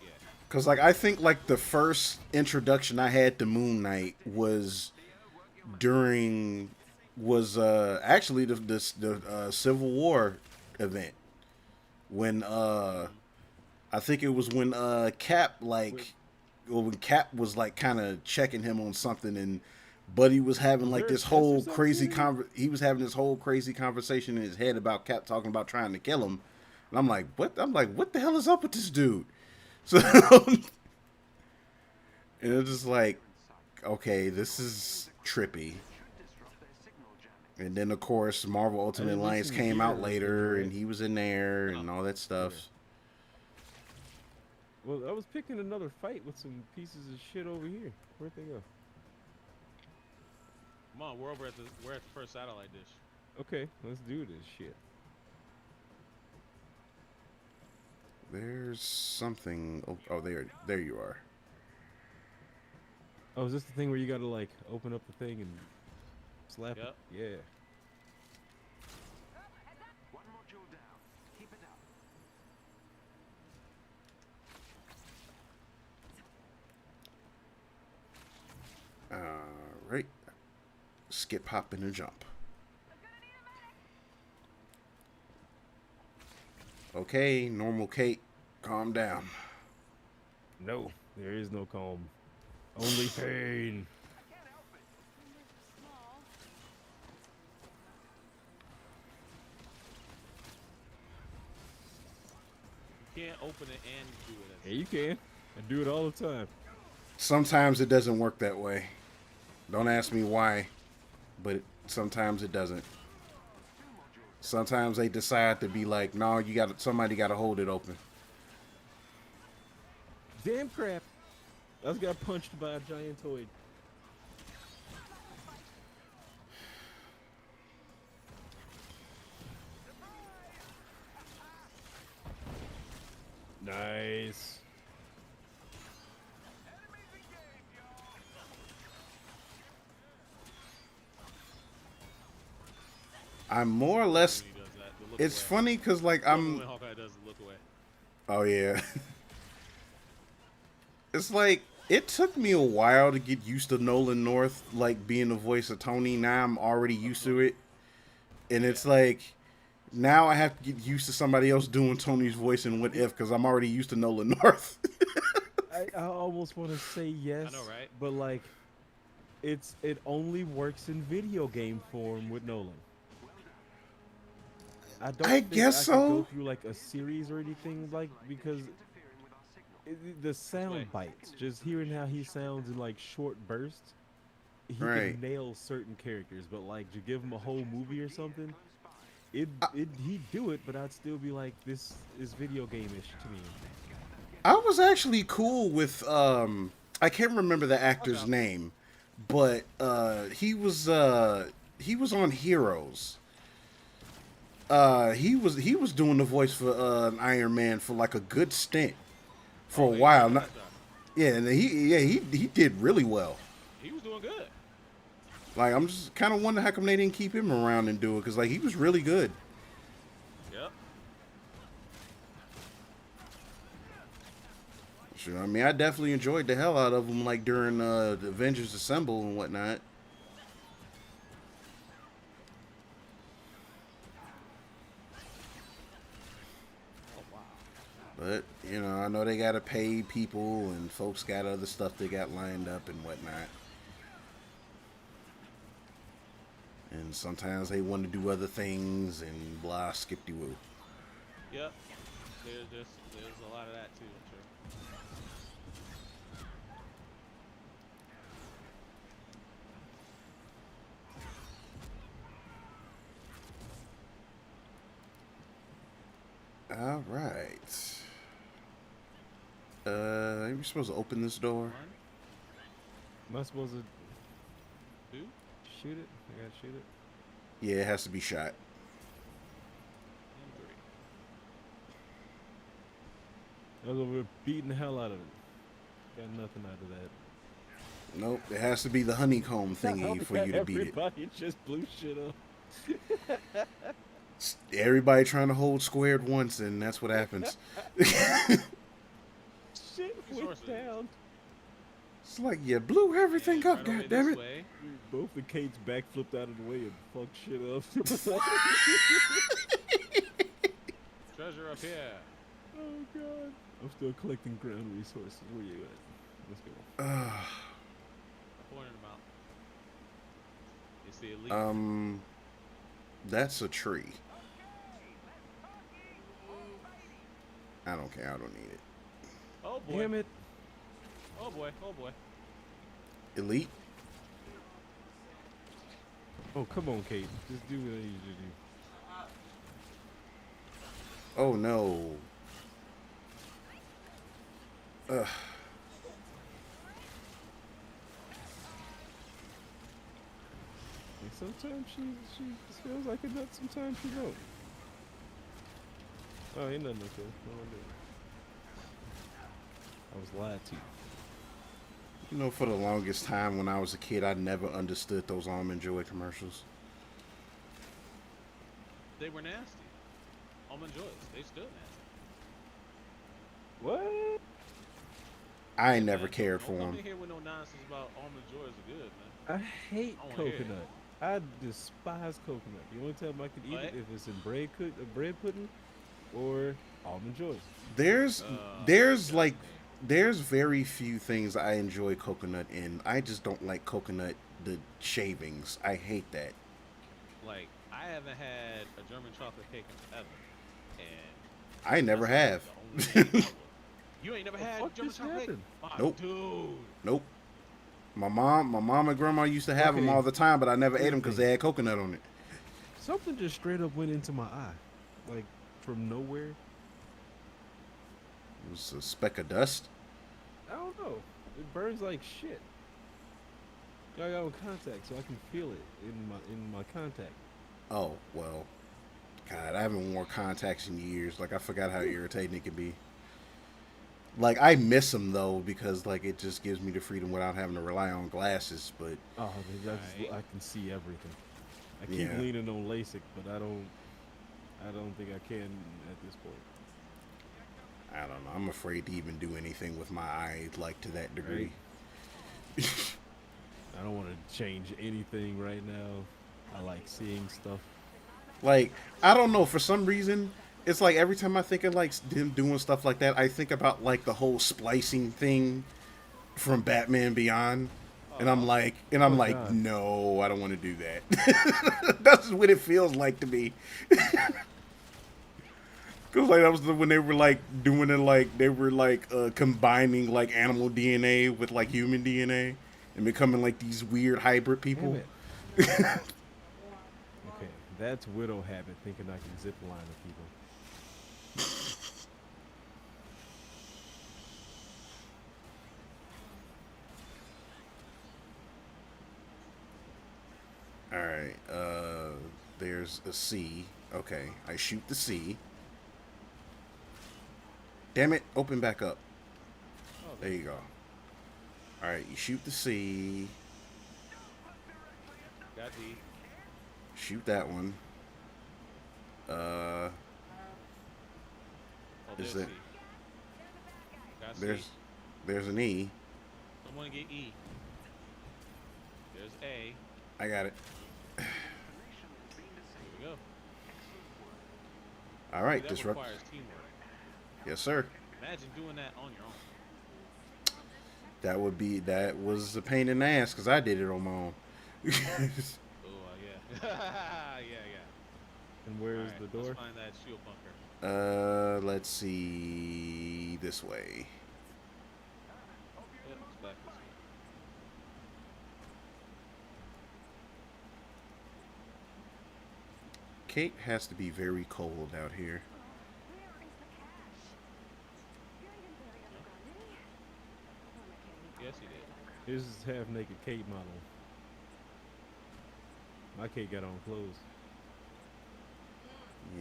Yeah. Because like I think like the first introduction I had to Moon Knight was during actually the Civil War event when I think it was when Cap like when Cap was like kind of checking him on something and Buddy was having like this whole crazy he was having this whole crazy conversation in his head about Cap talking about trying to kill him. And I'm like, what the hell is up with this dude? So and it's just like, okay, this is trippy. And then of course Marvel Ultimate Alliance came out later and he was in there and all that stuff. Yeah. Well, I was picking another fight with some pieces of shit over here. Where'd they go? Come on, we're at the first satellite dish. Okay, let's do this shit. There's something. Oh, there you are. Oh, is this the thing where you gotta like open up the thing and slap it? Yeah. One module down. Keep it up. Right. Skip, hop, and a jump. Okay, normal Kate, calm down. No, there is no calm. Only pain. You can't open it and do it. Yeah, you can. I do it all the time. Sometimes it doesn't work that way. Don't ask me why, but sometimes it doesn't. Sometimes they decide to be like, no, somebody got to hold it open. Damn crap! I just got punched by a giantoid. Nice. I'm more or less. It's funny because like I'm. When Hawkeye does the look away. Oh yeah. It's like it took me a while to get used to Nolan North like being the voice of Tony. Now I'm already used to it, and it's like now I have to get used to somebody else doing Tony's voice in What If because I'm already used to Nolan North. I almost want to say yes, I know, right? But like, it only works in video game form with Nolan. I guess could so. go through like a series or anything like because the sound bites, just hearing how he sounds in like short bursts, he can nail certain characters. But like to give him a whole movie or something, he'd do it, but I'd still be like, this is video game-ish to me. I was actually cool with I can't remember the actor's name, but he was on Heroes. He was doing the voice for Iron Man for like a good stint for a while. Yeah, and he did really well. He was doing good. Like, I'm just kind of wondering how come they didn't keep him around and do it, because, like, he was really good. Yep. Sure, I mean, I definitely enjoyed the hell out of him, like, during the Avengers Assemble and whatnot. Oh, wow. But, you know, I know they got to pay people and folks got other stuff they got lined up and whatnot. And sometimes they want to do other things and blah, skip-de-woo. Yep. There's a lot of that too, I'm sure. All right. Are we supposed to open this door? Am I supposed to Who? shoot it? I gotta shoot it. Yeah, it has to be shot. And 3. I was over there beating the hell out of it. Got nothing out of that. Nope, it has to be the honeycomb thingy for you to beat it. Everybody just blew shit up. Everybody trying to hold squared once, and that's what happens. Shit went Resources. down. It's like you blew everything up, Right over goddammit. this way. Both the Kates backflipped out of the way and fucked shit up. Treasure up here. Oh god. I'm still collecting ground resources. Where you at? Let's go. I pointed them out. You see a leaf? That's a tree. I don't care. I don't need it. Oh boy. Damn it. Oh boy. Oh boy. Elite? Oh, come on, Kate. Just do what I need you to do. Oh no. Ugh. Like sometimes she feels like a nut, sometimes she don't. Oh, ain't nothing okay. No one did. I was lied to. You know, for the longest time when I was a kid, I never understood those Almond Joy commercials. They were nasty. Almond Joys. They still nasty. What? I ain't never cared Don't for come them. in here with no nonsense about Almond Joys are good, man. I hate I wanna hear it. coconut. I despise coconut. The only time I can eat it What? if it's in bread pudding or almond joys. There's Disgusting. like there's very few things I enjoy coconut in. I just don't like coconut the shavings. I hate that. Like, I haven't had a German chocolate cake in forever. And I never have. that's the only thing I would- You ain't never had fuck German just chocolate cake? happened? Oh, Nope. Dude. Nope. My mom and grandma used to have them Okay. all the time, but I never ate Here's them the because thing. they had coconut on it. Something just straight up went into my eye, like from nowhere. It was a speck of dust. I don't know. It burns like shit. I got on contact, so I can feel it in my contact. Oh well, God, I haven't worn contacts in years. Like I forgot how irritating it can be. Like I miss them though because like it just gives me the freedom without having to rely on glasses. But Oh, Right. I can see everything. I keep Yeah. leaning on LASIK, but I don't think I can at this point. I don't know. I'm afraid to even do anything with my eyes like to that degree. I don't want to change anything right now. I like seeing stuff. Like I don't know. For some reason, it's like every time I think of like them doing stuff like that, I think about like the whole splicing thing from Batman Beyond. And I'm like, Oh, God. no, I don't want to do that. That's what it feels like to me. Cause like that was when they were like doing it, like they were like combining like animal DNA with like human DNA and becoming like these weird hybrid people. Damn it. Okay, that's widow habit, thinking I can zip line with people. All right, there's a C. Okay, I shoot the C. Damn it, open back up. There you go. All right, you shoot the C. Got D. Shoot that one. Oh, Is there's it? C. Got C. There's an E. Someone get E. There's A. I got it. Here we go. All right, That disrupt. requires teamwork. Yes, sir. Imagine doing that on your own. That was a pain in the ass because I did it on my own. Oh, yeah. yeah. And where's Alright, the door? Let's find that shield bunker. Let's see. This way. Yep, it's back this way. Kate has to be very cold out here. Yes, he did. This is half naked Kate model. My Kate got on clothes.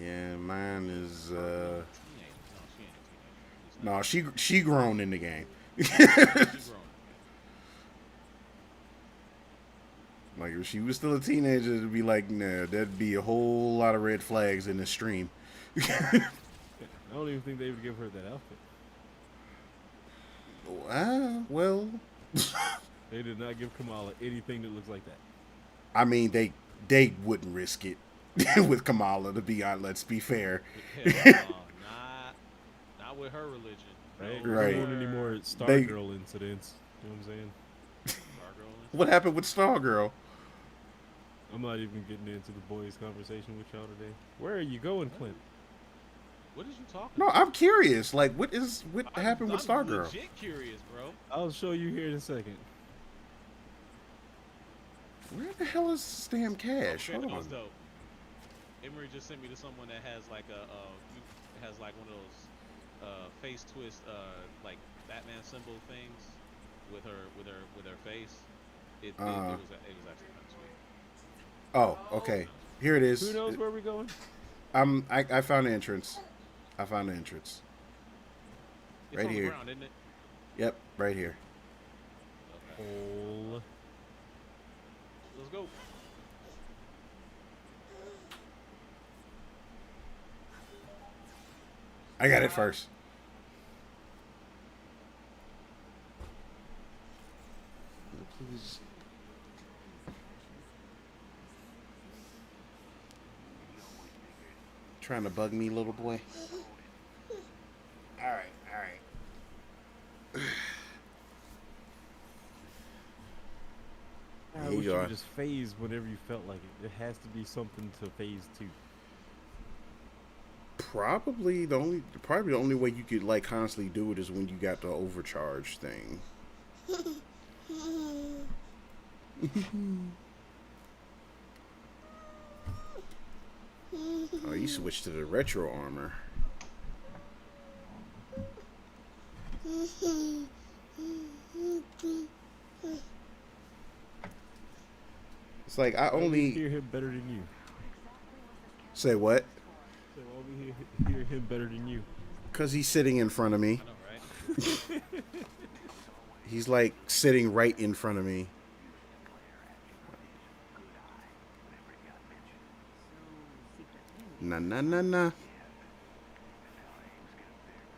Yeah, mine is. Teenage. No, she ain't a teenager. At least No, she grown in the game. not- She grown. Like if she was still a teenager, it'd be like, nah, there'd be a whole lot of red flags in the stream. I don't even think they would give her that outfit. Well, They did not give Kamala anything that looks like that. I mean, they wouldn't risk it with Kamala. To be honest, let's be fair. Hell no, not with her religion. Right? No, Right. There weren't any more They- Stargirl incidents. You know what I'm saying? Stargirl. What happened with Stargirl? I'm not even getting into the boys' conversation with y'all today. Where are you going, Clint? What is you talking No, about? I'm curious. Like, what happened with I'm Stargirl? legit curious, bro. I'll show you here in a second. Where the hell is this damn cash? Okay, Hold that was on. dope. Emery just sent me to someone that has like has like one of those face twist like Batman symbol things with her face. It was actually kind of sweet. Oh, okay. Here it is. Who knows where we're going? I found the entrance. I found the entrance. It's Right on here. the ground, isn't it? Yep, right here. Okay. Hole. Let's go. I got it first. Please. Trying to bug me, little boy. All right. I There wish you you are. could just phase whenever you felt like it. It has to be something to phase to. Probably the only way you could like constantly do it is when you got the overcharge thing. Oh, you switched to the retro armor. It's like I Why we only hear him better than you. say what? So why we hear him better than you? Because he's sitting in front of me. I know, right? He's like sitting right in front of me. Nah, nah, nah, nah.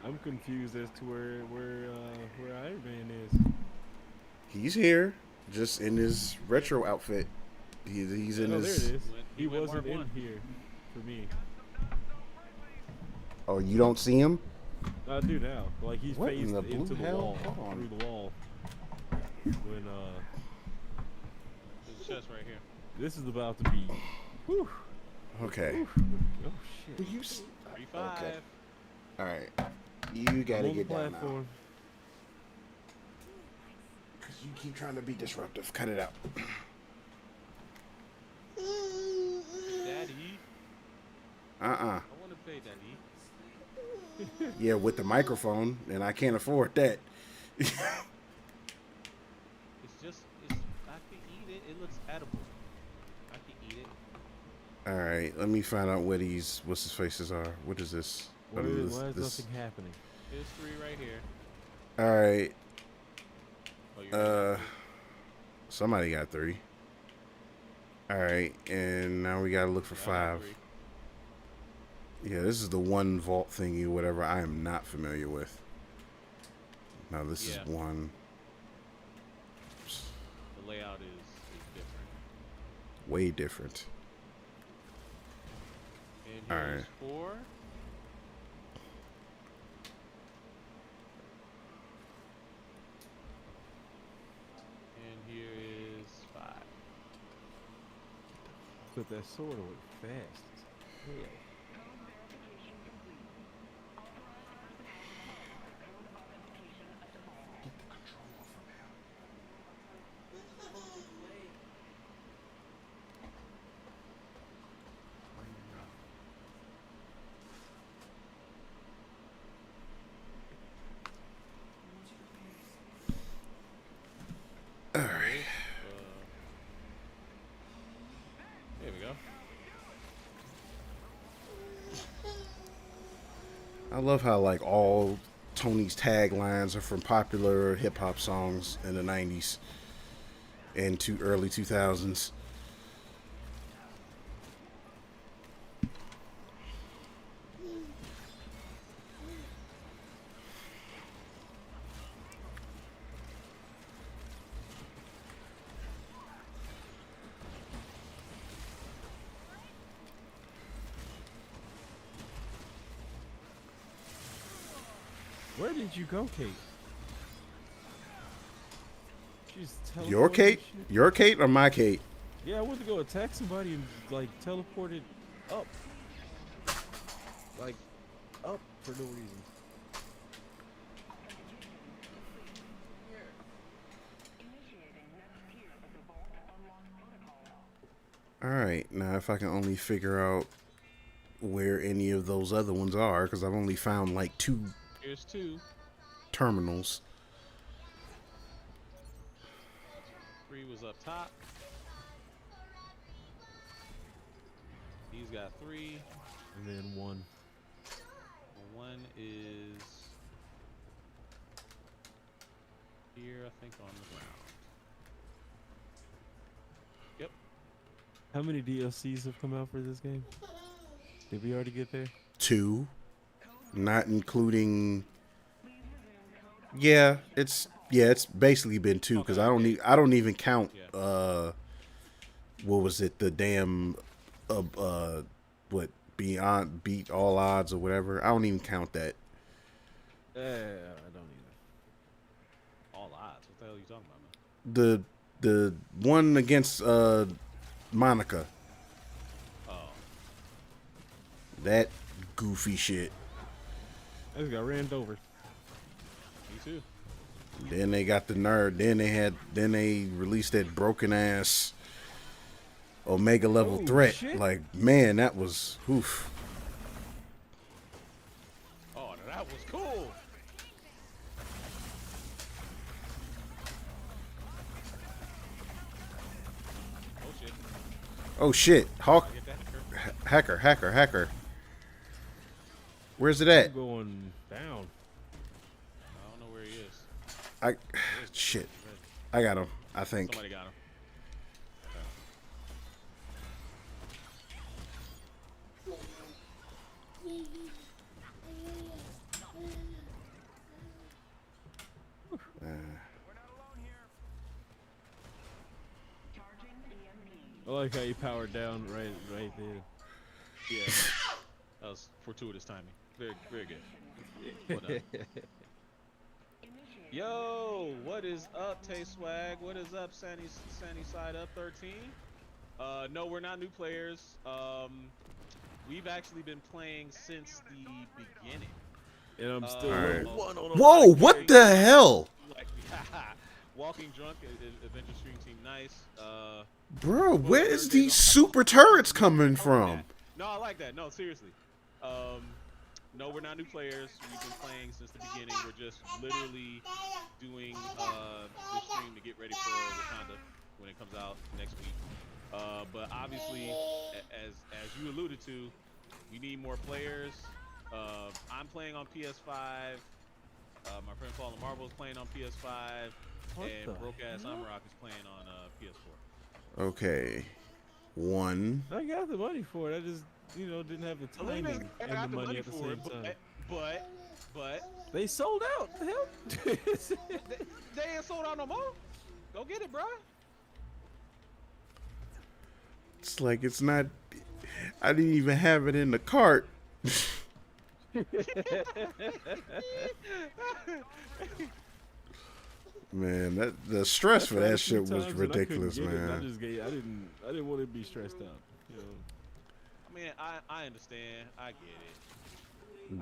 I'm confused as to where Iron Man is. He's here, just in his retro outfit. He's in Oh, there it his. is. He He went wasn't Mark in one. here for me. Oh, you don't see him? I do now. Like he's What in phased the blue into the hell? wall, Hold on. through the wall. When There's a chest right here. this is about to be. Whew, Okay. whew. Oh shit. You 3-5. Okay. All right. You gotta I'm on the get down now. platform. Cause you keep trying to be disruptive. Cut it out. Daddy, Uh-uh. I want to pay Daddy. Yeah, with the microphone, and I can't afford that. It's I can eat it. It looks edible. I can eat it. All right. Let me find out what what's his faces are. What is this? Why What is this? nothing happening? There's 3 right here. All right. Oh, you're Somebody got 3. All right, and now we gotta look for I got 5. 3. Yeah, this is the one vault thingy, whatever I am not familiar with. Now this is Yeah. 1. The layout is different. Way different. And All here's right. 4. And here is 5. Put that sword away fast. Hell. All right. There we go. I love how like all Tony's taglines are from popular hip hop songs in the 90s and early 2000s. Where did you go, Kate? She's Your teleported Kate? and shit? Your Kate or my Kate? Yeah, I went to go attack somebody and like teleported up. Like up for no reason. All right, now if I can only figure out where any of those other ones are, because I've only found like 2 Here's 2. terminals. 3 was up top. He's got 3. And then 1. And 1 is here, I think, on the ground. Yep. How many DLCs have come out for this game? Did we already get there? 2, not including. Yeah, it's basically been 2 because I don't even count. What was it? The damn, what Beyond Beat All Odds or whatever. I don't even count that. I don't either. All odds. What the hell are you talking about, man? The one against Monica. Oh. That goofy shit. I just got ran over. Me too. Then they got the nerd. Then they released that broken ass Omega level threat. Shit. Like, man, that was oof. Oh, that was cool. Oh shit. Oh shit. Hawk I get that. hacker. Where's it at? I'm going down. I don't know where he is. Shit. I got him, I think. Somebody got him. I like how you powered down right there. Yeah. That was fortuitous timing. Very, very good. Well done. Yo, what is up, Tay Swag? What is up, Sunny Side Up 13? No, we're not new players. We've actually been playing since the beginning. And I'm still Alright. one on a Whoa, what the hell? Like, Walking Drunk, Avengers Stream Team Nice. Bro, where is these super turrets coming from? No, I like that. No, seriously. No, we're not new players. We've been playing since the beginning. We're just literally doing this stream to get ready for Wakanda when it comes out next week. But obviously, as you alluded to, we need more players. I'm playing on PS5. My friend Paul and Marvel is playing on PS5, and Broke Ass Amrock is playing on PS4. Okay. One. I got the money for it. I just, didn't have the Believe timing me, and I the got the money money at the for same it, time. but They sold out. The hell? they ain't sold out no more. Go get it, bro. It's like it's not. I didn't even have it in the cart. Man, the stress for tried a that few shit was times and I couldn't ridiculous, get it, and I man. just gave. I didn't want to be stressed out. I mean, I understand. I get it.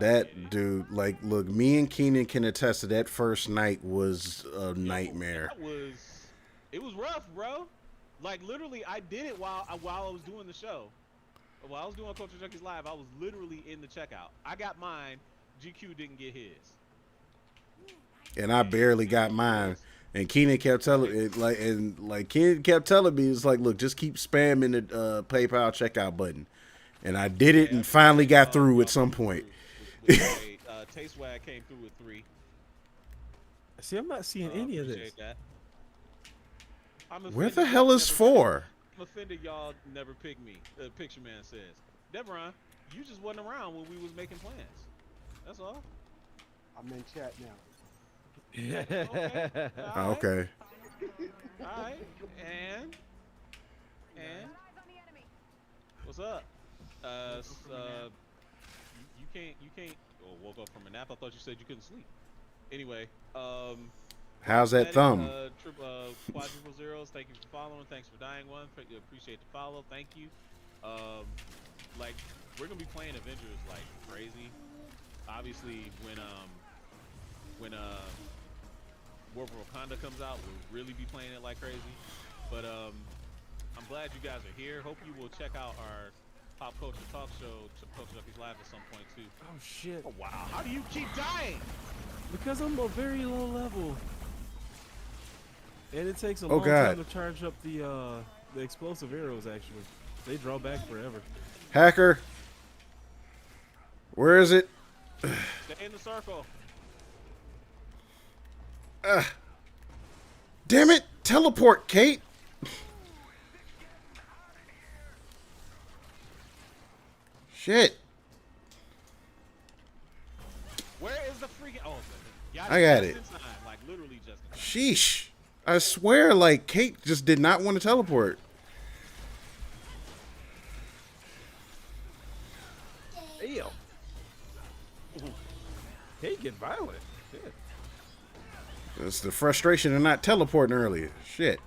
That dude, like, look, me and Keenan can attest to that first night was a nightmare. It was rough, bro. Like literally, I did it while I was doing the show. While I was doing Culture Junkies Live, I was literally in the checkout. I got mine. GQ didn't get his. And I barely got mine. And Keenan kept telling Keenan kept telling me, it's like, look, just keep spamming the PayPal checkout button. And I did it and finally got through at some point. Taste Swag came through with 3. See, I'm not seeing any of this. That. Where the hell is 4? I'm offended y'all never picked me. Picture Man says, Devron, you just wasn't around when we was making plans. That's all. I'm in chat now. Okay. Okay. All right. And what's up? You can't. Oh, woke up from a nap. I thought you said you couldn't sleep. Anyway, how's that thumb? Quadruple zeros. Thank you for following. Thanks for dying one. Appreciate the follow. Thank you. Like we're gonna be playing Avengers like crazy. Obviously, when War of Wakanda comes out, we'll really be playing it like crazy. But I'm glad you guys are here. Hope you will check out our Pop Culture Talk Show, Culture Junkies Live at some point too. Oh shit! Oh wow! How do you keep dying? Because I'm a very low level, and it takes a long God. time to charge up the explosive arrows. Actually, they draw back forever. Hacker, where is it? Stay in the circle. Damn it! Teleport, Kate. Shit. Where is the freaking? Oh, I got it. Like literally just. Sheesh. I swear, like, Kate just did not want to teleport. Damn. Kate get violent. Shit. It's the frustration of not teleporting earlier. Shit.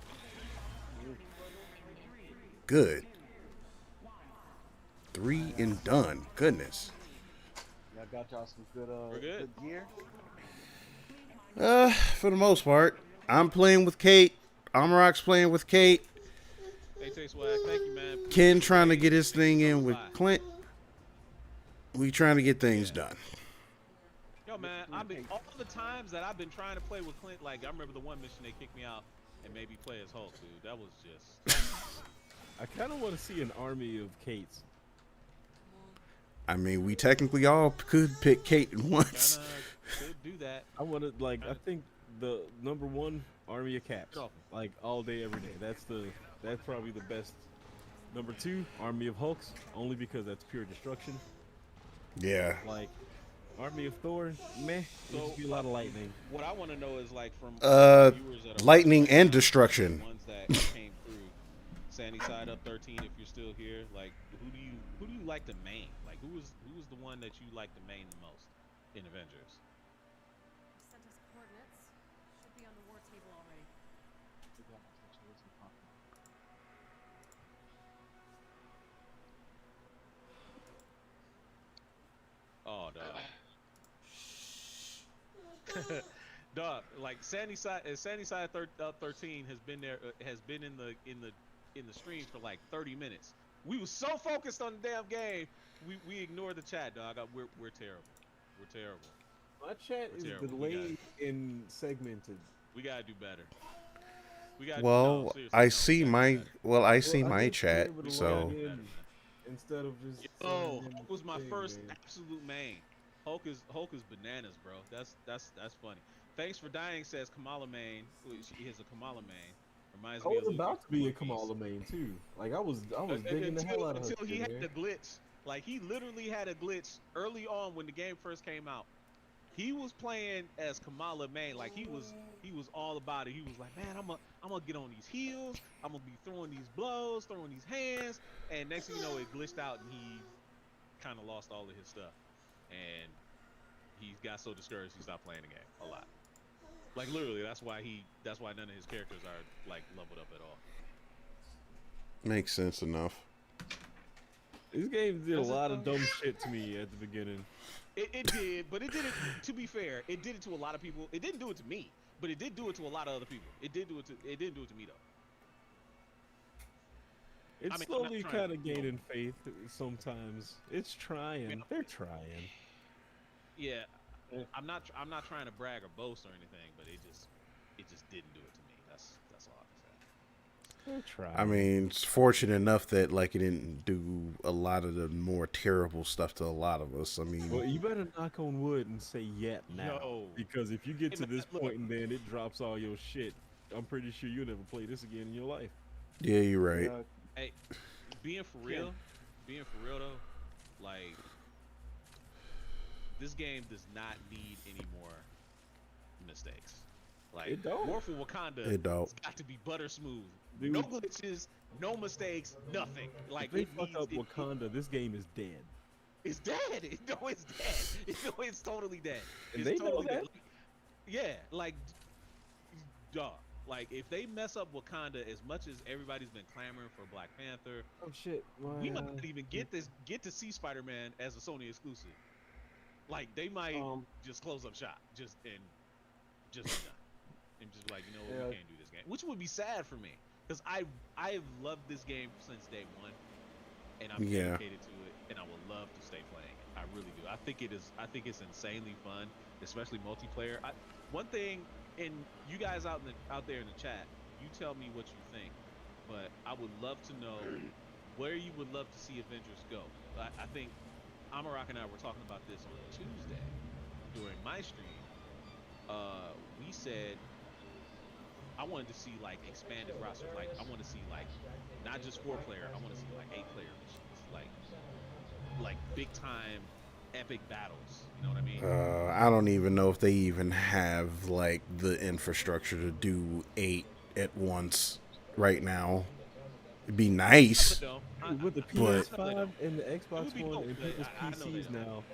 Good. 3 and done. Goodness. Y'all got y'all some good gear? For the most part. I'm playing with Kate. Amarok's playing with Kate. Hey, Tay Swag, thank you, man. Ken trying to get his thing in with Clint. We trying to get things done. Yo, man, all the times that I've been trying to play with Clint, like I remember the one mission they kicked me out and made me play as Hulk, dude. That was just. I kind of want to see an army of Kates. I mean, we technically all could pick Kate at once. Could do that. I want to I think the #1 army of Caps, like all day, every day. That's probably the best. #2 army of Hulks, only because that's pure destruction. Yeah. Like army of Thor, meh. It'd just be a lot of lightning. What I want to know is like from viewers that are lightning and destruction. Ones that came through. Sandy Side Up 13, if you're still here, like who do you like to main? Like who is the one that you like to main the most in Avengers? Sent us coordinates. Should be on the war table already. Oh, dog. Dog, like Sandy Side 13 has been there, has been in the stream for like 30 minutes. We was so focused on the damn game, we ignored the chat, dog. We're terrible. We're terrible. My chat is delayed and segmented. We gotta do better. We gotta I see my chat, so. Instead of just. Oh, Hulk was my first absolute main. Hulk is bananas, bro. That's funny. Thanks for dying, says Kamala main. He is a Kamala main. Reminds I me a was little bit about to be a One Piece. Kamala main too. Like I was digging the hell out of her. Until he shit, had man. the glitch. Like he literally had a glitch early on when the game first came out. He was playing as Kamala main, like he was all about it. He was like, man, I'm gonna get on these heels, I'm gonna be throwing these blows, throwing these hands, and next thing you know, it glitched out and he kind of lost all of his stuff, and he got so discouraged he stopped playing the game a lot. Like literally, that's why none of his characters are like leveled up at all. Makes sense enough. This game did a Does it lot of though? dumb shit to me at the beginning. It did, but it did it. To be fair, it did it to a lot of people. It didn't do it to me, but it did do it to a lot of other people. It didn't do it to me though. It's I mean, I'm not slowly trying kind to, of gaining faith sometimes. It's trying. They're trying. Yeah, I'm not trying to brag or boast or anything, but it just didn't do it to me. That's all I can say. They're trying. I mean, it's fortunate enough that like it didn't do a lot of the more terrible stuff to a lot of us. I mean, Well, you better knock on wood and say yet now, Yo. because if you get Hey, to man, this look. point and then it drops all your shit, I'm pretty sure you'll never play this again in your life. yeah, you're right. Yeah, Hey, being for real though, like this game does not need any more mistakes. Like It don't. War for Wakanda, It don't. it's got to be butter smooth. Dude. No glitches, no mistakes, nothing. Like If they it fuck needs, up it- Wakanda, this game is dead. it's dead. No, it's dead. No, it's totally dead. And It's they know totally that. dead. Like, yeah, like, duh. Like if they mess up Wakanda as much as everybody's been clamoring for Black Panther, Oh shit! we might not even get to see Spider-Man as a Sony exclusive. Like they might just close up shop, just be done, and just be like, you know what, we can't do this game, which would be sad for me because I've loved this game since day one, and I'm dedicated to it, and I would love to stay playing it. I really do. I think it's insanely fun, especially multiplayer. One thing, and you guys out there in the chat, you tell me what you think, but I would love to know where you would love to see Avengers go. I think Amarak and I were talking about this on Tuesday during my stream. We said I wanted to see like expanded rosters. Like I want to see like not just 4-player. I want to see like 8-player missions. Like big time epic battles. You know what I mean? I don't even know if they even have like the infrastructure to do 8 at once right now. It'd be nice. With the PS5 and the Xbox One and people's PCs now,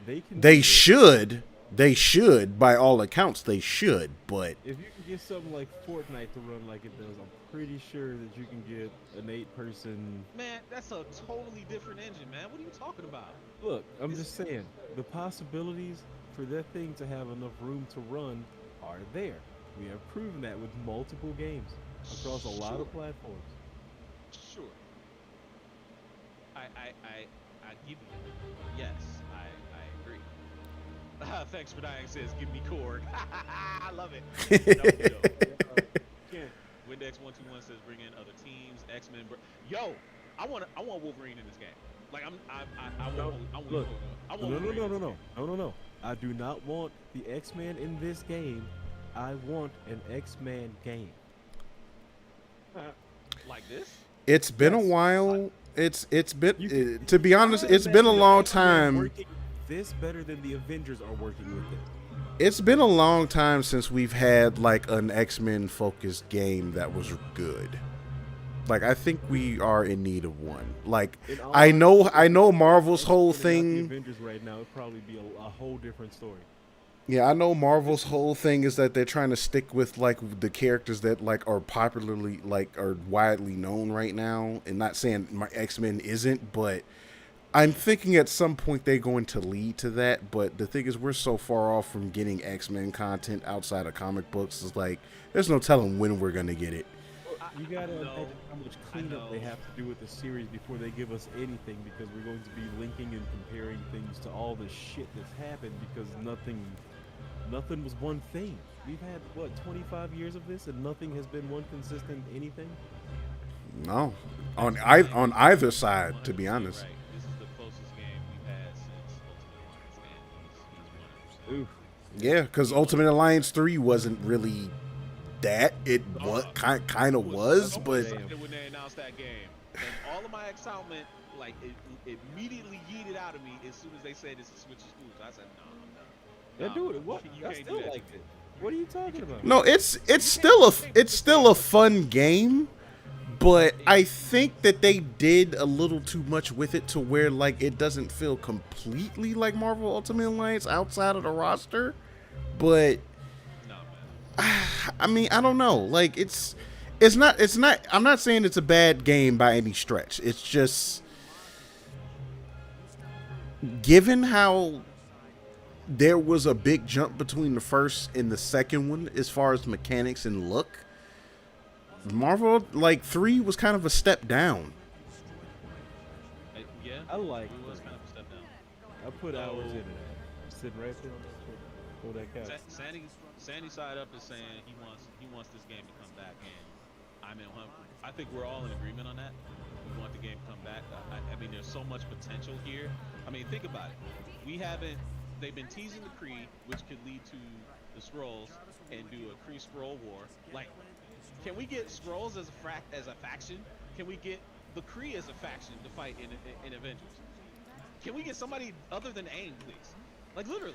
they can. They should. By all accounts, they should. But if you can get something like Fortnite to run like it does, I'm pretty sure that you can get an 8-person. Man, that's a totally different engine, man. What are you talking about? Look, I'm just saying, the possibilities for that thing to have enough room to run are there. We have proven that with multiple games across a lot of platforms. Sure. I give you that. Yes, I agree. Thanks for dying says give me Korg. I love it. That was dope. Windex121 says bring in other teams, X-Men. Yo, I want Wolverine in this game. Like No. I do not want the X-Men in this game. I want an X-Men game. Like this? It's been a while. It's been to be honest, it's been a long time. This better than the Avengers are working with it. It's been a long time since we've had like an X-Men focused game that was good. Like I think we are in need of one. Like I know Marvel's whole thing. The Avengers right now would probably be a whole different story. Yeah, I know Marvel's whole thing is that they're trying to stick with like the characters that like are popularly like are widely known right now, and not saying my X-Men isn't, but I'm thinking at some point they're going to lead to that. But the thing is, we're so far off from getting X-Men content outside of comic books. It's like there's no telling when we're gonna get it. You gotta imagine how much cleanup they have to do with the series before they give us anything, because we're going to be linking and comparing things to all the shit that's happened, because nothing was one thing. We've had what 25 years of this, and nothing has been one consistent anything. No, on either side, to be honest. Right. This is the closest game we've had since Ultimate Alliance, and he's one of them. Oof. Yeah, because Ultimate Alliance 3 wasn't really that. It what kind of was, so but excited when they announced that game, and all of my excitement, like it immediately yeeted out of me as soon as they said it's a Switch exclusive. I said, no, Yeah, dude, what? you I can't still do that like to me. it. What are you talking about? no, it's still a fun game. But I think that they did a little too much with it to where like it doesn't feel completely like Marvel Ultimate Alliance outside of the roster. But No, man. I mean, I don't know. Like it's not I'm not saying it's a bad game by any stretch. It's just given how there was a big jump between the first and the second one as far as mechanics and look. Marvel like 3 was kind of a step down. Yeah, I like it was it. kind of a step down. I put hours into that. Sitting right there on that chair. On that couch. Sandy side up is saying he wants this game to come back, and I think we're all in agreement on that. We want the game to come back. I mean, there's so much potential here. I mean, think about it. They've been teasing the Kree, which could lead to the Skrulls, and do a Kree Skrull war. Like, can we get Skrulls as a faction? Can we get the Kree as a faction to fight in Avengers? Can we get somebody other than AIM, please? Like, literally.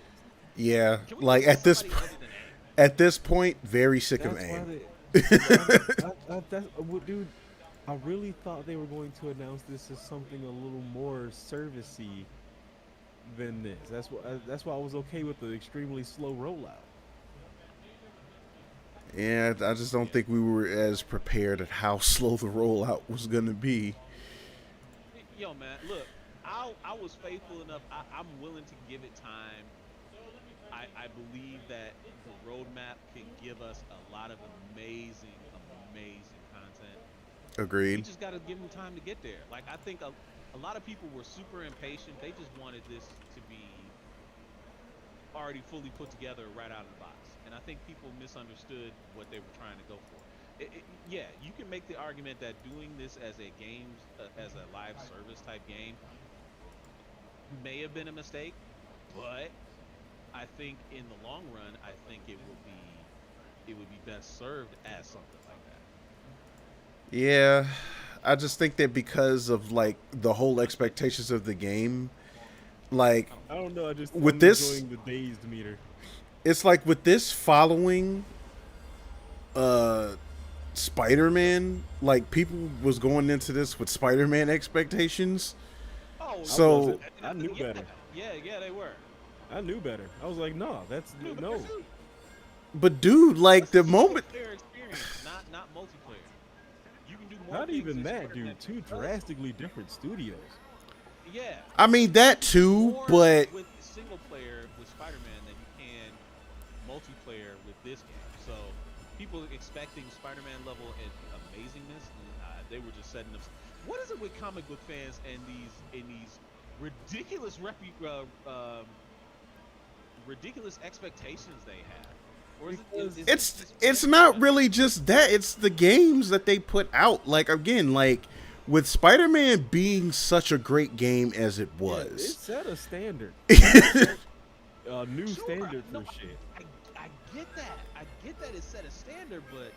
Yeah, like at this point, very sick of AIM. Dude, I really thought they were going to announce this as something a little more servicey than this. That's why I was okay with the extremely slow rollout. Yeah, I just don't think we were as prepared at how slow the rollout was going to be. Yo, man, look, I was faithful enough. I'm willing to give it time. I believe that the roadmap can give us a lot of amazing content. Agreed. We just got to give them time to get there. Like, I think a lot of people were super impatient. They just wanted this to be already fully put together right out of the box. And I think people misunderstood what they were trying to go for. Yeah, you can make the argument that doing this as a as a live service type game may have been a mistake, but I think in the long run, I think it would be best served as something like that. Yeah, I just think that because of like the whole expectations of the game, like I don't know. I'm enjoying the dazed meter. It's like with this following Spider-Man, like people was going into this with Spider-Man expectations. Oh, so I knew better. Yeah, they were. I knew better. I was like, no, no. But dude, like the moment, player experience, not multiplayer. You can do more. Not even that, dude. Two drastically different studios. Yeah. I mean that too, but with single player with Spider-Man than you can multiplayer with this game. So people expecting Spider-Man level and amazingness, they were just setting up. What is it with comic book fans and these ridiculous ridiculous expectations they have? Or it's not really just that. It's the games that they put out. Like again, like with Spider-Man being such a great game as it was, it set a standard. A new standard for shit. I get that. I get that it set a standard, but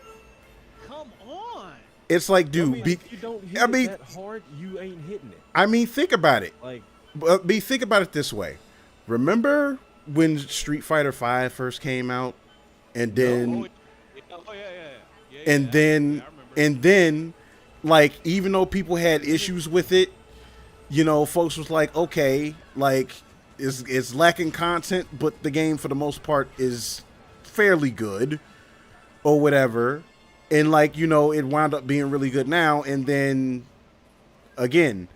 come on. It's like, dude, if you don't hit it that hard, you ain't hitting it. I mean, think about it. Like, think about it this way. Remember when Street Fighter V first came out, and then, and then, like, even though people had issues with it, you know, folks was like, okay, like, it's lacking content, but the game for the most part is fairly good, or whatever. And like, you know, it wound up being really good now. And then again,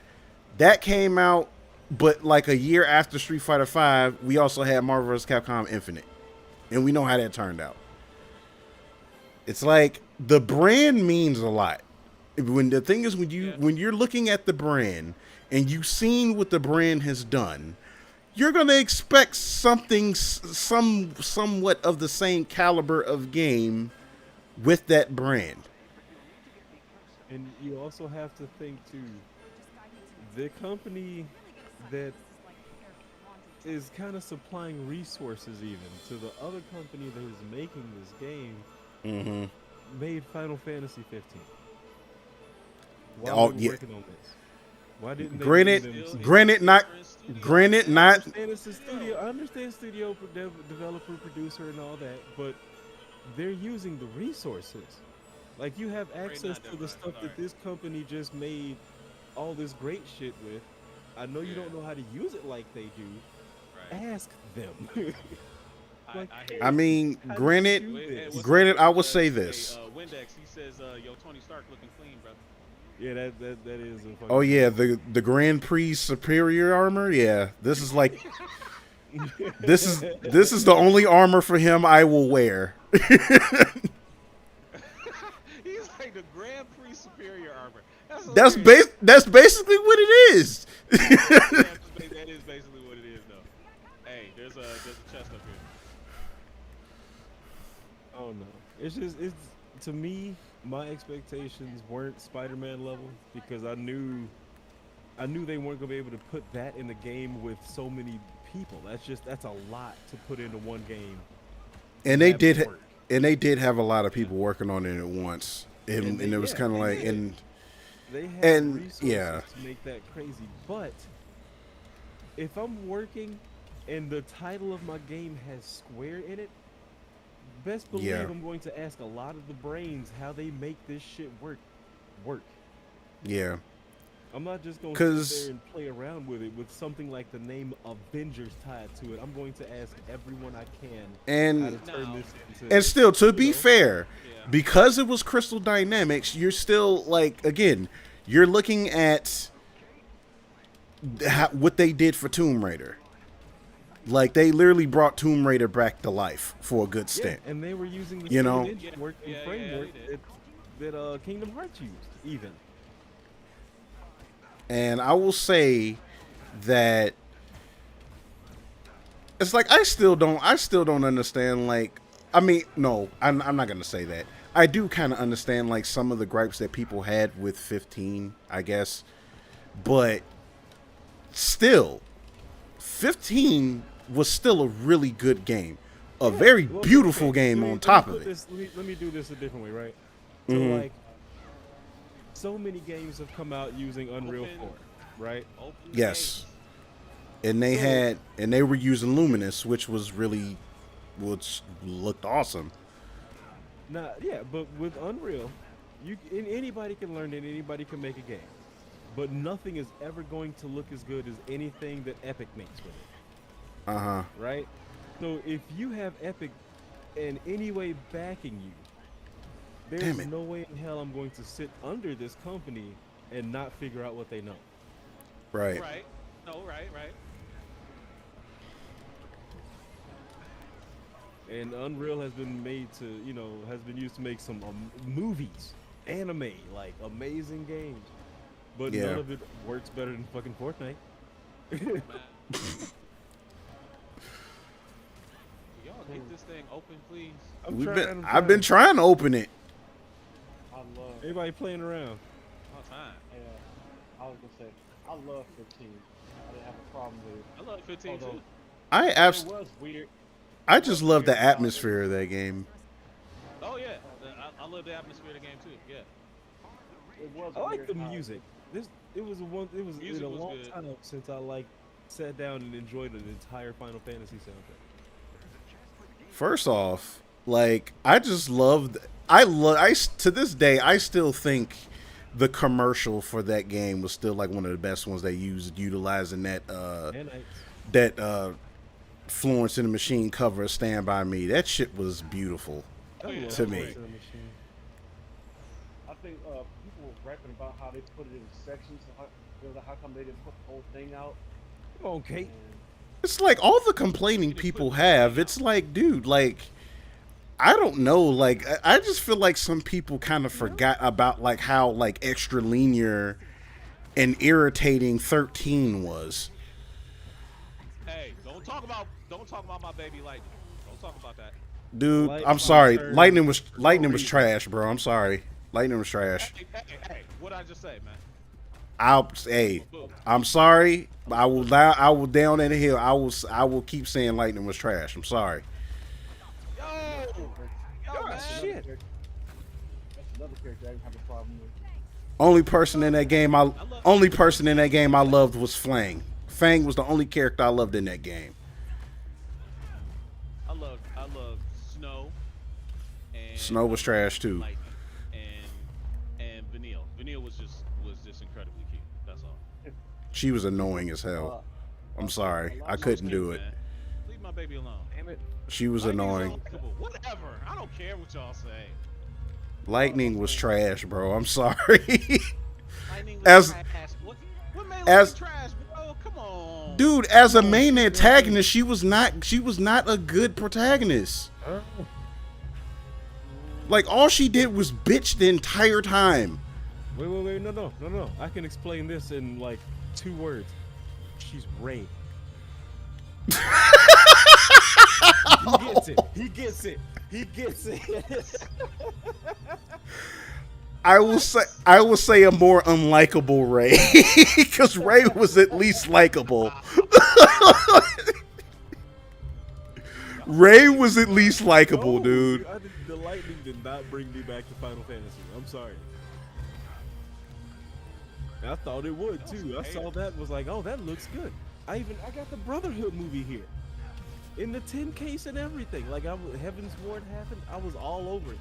that came out, but like a year after Street Fighter V, we also had Marvel vs. Capcom Infinite. And we know how that turned out. It's like the brand means a lot. When the thing is, when you're looking at the brand and you've seen what the brand has done, you're gonna expect something somewhat of the same caliber of game with that brand. And you also have to think too, the company that is kind of supplying resources even to the other company that is making this game, made Final Fantasy 15? While Oh, they were yeah. working on this, why didn't they Granted, name them Still, something? granted, not, granted, I not. understand it's a studio. I understand studio developer, producer, and all that, but they're using the resources. Like you have Afraid access not, to the Deborah. stuff Sorry. that this company just made all this great shit with. I know you Yeah. don't know how to use it like they do. Right. Ask them. Like, I hear I you. mean, how do you granted, do Wait, hey, this? what's granted, up, I will say Hey, this. Windex, he says, yo, Tony Stark looking clean, brother. Yeah, that is a fucking. Oh yeah, the Grand Prix superior armor. Yeah, this is like this is the only armor for him I will wear. He's like the Grand Prix superior armor. That's That's hilarious. that's basically what it is. That is basically what it is, though. Hey, there's a chest up here. Oh no, it's to me. My expectations weren't Spider-Man level because I knew they weren't gonna be able to put that in the game with so many people. That's a lot to put into one game. And they have it did, work. and they did have a lot of people working on it at once, and they- it was yeah, kind of they like, did. and They had And, resources yeah. to make that crazy. But if I'm working and the title of my game has Square in it, best believe Yeah. I'm going to ask a lot of the brains how they make this shit work. yeah, I'm not just going to 'Cause- sit there and play around with it with something like the name Avengers tied to it. I'm going to ask everyone I can how to and turn this into. and still, to you be know, fair, Yeah. because it was Crystal Dynamics, you're still like, again, you're looking at what they did for Tomb Raider. Like they literally brought Tomb Raider back to life for a good yeah, stint. and they were using the You same know? engine work and Yeah, framework they did. that Kingdom Hearts used, even. And I will say that it's like I still don't understand. Like, I mean, no, I'm not gonna say that. I do kind of understand like some of the gripes that people had with 15, I guess, but still, 15 was still a really good game, a very Well, beautiful okay, game let me- on top let me of put it. this- let me do this a different way, right? So Mhm. like, so many games have come out using Unreal Open. 4, right? Open Yes, gates. and they were using Luminous, which looked awesome. Nah, yeah, but with Unreal, anybody can learn it, anybody can make a game, but nothing is ever going to look as good as anything that Epic makes with it, Uh-huh. right? So if you have Epic in any way backing you, there's Damn it. no way in hell I'm going to sit under this company and not figure out what they know. Right. Right. No, right. And Unreal has been made to, has been used to make some movies, anime, like amazing games. But Yeah. none of it works better than fucking Fortnite. Man. Y'all get this thing open, please. I've been trying to open it. I love. Everybody playing around. All time. Yeah, I was gonna say I love 15. I didn't have a problem with it. I love 15 Although too. it was weird. I just love the atmosphere of that game. Oh yeah, I love the atmosphere of the game too. Yeah. It was I like weird the how- music. It was Music been a was long good. time since I sat down and enjoyed an entire Final Fantasy soundtrack. First off, like I just loved. To this day I still think the commercial for that game was still like one of the best ones they used, utilizing that Florence and the Machine cover of Stand By Me. That shit was beautiful Oh, yeah. to me. I think people were rapping about how they put it in sections. How come they didn't put the whole thing out? Okay. It's like all the complaining people have. It's like, dude, like I don't know. Like I just feel like some people kind of forgot about like how like extra linear and irritating 13 was. Hey, don't talk about my baby Lightning. Don't talk about that. Dude, Light- I'm sorry. Lightning Lightning was trash, bro. I'm sorry. Lightning was trash. Hey, what'd I just say, man? I'm sorry. I will down in the hill. I will keep saying Lightning was trash. I'm sorry. Yo, Oh, man. shit. another character I didn't have a problem with. Only person in that game I loved was Fang. Fang was the only character I loved in that game. I love Snow and Snow I was love trash too. Lightning and Vanille. Vanille was just incredibly cute. That's all. She was annoying as hell. I'm sorry, I couldn't do it. Man. Leave my baby alone. Damn it. She was Lightning's annoying. unlikable. Whatever. I don't care what y'all say. Lightning was trash, bro. I'm sorry. Lightning was As trash. What made as Lightning trash, bro? Come on. dude, as a main antagonist, she was not a good protagonist. Like all she did was bitch the entire time. Wait, no. I can explain this in like 2 words. She's Ray. He gets it. I will say a more unlikable Ray, because Ray was at least likable. Ray was at least likable, dude. The lightning did not bring me back to Final Fantasy. I'm sorry. I thought it would too. I saw that, was like, oh, that looks good. I got the Brotherhood movie here, in the 10 case and everything. Like Heaven's Ward happened, I was all over it,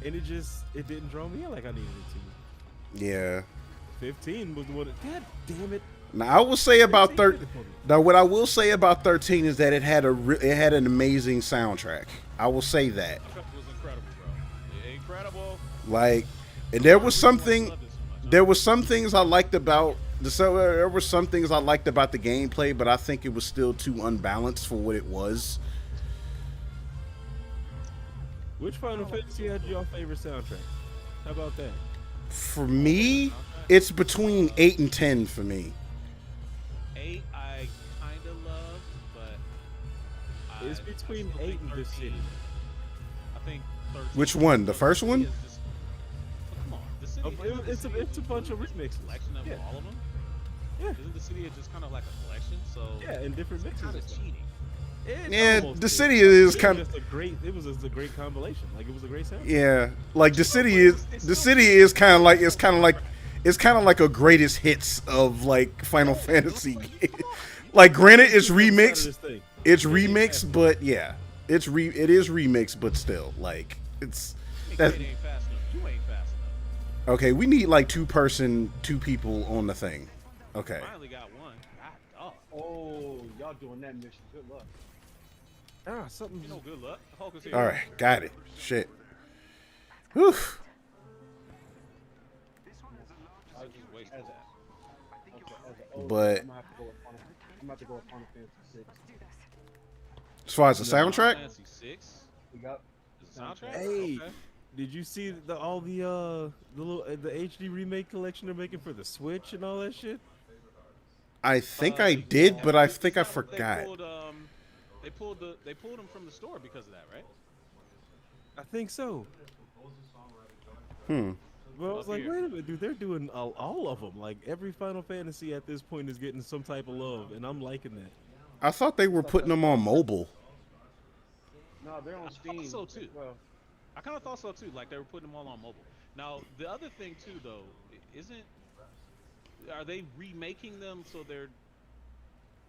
and it didn't draw me in like I needed it to. Yeah. 15 was the one. God damn it. Now I will say about 13. Now what I will say about 13 is that it had an amazing soundtrack. I will say that. It was incredible, bro. Incredible. Like, and there was some things I liked about there were some things I liked about the gameplay, but I think it was still too unbalanced for what it was. Which Final Fantasy had your favorite soundtrack? How about that? For me, it's between 8 and 10 for me. 8 I kind of love, but It's between 8 and The City. I think 13. Which one? The first one? Come on, The City. It's a bunch of remixes. Collection of all of them. Yeah. Isn't The City just kind of like a collection? So yeah, and different mixes. Kind of cheating. Yeah, The City is kind of. It was just a great compilation. Like it was a great sound. Yeah, like The City is kind of like a greatest hits of like Final Fantasy. Like, granted, it's remixed. It's remixed, but yeah, it is remixed, but still, like it's. That, you ain't fast enough. You ain't fast enough. Okay, we need like two people on the thing. Okay. Finally got one. God, dog. Oh, y'all doing that mission. Good luck. Something. You know, good luck. Hulk is here. All right, got it. Shit. Whew. I was just wasting that. But I'm about to go with Final Fantasy 6. as far as the soundtrack, Final Fantasy 6. We got The soundtrack. Hey, Okay. did you see the HD remake collection they're making for the Switch and all that shit? I think I did, but I think I forgot. They pulled them from the store because of that, right? I think so. Hmm. Well, I was like, wait a minute, dude, they're doing all of them. Like, every Final Fantasy at this point is getting some type of love, and I'm liking that. I thought they were putting them on mobile. No, they're on Steam. I thought so too. Well, I kind of thought so too. Like they were putting them all on mobile. Now the other thing too, though, are they remaking them so they're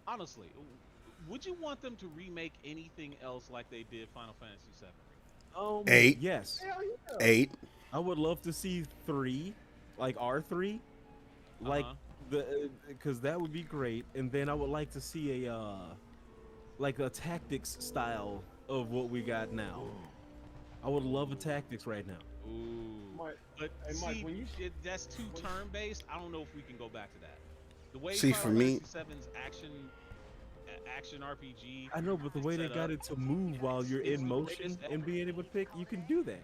honestly? Would you want them to remake anything else like they did Final Fantasy VII? 8. Yes. 8. I would love to see 3, like R3, like because that would be great. And then I would like to see a tactics style of what we got now. I would love a tactics right now. Ooh. Mike, But hey, see, Mike, when you that's too turn-based. I don't know if we can go back to that. The way See, Final for me- Fantasy VII's action RPG. I know, but the way they set got up, it to move while you're it's in the motion greatest and being able to pick, you can do that.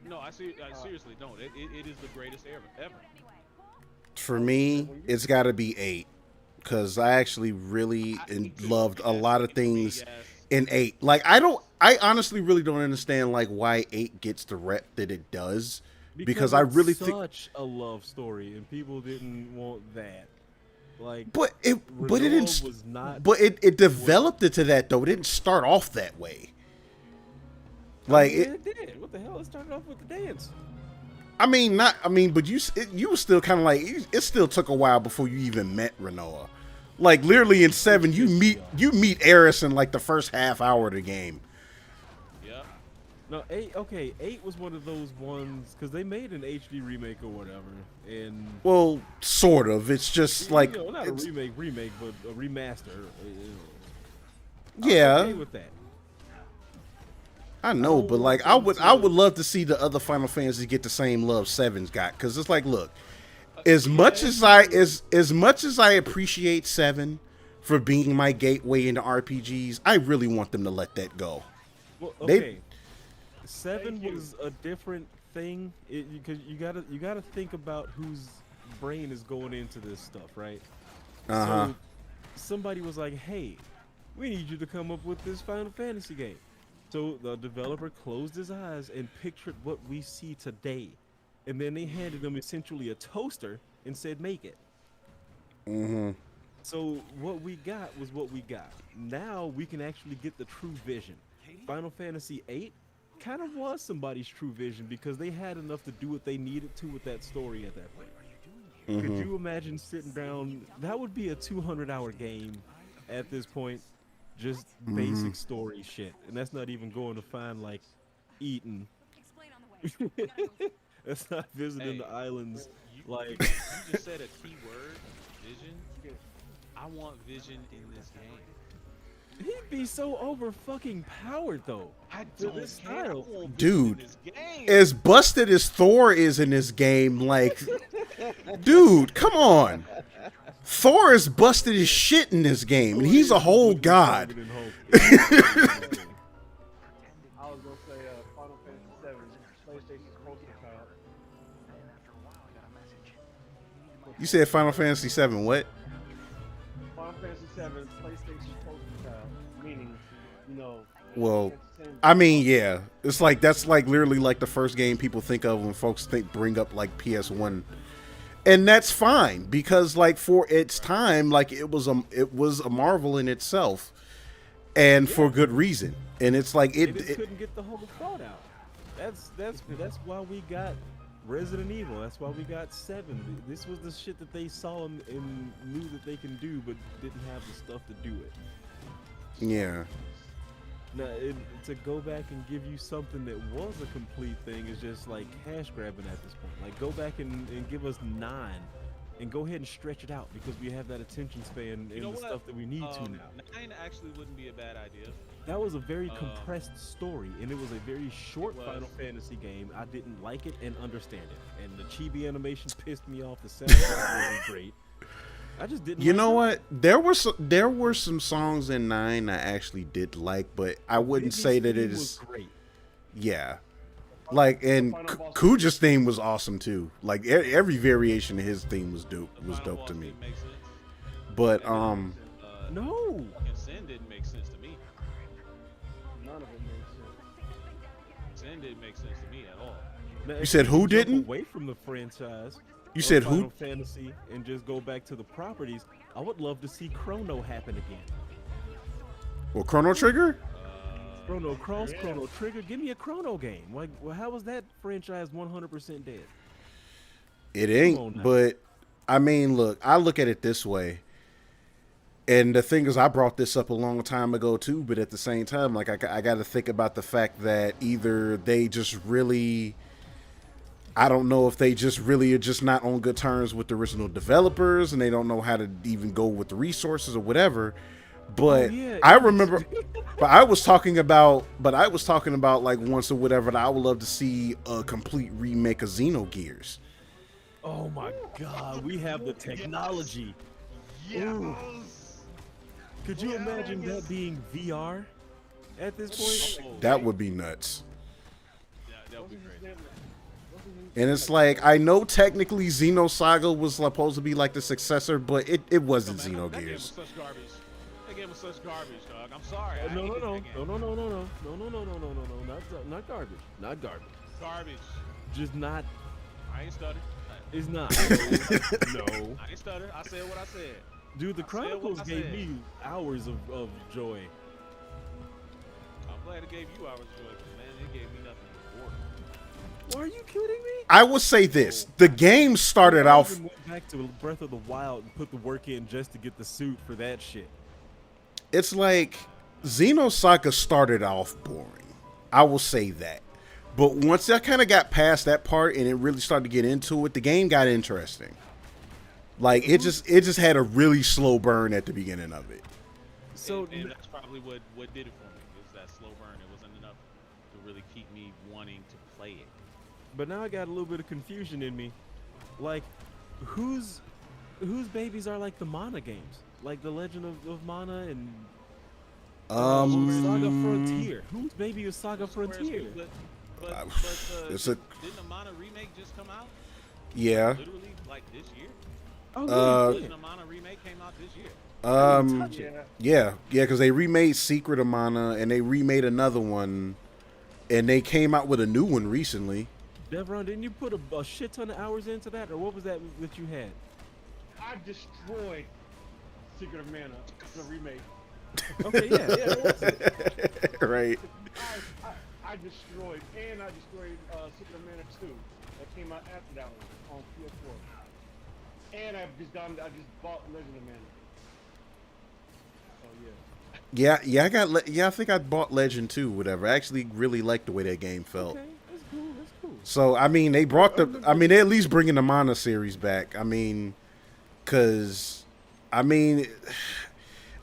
No, I seriously don't. It is the greatest ever. For me, it's got to be 8, because I actually really loved a lot of things in 8. Like, I honestly really don't understand like why 8 gets the rep that it does, because I really it's think. such a love story, and people didn't want that. Like, It developed it to that though. It didn't start off that way. Like it did. What the hell? It started off with the dance. I mean, not. I mean, but you were still kind of like it. Still took a while before you even met Renoa. Like literally in 7, you meet Eris in like the first half hour of the game. Yep. No, 8. Okay, 8 was one of those ones because they made an HD remake or whatever, and well, sort of. It's just like not a remake, but a remaster. Yeah. I'm okay with that. I know, but like I would love to see the other Final Fantasy get the same love 7's got, because it's like, look, as much as I appreciate 7 for being my gateway into RPGs, I really want them to let that go. Well, okay, 7 was a different thing because you gotta think about whose brain is going into this stuff, right? So somebody was like, "Hey, we need you to come up with this Final Fantasy game." So the developer closed his eyes and pictured what we see today. And then they handed him essentially a toaster and said, make it. So what we got was what we got. Now we can actually get the true vision. Final Fantasy VIII kind of was somebody's true vision because they had enough to do what they needed to with that story at that point. Could you imagine sitting down? That would be a 200-hour game at this point. Just basic story shit, and that's not even going to find like eating. That's not visiting the islands. Like you just said a key word, vision. I want vision in this game. He'd be so over fucking powered though. I don't care. I want dude, vision in this game. as busted as Thor is in this game, like, dude, come on. Thor is busted as shit in this game, and he's a whole god. I was gonna say Final Fantasy 7, PlayStation's poster child. You said Final Fantasy 7, what? Final Fantasy 7, PlayStation's poster child, meaning, you know. Well, I mean, yeah, it's like that's like literally like the first game people think of when folks bring up like PS1. And that's fine because, like, for its time, like it was a marvel in itself, and for good reason. And it's like it couldn't get the whole thought out. That's why we got Resident Evil. That's why we got 7. This was the shit that they saw and knew that they can do, but didn't have the stuff to do it. Yeah. Now, to go back and give you something that was a complete thing is just like cash grabbing at this point. Like, go back and give us 9 and go ahead and stretch it out because we have that attention span and the stuff that we need to now. 9 actually wouldn't be a bad idea. That was a very compressed story, and it was a very short Final Fantasy game. I didn't like it and understand it. And the chibi animation pissed me off. The soundtrack wasn't great. I just didn't. You know what? There were some songs in 9 I actually did like, but I wouldn't say that it is great. Yeah, like, and Kuja's theme was awesome too. Like every variation of his theme was dope. To me. But no. Sin didn't make sense to me. None of it made sense. Sin didn't make sense to me at all. Now, you said who didn't? Away from the franchise. You said Final who? Fantasy and just go back to the properties. I would love to see Chrono happen again. Well, Chrono Trigger? Chrono Cross, Chrono Trigger. Give me a Chrono game. Like, well, how was that franchise 100% dead? It ain't. But I mean, look, I look at it this way. And the thing is, I brought this up a long time ago too. But at the same time, like, I got to think about the fact that either they just really, I don't know if they just really are just not on good terms with the original developers and they don't know how to even go with the resources or whatever. But I remember, but I was talking about like once or whatever that I would love to see a complete remake of Xenogears. Oh my God, we have the technology. Yes. Could you imagine that being VR at this point? That would be nuts. Yeah, that would be great. And it's like, I know technically Xenosaga was supposed to be like the successor, but it wasn't Xenogears. That game was such garbage. That game was such garbage, dog. I'm sorry. No, not garbage. Not garbage. Garbage. Just not. I ain't stutter. It's not. No. I ain't stutter. I said what I said. Dude, the Chronicles gave me hours of joy. I'm glad it gave you hours of joy, man. It gave me nothing Are you kidding me? I will say this: the game started I off. even went back to Breath of the Wild and put the work in just to get the suit for that shit. It's like Xenosaga started off boring. I will say that. But once I kind of got past that part and it really started to get into it, the game got interesting. Like it just had a really slow burn at the beginning of it. So and that's probably what did it for me. It was that slow burn. It wasn't enough to really keep me wanting to play it. But now I got a little bit of confusion in me. Like, whose babies are like the Mana games? Like the Legend of Mana and Saga Frontier. Whose baby is Saga Frontier? But it's a didn't the Mana remake just come out? yeah. Literally like this year. Oh, Didn't the Mana remake came out this year? Yeah, because they remade Secret of Mana and they remade another one, and they came out with a new one recently. Devron, didn't you put a shit ton of hours into that, or what was that you had? I destroyed Secret of Mana, the remake. Okay, yeah. Right. I destroyed, and I destroyed Secret of Mana 2 that came out after that one on PS4. And I just bought Legend of Mana. So Yeah, I think I bought Legend 2, whatever. I actually really liked the way that game felt. Okay, that's cool. So I mean, they at least bringing the Mana series back. I mean,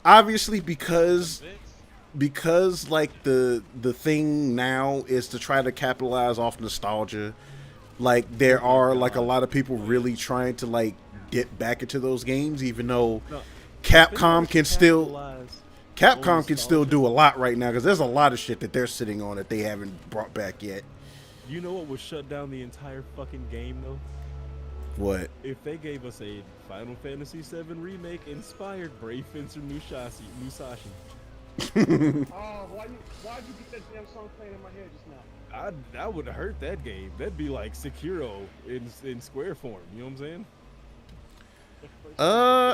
obviously because like the thing now is to try to capitalize off nostalgia. Like there are like a lot of people really trying to like dip back into those games, even though Capcom can still do a lot right now because there's a lot of shit that they're sitting on that they haven't brought back yet. You know what would shut down the entire fucking game though? What? If they gave us a Final Fantasy VII remake inspired Brave Fencer Musashi. Oh, why'd you get that damn song playing in my head just now? That would hurt that game. That'd be like Sekiro in square form. You know what I'm saying?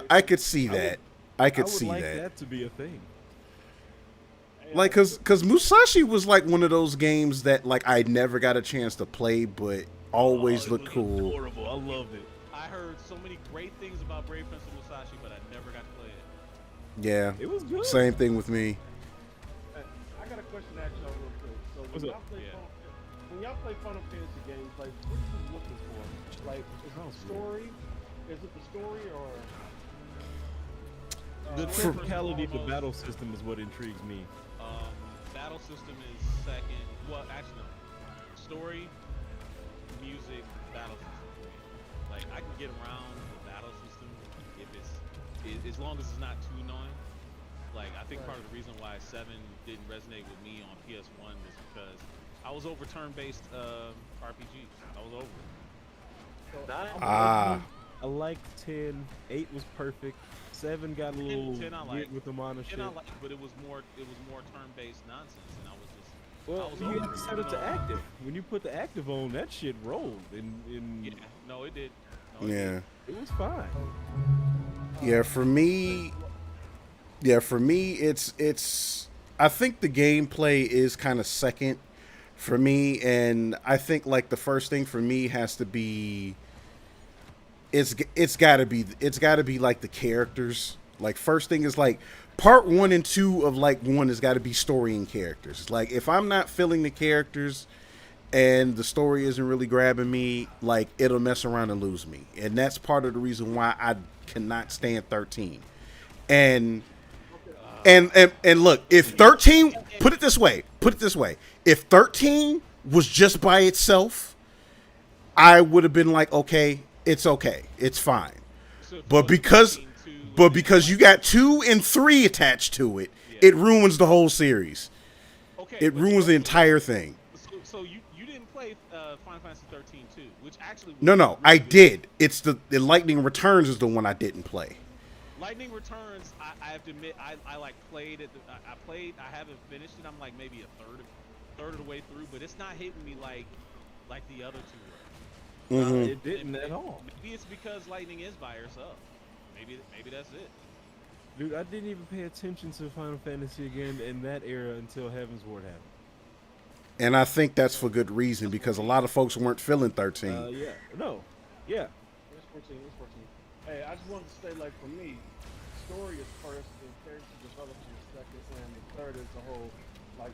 I could see that. I would like that to be a thing. Like, cause Musashi was like one of those games that like I never got a chance to play, but always looked cool. Adorable. I loved it. I heard so many great things about Brave Fencer Musashi, but I never got to play it. Yeah, it was good. Same thing with me. I got a question to ask y'all real quick. So when y'all play Final Fantasy games, like what are you looking for? Like, is it the story? Is it the story or? The technicality of the battle system is what intrigues me. Battle system is second. Well, actually, no. Story, music, battle system for me. Like I can get around the battle system if as long as it's not too annoying. Like I think part of the reason why 7 didn't resonate with me on PS1 was because I was over turn-based RPGs. I was over it. I liked 10. 8 was perfect. 7 got a little 10 I weird with the Mana shit. 10 I liked, but it was more turn-based nonsense, and I was just. Well, you had to set it to active. When you put the active on, that shit rolled. Yeah, no, it did. It was fine. Yeah, for me, it's. I think the gameplay is kind of second for me, and I think like the first thing for me has to be. It's gotta be like the characters. Like first thing is like part 1 and 2 of like 1 has got to be story and characters. Like if I'm not feeling the characters and the story isn't really grabbing me, like it'll mess around and lose me. And that's part of the reason why I cannot stand 13. And look, if 13, put it this way, if 13 was just by itself, I would have been like, okay, it's fine. But because you got 2 and 3 attached to it, it ruins the whole series. Okay, it ruins the entire thing. So you didn't play Final Fantasy 13 too, which actually was No, I did. It's the Lightning Returns is the one I didn't play. Lightning Returns, I have to admit, I like played it. I haven't finished it. I'm like maybe a third of the way through, but it's not hitting me like the other 2 were. It didn't at all. Maybe it's because Lightning is by herself. Maybe that's it. Dude, I didn't even pay attention to Final Fantasy again in that era until Heaven's Ward happened. And I think that's for good reason because a lot of folks weren't feeling 13. Yeah. No. Yeah. It's 14. It's 14. Hey, I just wanted to say, like, for me, story is first, and character development is second, and the third is the whole, like,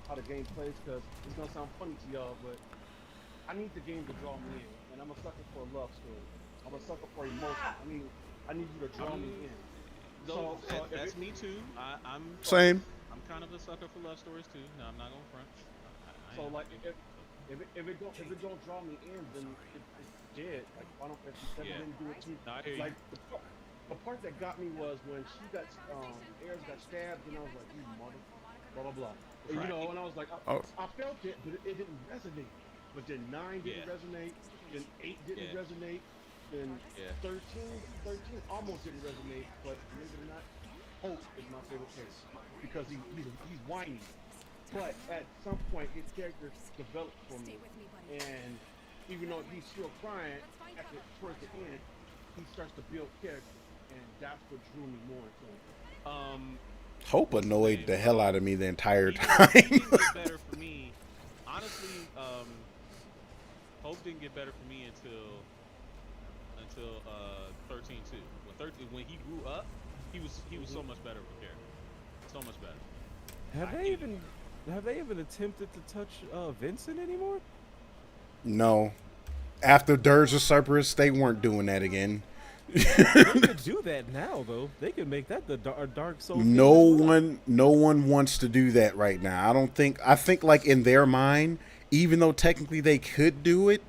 how the game plays. Because it's gonna sound funny to y'all, but I need the game to draw me in, and I'm a sucker for a love story. I'm a sucker for emotion. I need you to draw me in. No, So if that's it, me too. I'm Same. I'm kind of a sucker for love stories too. No, I'm not gonna front. I So am. like if it don't draw me in, then it's dead. Like Final Fantasy 7 Yeah. didn't do it too. No, I hear you. Like the part that got me was when she got Ares got stabbed, and I was like, you mother, blah blah blah. And, you Right. know, and I was like, Oh. I felt it, but it didn't resonate. But then 9 didn't Yeah. resonate. Then 8 didn't Yeah. resonate. Then Yeah. 13 almost didn't resonate. But believe it or not, Hope is my favorite character because he's whiny. But at some point, his character developed for me, and even though he's still crying towards the end, he starts to build character, and that's what drew me more into him. Hope annoyed the hell out of me the entire He time. didn't get better for me. Honestly, Hope didn't get better for me until 13 too. When he grew up, he was so much better of a character. So much better. Have they even attempted to touch Vincent anymore? No. After Dirge of Cerberus, they weren't doing that again. They could do that now, though. They could make that the Dark Souls. No one wants to do that right now. I think like in their mind, even though technically they could do it,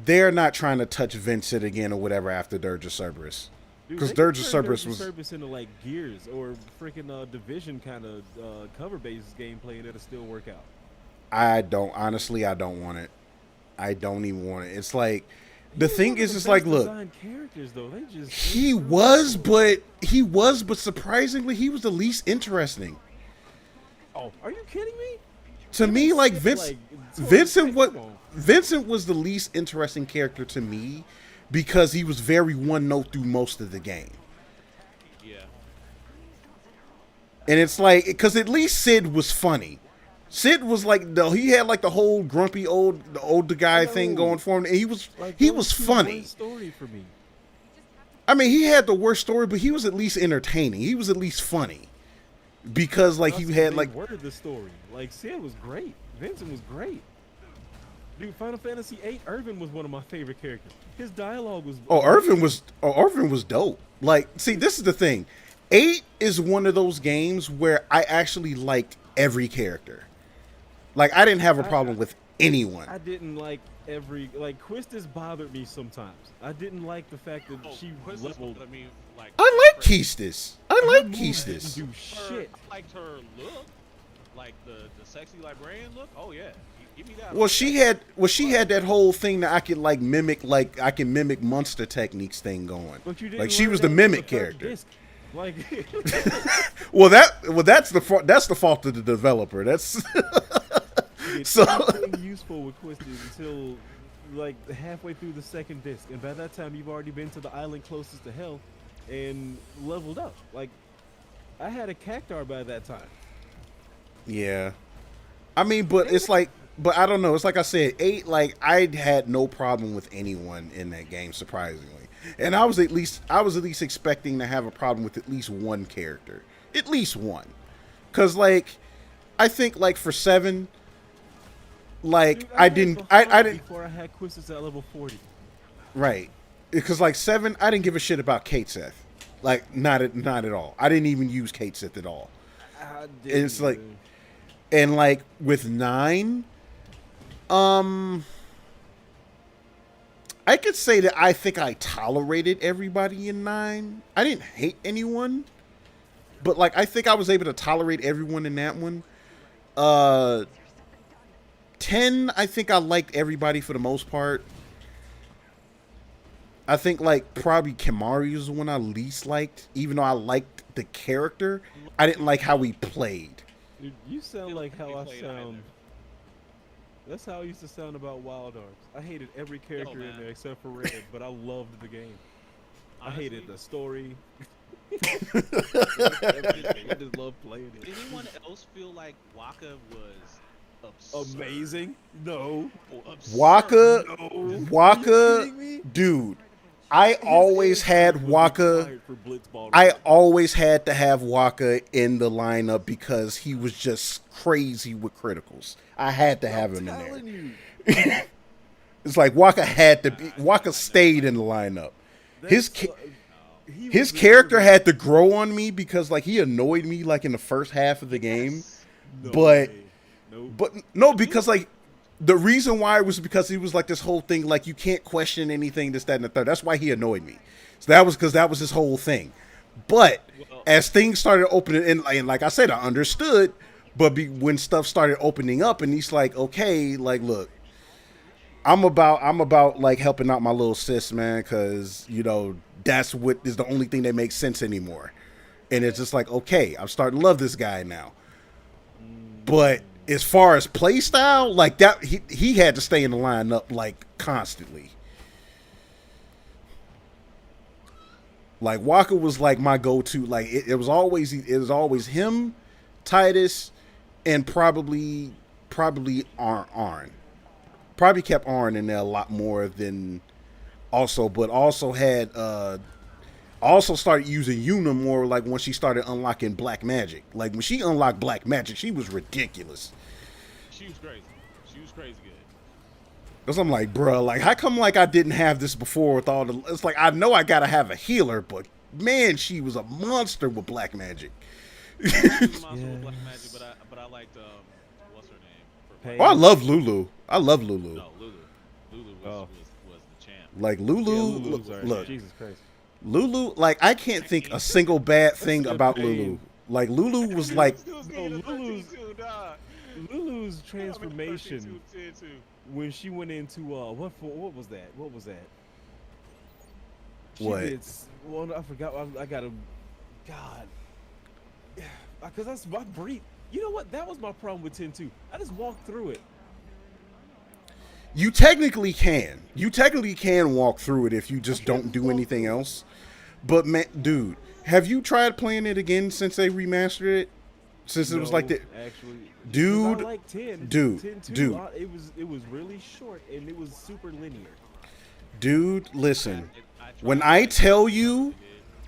they're not trying to touch Vincent again or whatever after Dirge of Cerberus. Because Dirge of Cerberus was into like Gears or freaking Division kind of cover based gameplay that'll still work out. I don't want it. I don't even want it. It's like the thing is, it's like, look, characters though, he was, but surprisingly, he was the least interesting. Oh, are you kidding me? To me, like Vincent was the least interesting character to me because he was very one note through most of the game. Yeah. And it's like, because at least Sid was funny. Sid was like he had like the whole grumpy older guy thing going for him, and he was funny. Story for me. I mean, he had the worst story, but he was at least entertaining. He was at least funny because like he had like worded the story. Like Sid was great, Vincent was great. Dude, Final Fantasy VIII, Irvin was one of my favorite characters. His dialogue was Irvin was dope. Like, see, this is the thing. 8 is one of those games where I actually liked every character. Like, I didn't have a problem with anyone. I didn't like Quistis bothered me sometimes. I didn't like the fact that she leveled. I mean, like I like Quistis. Didn't do shit. I liked her look, like the sexy librarian look. Oh yeah, give me that. Well, she had that whole thing that I could like mimic, like I can mimic monster techniques thing going. But you didn't like she learn was that the until mimic third character. disc. Like, that's the fault of the developer. That's it's nothing useful with Quistis until like halfway through the second disc, and by that time you've already been to the island closest to hell and leveled up. Like, I had a cactar by that time. Yeah. I mean, but it's like, but I don't know. It's like I said, 8, like, I had no problem with anyone in that game, surprisingly. And I was at least expecting to have a problem with at least one character. At least one. Because, like, I think, like, for 7, like, Dude, I didn't. Before I had Quistis at level 40. Right. Because, like, 7, I didn't give a shit about Kate Seth. Like, not at all. I didn't even use Kate Seth at all. It's like, and like with 9, I could say that I think I tolerated everybody in 9. I didn't hate anyone, but like I think I was able to tolerate everyone in that one. 10, I think I liked everybody for the most part. I think like probably Kimari was the one I least liked, even though I liked the character. I didn't like how he played. Dude, you sound like how I sound. That's how I used to sound about Wild Arms. I hated every character in there except for Red, but I loved the game. Honestly, I hated the story. I just love playing it. Anyone else feel like Waka was absurd? Amazing? No. Or absurd? Waka, No. Waka, Are you kidding me? dude. I His always answer had was Waka. expired for Blitzball I Roulette. always had to have Waka in the lineup because he was just crazy with criticals. I had to have him in there. telling you. It's like Waka had to be. Waka stayed in the lineup. His He his was character literally- had to grow on me because like he annoyed me like in the first half of the game. No but way. Nope. but no, because like the reason why was because he was like this whole thing like you can't question anything, this, that, and the third. That's why he annoyed me. So that was because that was his whole thing. But as things started opening, and like I said, I understood. But when stuff started opening up, and he's like, okay, like look, I'm about like helping out my little sis, man, because you know that's what is the only thing that makes sense anymore. And it's just like, okay, I'm starting to love this guy now. But as far as play style, like that, he had to stay in the lineup like constantly. Like Walker was like my go-to. Like it was always him, Titus, and probably Arn. Probably kept Arn in there a lot more than also, but also had also started using Yuna more like when she started unlocking black magic. Like when she unlocked black magic, she was ridiculous. She was crazy. She was crazy good. Cause I'm like, bro, like how come like I didn't have this before with all the? It's like I know I gotta have a healer, but man, she was a monster with black magic. She was a monster with black magic, but I liked what's her name? Oh, I love Lulu. I love Lulu. No, Lulu. Lulu was the champ. Like Lulu, Lulu's alright. look, Jesus Christ. Lulu, like I can't think a single bad thing about Lulu. Like Lulu was like, Lulu's transformation when she went into what was that? What was that? What? Well, I forgot. I got to. God, because that's my breathe. You know what? That was my problem with 10-2. I just walked through it. you technically can. You technically can walk through it if you just don't do anything else. But man, dude, have you tried playing it again since they remastered it? Since it was like that, actually, dude, I like 10. dude, 10-2, dude. It was really short and it was super linear. Dude, listen. When I tell you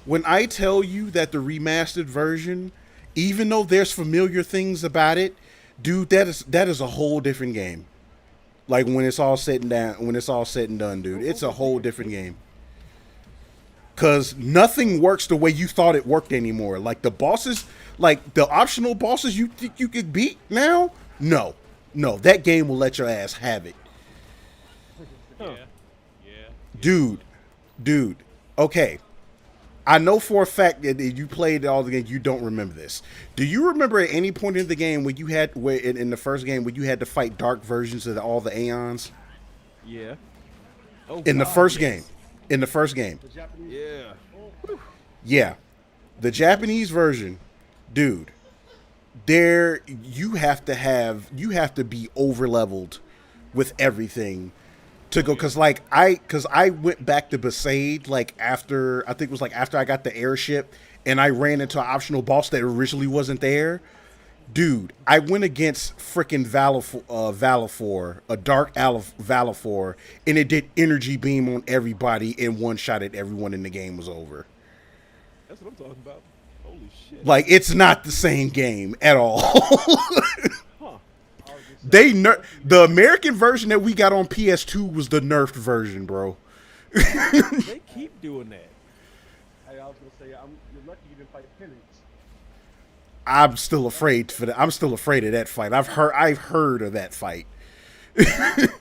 that the remastered version, even though there's familiar things about it, dude, that is a whole different game. Like when it's all said and done, dude, it's a whole different game. Cause nothing works the way you thought it worked anymore. Like the bosses, like the optional bosses you think you could beat now, no, that game will let your ass have it. Yeah. Dude, okay. I know for a fact that you played all the games, you don't remember this. Do you remember at any point in the game when you had, in the first game, when you had to fight dark versions of all the Aeons? Yeah. Oh, In the God, first yes. game. In the first game. Yeah. Yeah. The Japanese version, dude, there you have to be over leveled with everything to go, cause I went back to Besaid like after I got the airship and I ran into an optional boss that originally wasn't there. Dude, I went against freaking Valifor, a dark Valifor, and it did energy beam on everybody and one shot at everyone and the game was over. That's what I'm talking about. Holy shit. Like, it's not the same game at all. Huh. The American version that we got on PS2 was the nerfed version, bro. They keep doing that. Hey, I was gonna say, you're lucky you didn't fight Penance. I'm still afraid for that. I'm still afraid of that fight. I've heard of that fight. That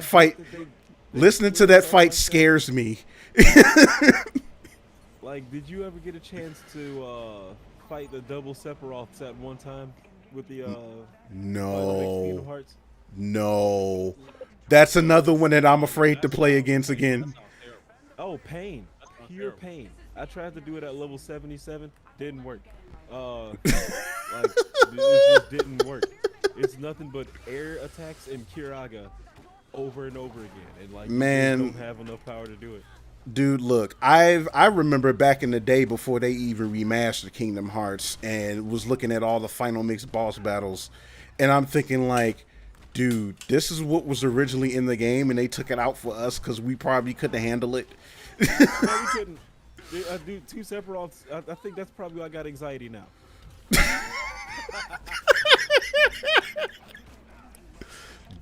fight, listening to that fight scares me. Like, did you ever get a chance to fight the double Sephiroths at one time with the Kingdom Hearts? No. That's another one that I'm afraid to play against again. Oh, pain. Pure pain. I tried to do it at level 77. Didn't work. It just didn't work. It's nothing but air attacks and Kiraga over and over again. And like, Man, you don't have enough power to do it. Dude, look, I remember back in the day before they even remastered Kingdom Hearts and was looking at all the final mix boss battles, and I'm thinking like, dude, this is what was originally in the game, and they took it out for us because we probably couldn't handle it. No, we couldn't. I do two Sephiroths. I think that's probably why I got anxiety now.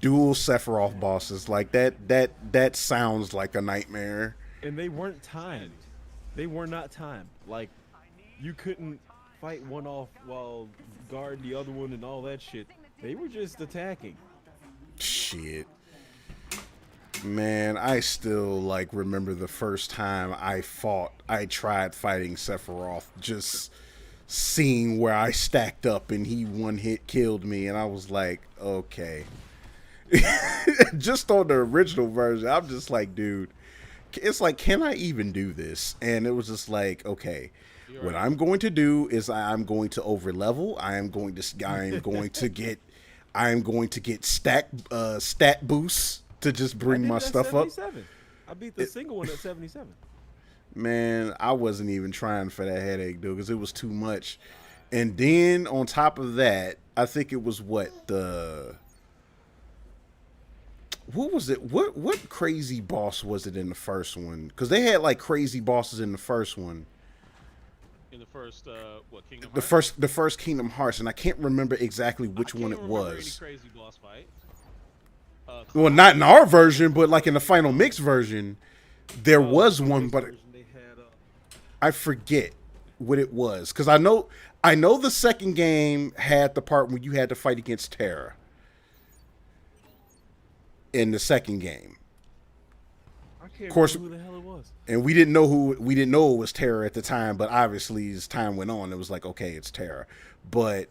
Dual Sephiroth bosses like that sounds like a nightmare. And they weren't timed. They were not timed. Like, you couldn't fight one off while guard the other one and all that shit. They were just attacking. Shit. Man, I still like remember the first time I tried fighting Sephiroth, just seeing where I stacked up and he one hit killed me, and I was like, okay. Just on the original version, I'm just like, dude, it's like, can I even do this? And it was just like, okay, what I'm going to do is I'm going to over level. I am going to get stat boosts to just bring my stuff up. I beat the single one at 77. Man, I wasn't even trying for that headache, dude, because it was too much. And then on top of that, I think it was what was it? What crazy boss was it in the first one? Because they had like crazy bosses in the first one. In the first, Kingdom Hearts? The first Kingdom Hearts, and I can't remember exactly which one it was. Any crazy boss fight. Well, not in our version, but like in the final mix version, there was one, but I forget what it was. Because I know the second game had the part where you had to fight against Terra. In the second game, I can't remember who the hell it was. And we didn't know it was Terra at the time, but obviously as time went on, it was like, okay, it's Terra. But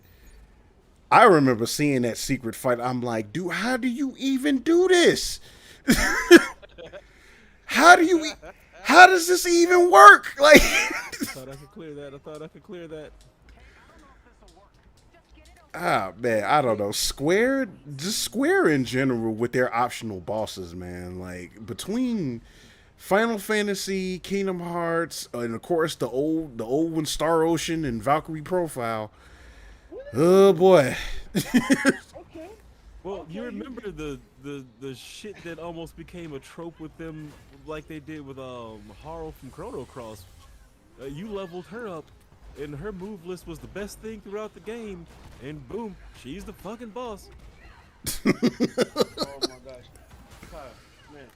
I remember seeing that secret fight. I'm like, dude, how do you even do this? How does this even work? Like, I thought I could clear that. Ah, man, I don't know. Square in general with their optional bosses, man. Like, between Final Fantasy, Kingdom Hearts, and of course the old one, Star Ocean and Valkyrie Profile. Oh boy. Okay. Well, you remember the shit that almost became a trope with them, like they did with Haru from Chrono Cross. You leveled her up, and her move list was the best thing throughout the game, and boom, she's the fucking boss. Oh my gosh. Kyle, man.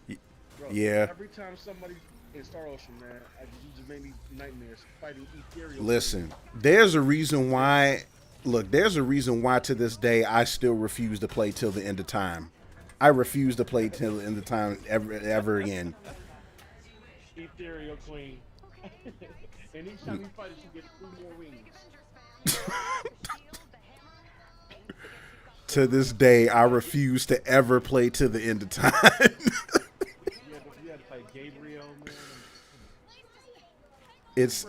Bro, yeah. Every time somebody in Star Ocean, man, you just made me nightmares fighting ethereal. Listen, there's a reason why to this day I still refuse to play till the end of time. I refuse to play till the end of time ever again. Ethereal Queen. And each time you fight it, you get 3 more wings. To this day, I refuse to ever play to the end of time. You had to fight Gabriel, man. It's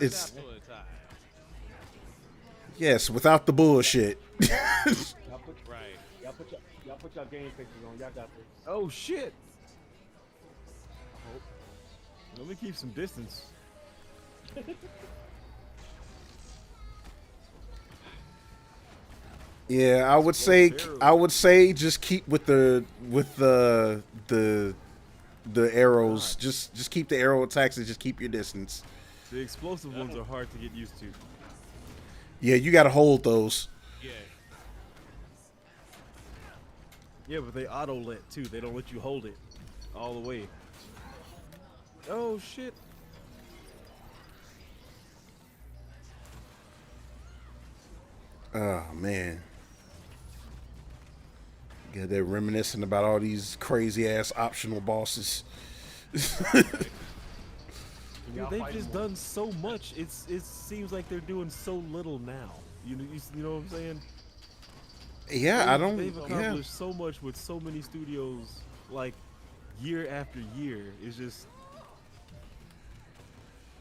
yes, without the bullshit. Y'all put y'all game faces on. Y'all got this. Oh shit! Let me keep some distance. Yeah, I would say just keep with the arrows. Just keep the arrow attacks and just keep your distance. The explosive ones are hard to get used to. Yeah, you got to hold those. Yeah. Yeah, but they auto-let too. They don't let you hold it all the way. Oh shit. Oh man. Yeah, they're reminiscing about all these crazy ass optional bosses. Dude, they've just done so much. It seems like they're doing so little now. You know what I'm saying? Yeah, They've accomplished so much with so many studios, like year after year. It's just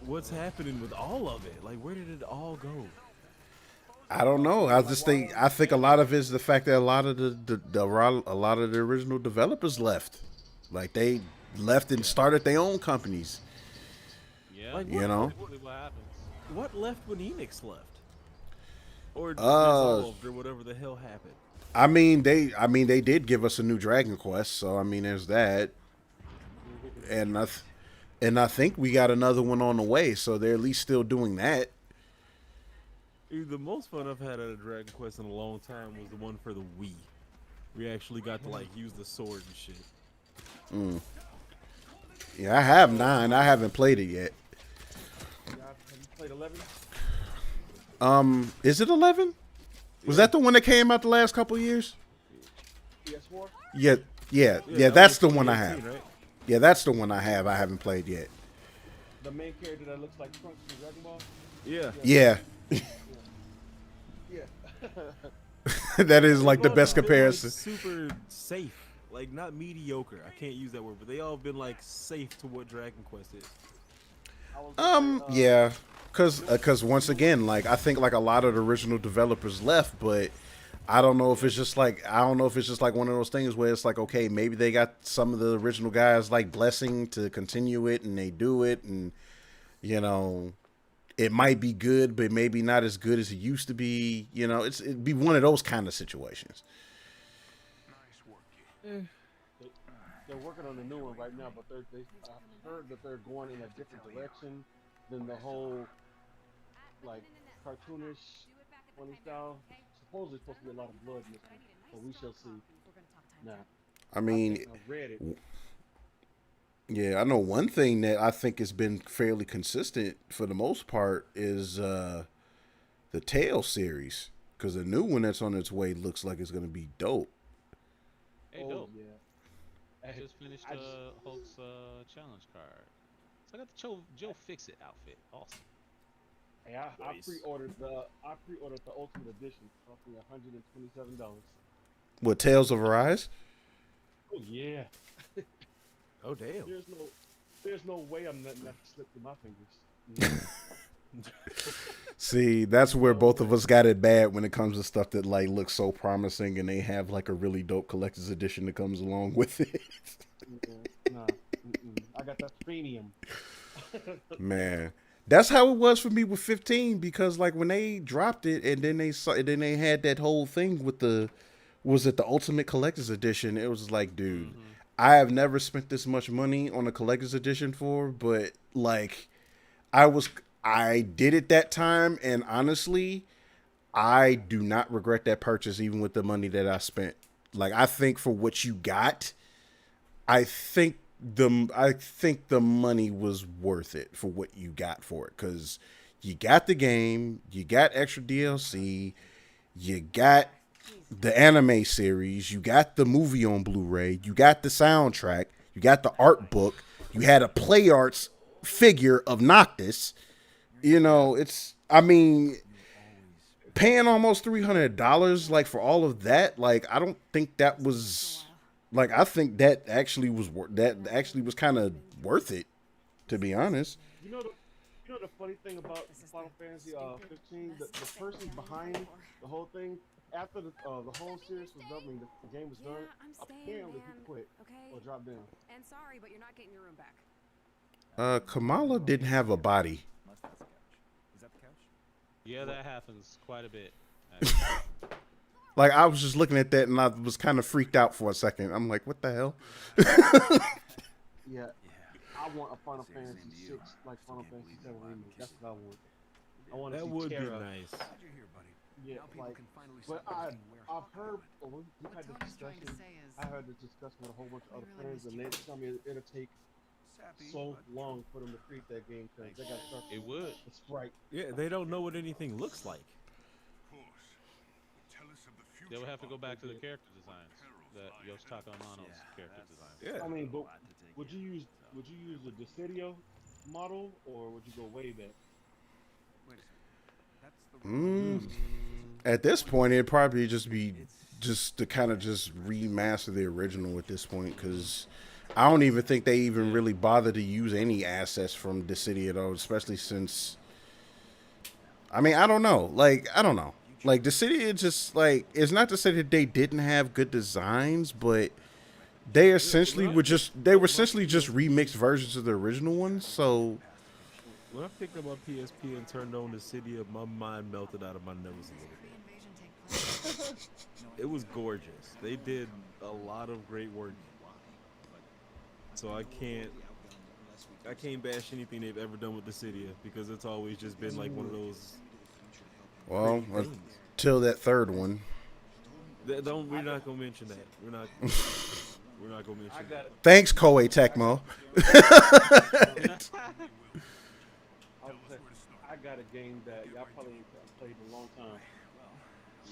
what's happening with all of it. Like, where did it all go? I don't know. I think a lot of it is the fact that a lot of the original developers left. Like, they left and started their own companies. Yeah, Like, You what, know? typically what happens. what left when Enix left? Or Uh, dissolved, or whatever the hell happened. I mean they did give us a new Dragon Quest, so I mean there's that. And and I think we got another one on the way, so they're at least still doing that. Dude, the most fun I've had at a Dragon Quest in a long time was the one for the Wii. We actually got to like use the sword and shit. Yeah, I have 9. I haven't played it yet. Yeah, have you played 11? Is it 11? Was that the one that came out the last couple years? PS4? Yeah, yeah, that that's the was one I 2018, have. right? Yeah, that's the one I have. I haven't played yet. The main character that looks like Trunks from Dragon Ball? Yeah. Yeah, Yeah. that is like the They've all best been, like, comparison. super safe. Like, not mediocre. I can't use that word, but they all been like safe to what Dragon Quest is. I was gonna say, Yeah, cause once again, like I think like a lot of the original developers left, but I don't know if it's just like one of those things where it's like, okay, maybe they got some of the original guys like blessing to continue it, and they do it, and you know, it might be good, but maybe not as good as it used to be. You know, it'd be one of those kind of situations. they're working on a new one right now, but I heard that they're going in a different direction than the whole like cartoonish funny style. Supposedly supposed to be a lot of blood in this one, but we shall see. Nah, I mean, I read it. yeah, I know one thing that I think has been fairly consistent for the most part is the Tale series, because the new one that's on its way looks like it's gonna be dope. Hey, Oh dope. yeah. I just finished Hulk's challenge card. So I got the Joe Fix-It outfit. Awesome. Hey, I Nice. pre-ordered the Ultimate Edition. It cost me $127. What, Tales of Arise? Oh yeah. Oh damn. There's no way I'm letting that slip through my fingers. See, that's where both of us got it bad when it comes to stuff that like looks so promising and they have like a really dope collector's edition that comes along with it. Nah, I got that premium. Man, that's how it was for me with 15, because like when they dropped it and then they had that whole thing with the Ultimate Collector's Edition. It was like, dude, I have never spent this much money on a collector's edition for, but like I did it that time, and honestly, I do not regret that purchase even with the money that I spent. Like, I think for what you got, I think the money was worth it for what you got for it, cuz you got the game, you got extra DLC, you got the anime series, you got the movie on Blu-ray, you got the soundtrack, you got the art book, you had a play arts figure of Noctis. You know, I mean, paying almost $300 like for all of that, like I don't think that was like, I think that actually was kind of worth it, to be honest. You know the funny thing about Final Fantasy 15, the person behind the whole thing, after the whole series was done, I mean, the game was done, apparently he quit or dropped down. And sorry, but you're not getting your room back. Kamala didn't have a body. Yeah, that happens quite a bit. Like, I was just looking at that and I was kind of freaked out for a second. I'm like, what the hell? Yeah, I want a Final Fantasy 6 like Final Fantasy 7 remake. That's what I want. I want to That see would be Terra. nice. Yeah, like, but I've heard, well, we've had this discussion. I heard this discussion with a whole bunch of other friends, and they tell me it'll take so long for them to create that game because they got to start. It would. The sprite. Yeah, they don't know what anything looks like. They would have to go back to the character designs that Yoshitaka Amano's character designs. Yeah. I mean, but would you use the Dissidio model or would you go way back? At this point, it'd probably just be to kind of just remaster the original at this point, because I don't even think they even really bother to use any assets from Dissidia though, especially since, I mean, I don't know. Like Dissidia, just like, it's not to say that they didn't have good designs, but they essentially were just remixed versions of the original ones. So When I picked up my PSP and turned on the city, my mind melted out of my nose a little bit. It was gorgeous. They did a lot of great work. So I can't bash anything they've ever done with the city because it's always just been like one of those. Well, great things. until that third one. We're not gonna mention that. We're not gonna mention that. Thanks, Koei Tecmo. I got a game that y'all probably ain't played in a long time.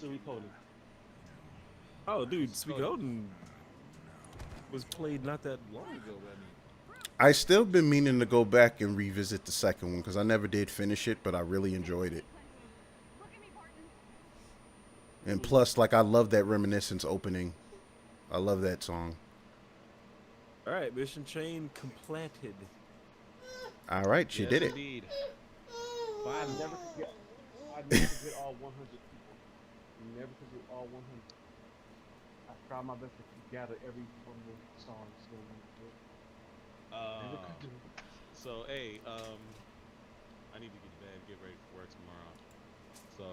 Suikoden. Oh, dude, Suikoden was played not that long ago. I still been meaning to go back and revisit the second one because I never did finish it, but I really enjoyed it. And plus, like, I love that Reminiscence opening. I love that song. All right, mission chain completed. All right, she did it. Indeed. I never forget all 100 people. Never forget all 100. I try my best to gather every one of the songs. Never could do it. So, hey, I need to get to bed, get ready for work tomorrow. So,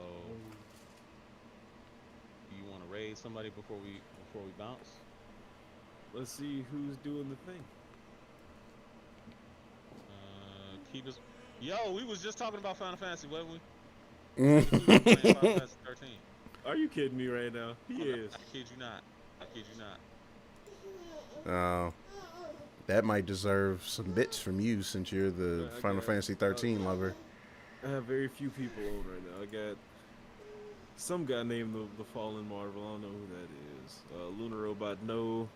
do you want to raid somebody before we bounce? Let's see who's doing the thing. Keep us. Yo, we was just talking about Final Fantasy, wasn't we? Mm. Final Fantasy 13. Are you kidding me right now? He is. I kid you not. I kid you not. Oh. That might deserve some bits from you since you're the Final Fantasy 13 lover. I have very few people on right now. I got some guy named the Fallen Marvel. I don't know who that is. Lunar Robot No.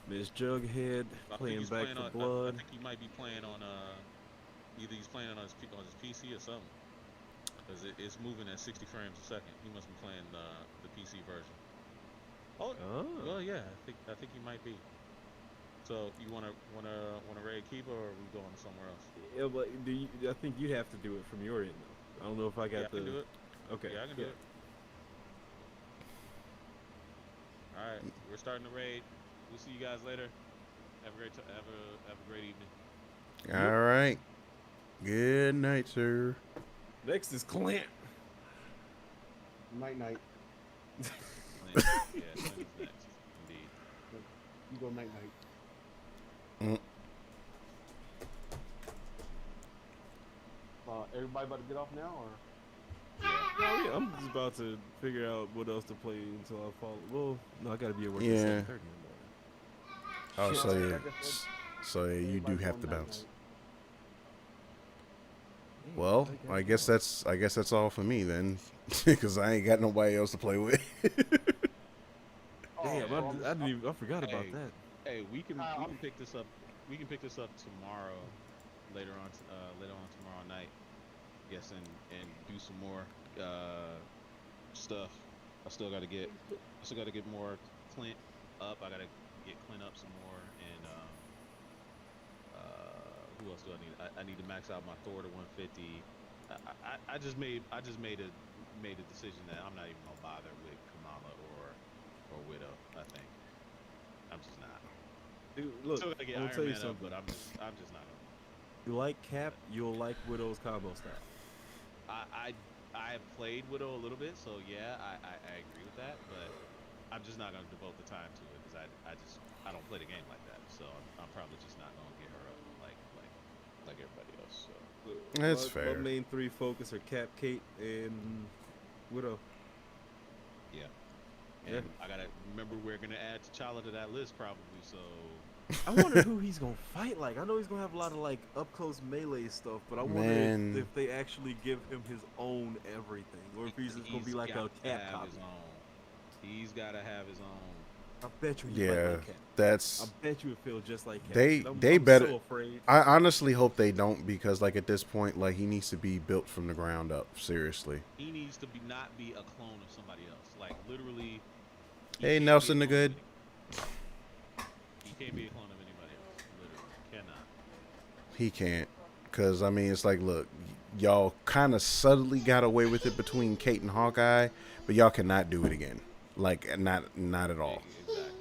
Miss Jughead playing Back for Blood. I think he might be playing on either he's playing on his PC or something. Because it's moving at 60 frames a second. He must be playing the PC version. Oh. Well, yeah. I think he might be. So you wanna raid Kiba or are we going somewhere else? Yeah, but I think you have to do it from your end though. I don't know if I got I can do it. Okay. Yeah, I can do it. All right, we're starting the raid. We'll see you guys later. Have a great have a great evening. All right. Good night, sir. Next is Clint. Night. Yeah, Clint is next. Indeed. You go night. Everybody about to get off now, or? Oh, yeah, I'm just about to figure out what else to play until I fall. Well, no, I gotta be at work at 7:30 in the morning. Oh, so you do have to bounce. Well, I guess that's all for me then, because I ain't got nobody else to play with. Damn, I forgot about that. Hey, we can pick this up. We can pick this up tomorrow, later on tomorrow night. Yes, and do some more stuff. I still got to get more Clint up. I got to get Clint up some more, and who else do I need? I need to max out my Thor to 150. I just made a decision that I'm not even gonna bother with Kamala or Widow. I think I'm just not. Dude, look, I'm gonna get I'm gonna tell Iron you Man up, something. but I'm just not gonna. You like Cap, you'll like Widow's combo style. I have played Widow a little bit, so yeah, I agree with that, but I'm just not gonna devote the time to it because I don't play the game like that, so I'm probably just not gonna get her up like everybody else. So That's fair. My main three focus are Cap, Kate, and Widow. Yeah. And I gotta remember we're gonna add T'Challa to that list probably, so I wonder who he's gonna fight like. I know he's gonna have a lot of like up close melee stuff, but I wonder if they actually give him his own everything, or if he's just gonna be like a Cap copy. He's gotta have his own. I bet you. Yeah, like Cap. that's. I bet you it feels just like Cap. They I'm better. So afraid. I honestly hope they don't because like at this point, like he needs to be built from the ground up. Seriously. He needs to not be a clone of somebody else. Like literally. Hey Nelson the Good. He can't be a clone of anybody else. Literally, cannot. He can't, cause I mean it's like, look, y'all kind of subtly got away with it between Kate and Hawkeye, but y'all cannot do it again. Like not at all. Exactly.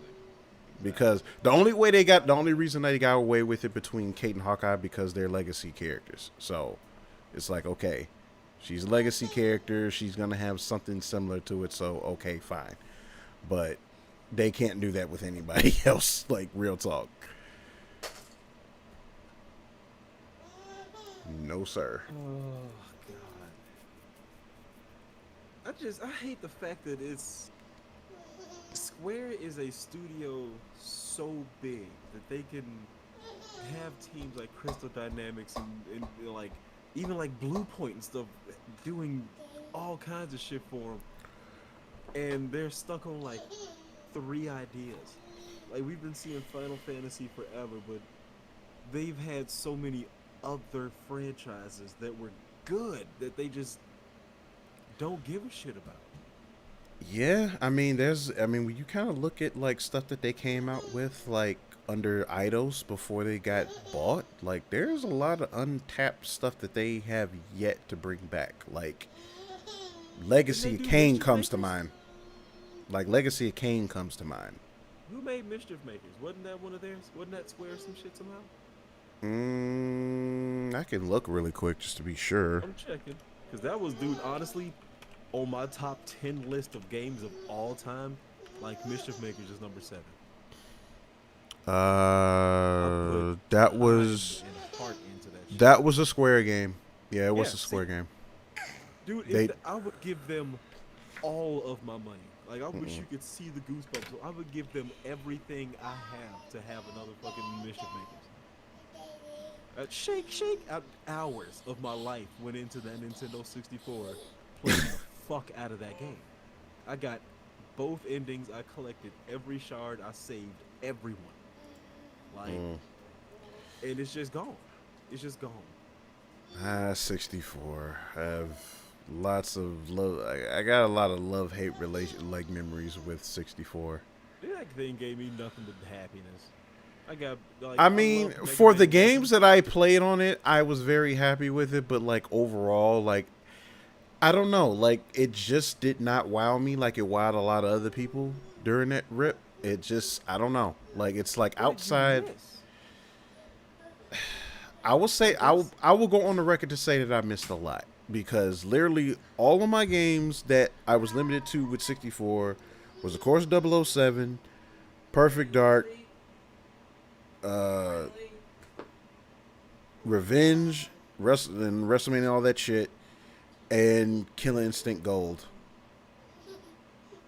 Because the only reason they got away with it between Kate and Hawkeye because they're legacy characters. So It's like, okay, she's a legacy character. She's gonna have something similar to it. So okay, fine. But they can't do that with anybody else. Like, real talk. No, sir. Oh God. I hate the fact that it's Square is a studio so big that they can have teams like Crystal Dynamics and like even like Blue Point and stuff doing all kinds of shit for them, and they're stuck on like 3 ideas. Like, we've been seeing Final Fantasy forever, but they've had so many other franchises that were good that they just don't give a shit about. Yeah, I mean, when you kind of look at like stuff that they came out with, like under Eidos before they got bought, like there's a lot of untapped stuff that they have yet to bring back. Like Legacy of Kain comes to mind. Like Legacy of Kain comes to mind. Who made Mischief Makers? Wasn't that one of theirs? Wasn't that Square some shit somehow? I can look really quick just to be sure. I'm checking. Because that was, dude, honestly, on my top 10 list of games of all time, like, Mischief Makers is number 7. That was a Square game. Yeah, it was a Square game. Dude, I would give them all of my money. Like, I wish you could see the goosebumps. So I would give them everything I have to have another fucking Mischief Makers. Shake out hours of my life went into that Nintendo 64 playing the fuck out of that game. I got both endings. I collected every shard. I saved everyone. Like, and it's just gone. It's just gone. 64. I have lots of love. I got a lot of love-hate memories with 64. That thing gave me nothing but happiness. I got. Like, I mean, for the games that I played on it, I was very happy with it. But like overall, like I don't know, like it just did not wow me like it wowed a lot of other people during that rip. It just, I don't know. Like it's like outside. I will say I will go on the record to say that I missed a lot, because literally all of my games that I was limited to with 64 was of course 007, Perfect Dark, Revenge, and WrestleMania, all that shit, and Killer Instinct Gold.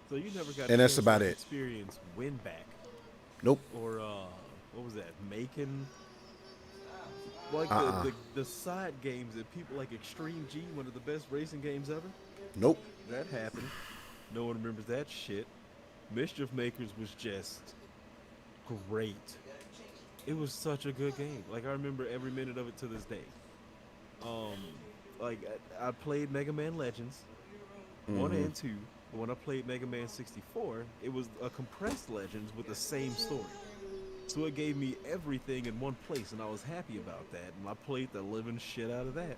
So you never got and that's about it. Experience Win Back. Nope. Or what was that? Macon. Like the side games that people like Extreme G, one of the best racing games ever. Nope. That happened. No one remembers that shit. Mischief Makers was just great. It was such a good game. Like I remember every minute of it to this day. Like I played Mega Man Legends 1 and 2. But when I played Mega Man 64, it was a compressed Legends with the same story. So it gave me everything in one place, and I was happy about that. And I played the living shit out of that.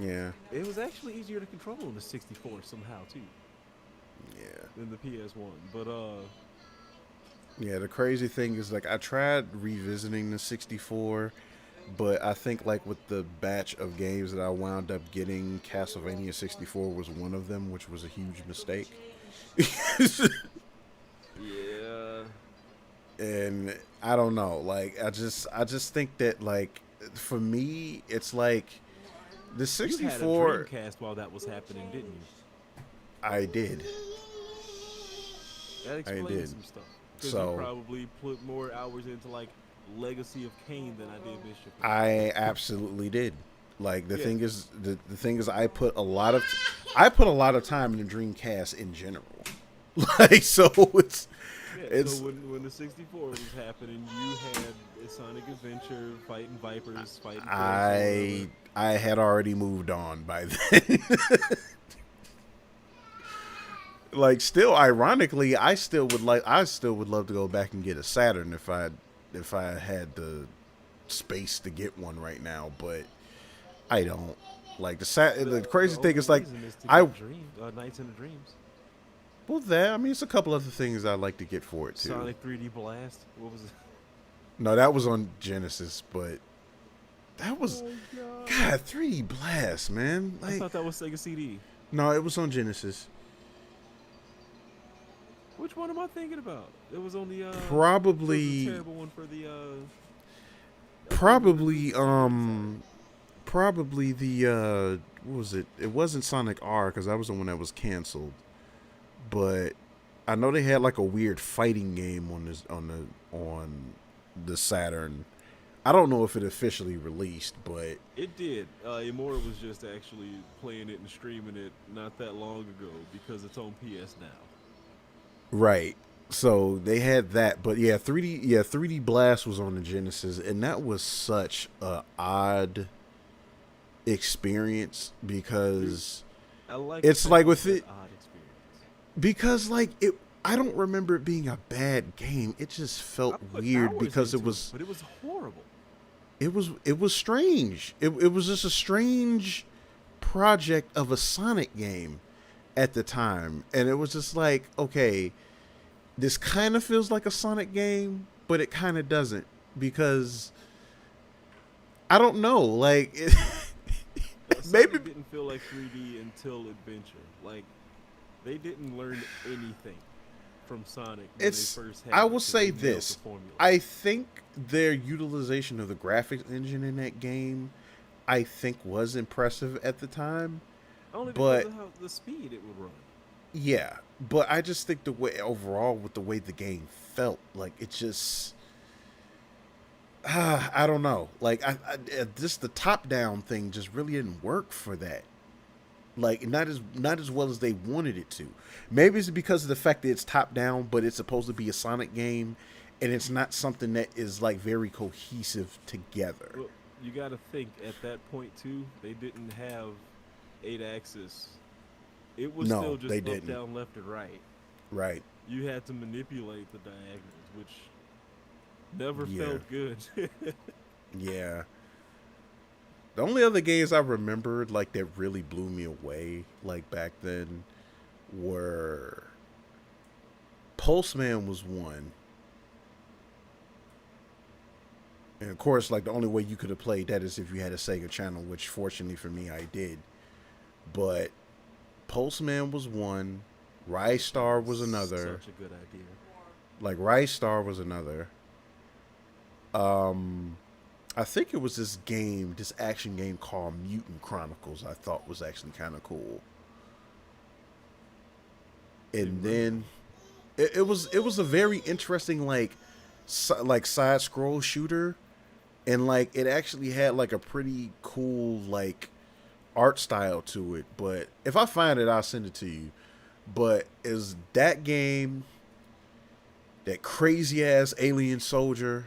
Yeah. It was actually easier to control in the 64 somehow too. Yeah. Than the PS1, but yeah, the crazy thing is, like, I tried revisiting the 64, but I think, like, with the batch of games that I wound up getting, Castlevania 64 was one of them, which was a huge mistake. Yeah. And I don't know, like, I just think that, like, for me, it's like the 64. You had a Dreamcast while that was happening, didn't you? I did. That explains some stuff. Because you probably put more hours into like Legacy of Kain than I did Mischief. I absolutely did. Like the thing is, the thing is, I put a lot of time in the Dreamcast in general. Like so, it's. So when the 64 was happening, you had Sonic Adventure, fighting Vipers, fighting. I had already moved on by then. Like, still, ironically, I still would love to go back and get a Saturn if I had the space to get one right now, but I don't. Like the crazy thing is, like, Nights in the Dreams. Well, I mean, it's a couple other things I'd like to get for it too. Sonic 3D Blast. What was it? No, that was on Genesis, but That was Oh, God. God 3D Blast, man. I Like, thought that was Sega CD. no, it was on Genesis. Which one am I thinking about? It was on the it was the Probably, terrible one for the probably, probably the what was it? It wasn't Sonic R because that was the one that was canceled. But I know they had like a weird fighting game on the Saturn. I don't know if it officially released, but It did. Imora was just actually playing it and streaming it not that long ago because it's on PS now. right. So they had that, but yeah, 3D Blast was on the Genesis, and that was such a odd experience because I like it's the like fact with that it odd experience. because like it. I don't remember it being a bad game. It just felt I put weird hours because it into was but it was horrible. it was strange. It was just a strange project of a Sonic game at the time, and it was just like, okay, this kind of feels like a Sonic game, but it kind of doesn't because I don't know, like maybe Sonic didn't feel like 3D until Adventure. Like they didn't learn anything from Sonic when it's. they first had I it will 'cause say they nailed this: the formula. I think their utilization of the graphics engine in that game, I think, was impressive at the time. Only but because of how the speed it would run. Yeah, but I just think the way overall with the way the game felt, like it just, I don't know, like just the top down thing just really didn't work for that. Like not as well as they wanted it to. Maybe it's because of the fact that it's top down, but it's supposed to be a Sonic game, and it's not something that is like very cohesive together. Well, you got to think at that point too. They didn't have 8-axis. It was No, still just they up, didn't. down, left, and right. Right. You had to manipulate the diagonals, which never Yeah. felt good. Yeah. The only other games I remembered like that really blew me away like back then were Pulseman was one. And of course, like the only way you could have played that is if you had a Sega channel, which fortunately for me I did. But Pulseman was one. Rise Star was another. Such a good idea. Like Rise Star was another. I think it was this game, this action game called Mutant Chronicles. I thought was actually kind of cool. And then it was a very interesting like side scroll shooter, and like it actually had like a pretty cool like art style to it. But if I find it, I'll send it to you. But is that game, that crazy ass alien soldier.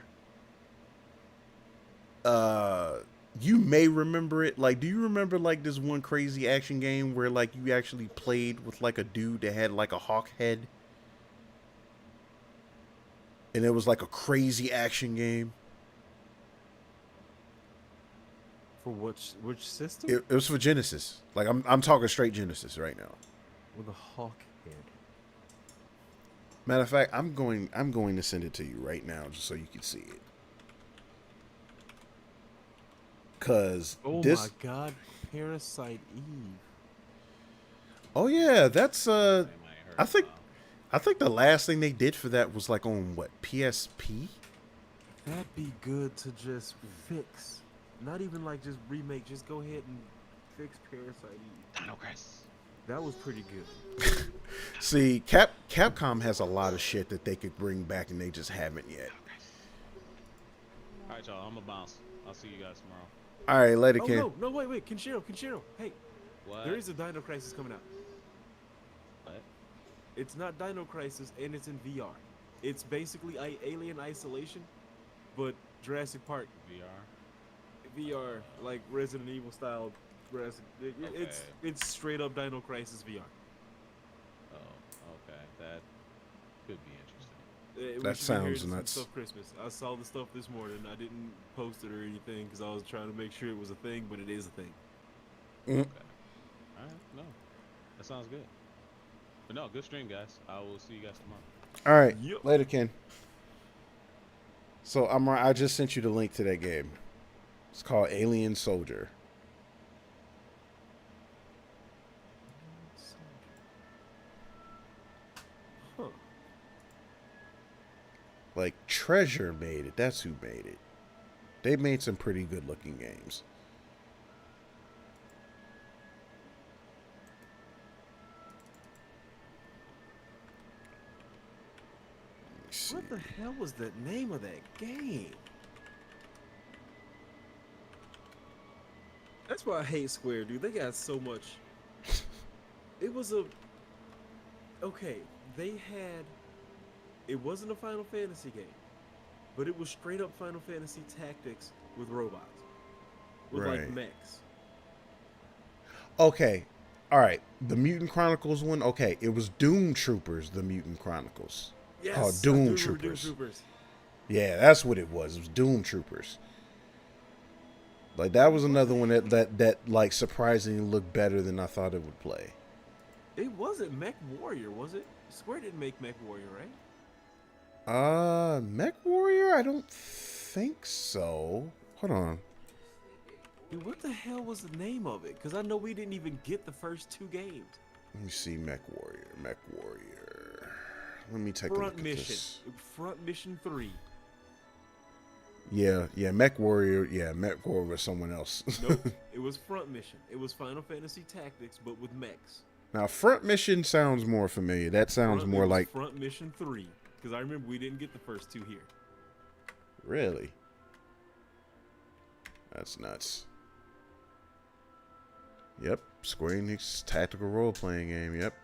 You may remember it. Like, do you remember like this one crazy action game where like you actually played with like a dude that had like a hawk head? And it was like a crazy action game. For which system? It was for Genesis. Like I'm talking straight Genesis right now. With a hawk head. Matter of fact, I'm going to send it to you right now just so you can see it. Cause oh this, my God, Parasite Eve. Oh yeah, that's I think the last thing they did for that was like on what, PSP? That'd be good to just fix. Not even like just remake, just go ahead and fix Parasite Eve. Dino Crisis. That was pretty good. See, Capcom has a lot of shit that they could bring back and they just haven't yet. Alright y'all, I'm gonna bounce. I'll see you guys tomorrow. All right, later, Oh Ken. no, wait, Kenshiro, hey. What? There is a Dino Crisis coming out. What? It's not Dino Crisis, and it's in VR. It's basically Alien Isolation, but Jurassic Park VR, like Resident Evil style. It's straight up Dino Crisis VR. Oh, okay. That could be interesting. That sounds nuts. Stuff Christmas. I saw the stuff this morning. I didn't post it or anything because I was trying to make sure it was a thing, but it is a thing. Mm. Okay. All right. No, that sounds good. But no, good stream, guys. I will see you guys tomorrow. All right, later, Ken. So I just sent you the link to that game. It's called Alien Soldier. Huh. Like Treasure made it. That's who made it. They made some pretty good looking games. What the hell was the name of that game? That's why I hate Square, dude. They got so much. It was a. Okay, they had. It wasn't a Final Fantasy game, but it was straight up Final Fantasy Tactics with robots. With like Right. mechs. Okay. All right. The Mutant Chronicles one. Okay. It was Doom Troopers, the Mutant Chronicles. Yes, Called I do Doom remember Troopers. Doom Troopers. Yeah, that's what it was. It was Doom Troopers. Like that was another one that like surprisingly looked better than I thought it would play. It wasn't Mech Warrior, was it? Square didn't make Mech Warrior, right? Mech Warrior? I don't think so. Hold on. Dude, what the hell was the name of it? Because I know we didn't even get the first 2 games. Let me see Mech Warrior. Mech Warrior. Let me take a Front look Mission. at this. Front Mission 3. Yeah, Mech Warrior. Yeah, Mech Warrior was someone else. Nope, it was Front Mission. It was Final Fantasy Tactics, but with mechs. Now, Front Mission sounds more familiar. That sounds more like... Front Mission 3. Because I remember we didn't get the first 2 here. Really? That's nuts. Yep, Square Enix tactical role-playing game. Yep,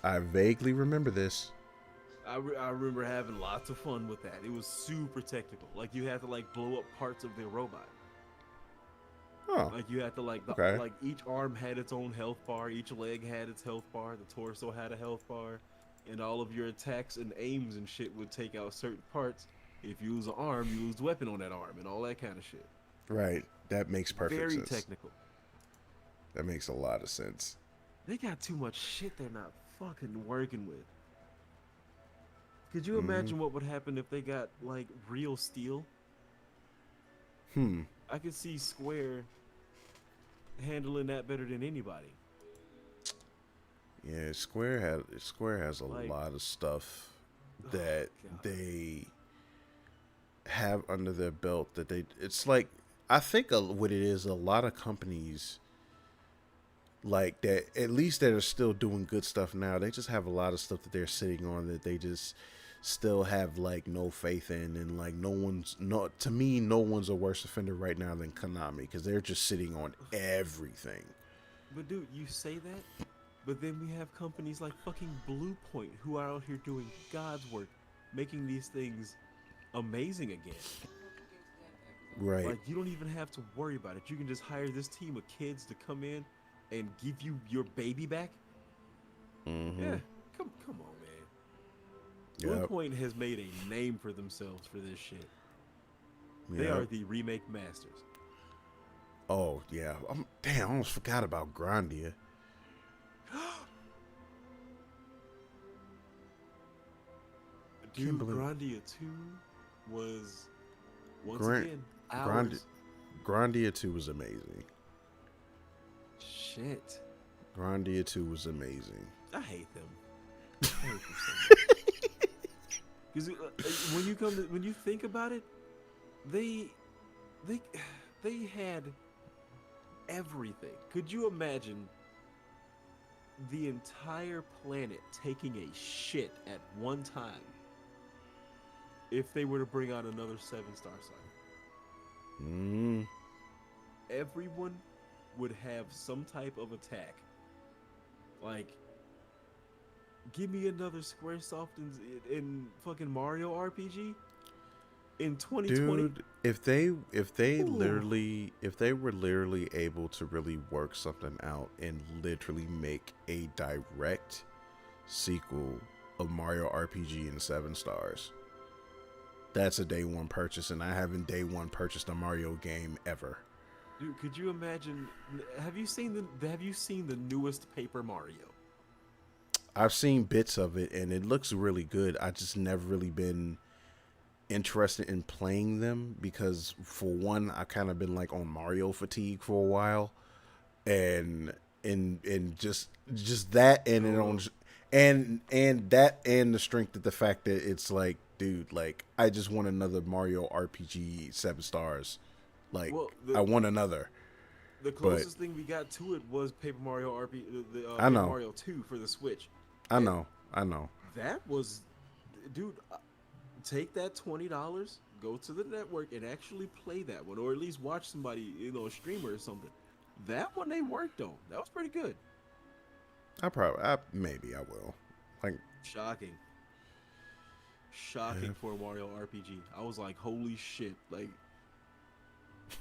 I vaguely remember this. I remember having lots of fun with that. It was super technical. Like you had to like blow up parts of the robot. Oh, like you had to like okay. like each arm had its own health bar, each leg had its health bar, the torso had a health bar, and all of your attacks and aims and shit would take out certain parts. If you lose an arm, you lose the weapon on that arm and all that kind of shit. Right, that makes perfect sense. Very technical. That makes a lot of sense. They got too much shit they're not fucking working with. Could you imagine what would happen if they got like real steel? I could see Square handling that better than anybody. Yeah, Square has a lot of stuff that they have under their belt that it's like, I think what it is, a lot of companies like that, at least that are still doing good stuff now, they just have a lot of stuff that they're sitting on that they just still have like no faith in, and like no one's a worse offender right now than Konami, because they're just sitting on everything. But dude, you say that, but then we have companies like fucking Blue Point who are out here doing God's work, making these things amazing again. Right. Like you don't even have to worry about it. You can just hire this team of kids to come in and give you your baby back. Yeah, come on, man. Blue Point has made a name for themselves for this shit. They are the remake masters. Oh yeah, damn, I almost forgot about Grandia. Dude, Grandia 2 was again ours. Grandia 2 was amazing. Shit. Grandia 2 was amazing. I hate them. I hate them so much. Because when you think about it, they had everything. Could you imagine the entire planet taking a shit at one time if they were to bring out another 7-star saga? Everyone would have some type of attack. Like, give me another SquareSoft in fucking Mario RPG in 2020. Dude, if they were literally able to really work something out and literally make a direct sequel of Mario RPG in 7 stars, that's a day one purchase, and I haven't day one purchased a Mario game ever. Dude, could you imagine? Have you seen the newest Paper Mario? I've seen bits of it, and it looks really good. I just never really been interested in playing them because, for one, I kind of been like on Mario fatigue for a while, and just that, and it on and that, and the strength of the fact that it's like, dude, like I just want another Mario RPG 7 stars. Like, Well, I want another. the closest thing we got to it was Paper Mario I Paper know. Mario 2 for the Switch. I And know. that was, dude. Take that $20, go to the network, and actually play that one, or at least watch somebody, a streamer or something. That one they worked on. That was pretty good. Maybe I will. Like, Shocking for a Mario RPG. I was like, holy shit! Like,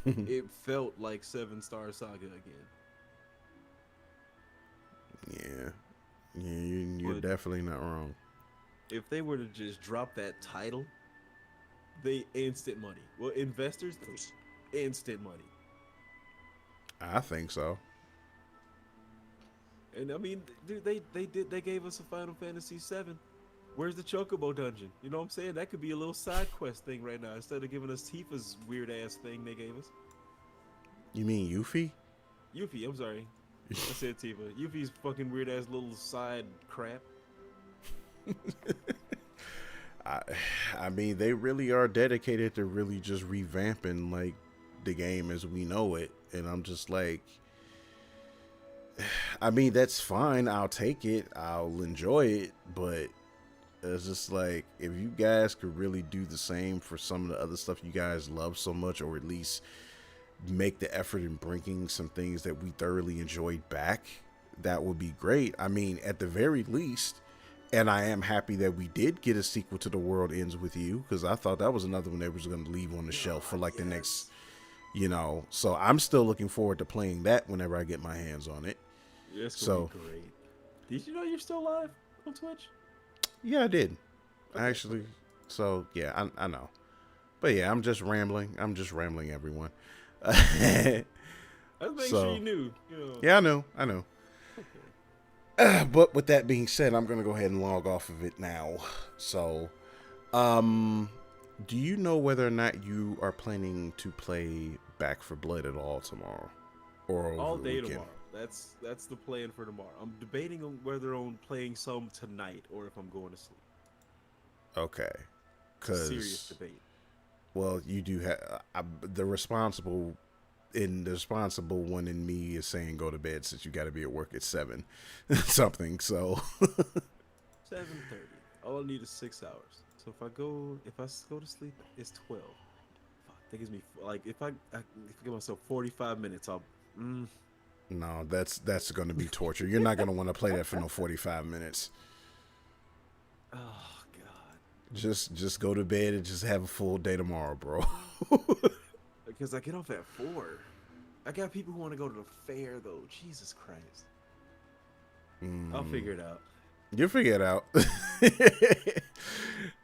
it felt like 7 Star Saga again. You're But definitely not wrong. if they were to just drop that title, they instant money. Well, investors, instant money. I think so. And I mean, dude, they gave us a Final Fantasy VII. Where's the Chocobo dungeon? You know what I'm saying? That could be a little side quest thing right now instead of giving us Tifa's weird ass thing they gave us. You mean Yuffie? Yuffie, I'm sorry. I said Tifa. Yuffie's fucking weird ass little side crap. I mean, they really are dedicated to really just revamping like the game as we know it, and I'm just like, I mean, that's fine. I'll take it. I'll enjoy it, but it's just like, if you guys could really do the same for some of the other stuff you guys love so much, or at least make the effort in bringing some things that we thoroughly enjoyed back, that would be great. I mean, at the very least. And I am happy that we did get a sequel to The World Ends With You, because I thought that was another one they was going to leave on the shelf for like the next, So I'm still looking forward to playing that whenever I get my hands on it. Yeah, it's gonna be great. Did you know you're still live on Twitch? Yeah, I did. Actually. So, yeah, I know. But yeah, I'm just rambling, everyone. Let's make sure you knew. Yeah, I know. But with that being said, I'm going to go ahead and log off of it now. So, do you know whether or not you are planning to play Back for Blood at all tomorrow? Or over all the day weekend? tomorrow. That's the plan for tomorrow. I'm debating on whether I'm playing some tonight or if I'm going to sleep. Okay. Serious debate. Well, you do have the responsible one in me is saying go to bed since you got to be at work at 7 something. So 7:30. All I need is 6 hours. So if I go to sleep, it's 12. Fuck, that gives me like if I give myself 45 minutes, I'll. No, that's going to be torture. You're not going to want to play that for no 45 minutes. Oh God. Just go to bed and just have a full day tomorrow, bro. Because I get off at 4. I got people who want to go to the fair though. Jesus Christ. I'll figure it out. You'll figure it out.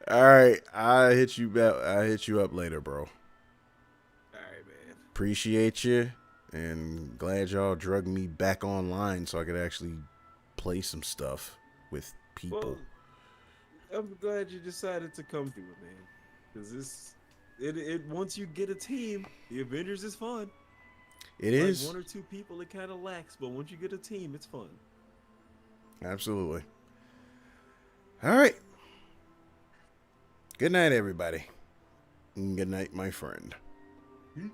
All right, I'll hit you up later, bro. All right, man. Appreciate you, and glad y'all drug me back online so I could actually play some stuff with people. Well, I'm glad you decided to come through it, man. Because it once you get a team, the Avengers is fun. It is. 1 or 2 people, it kind of lacks, but once you get a team, it's fun. Absolutely. All right. Good night, everybody. Good night, my friend. Peace.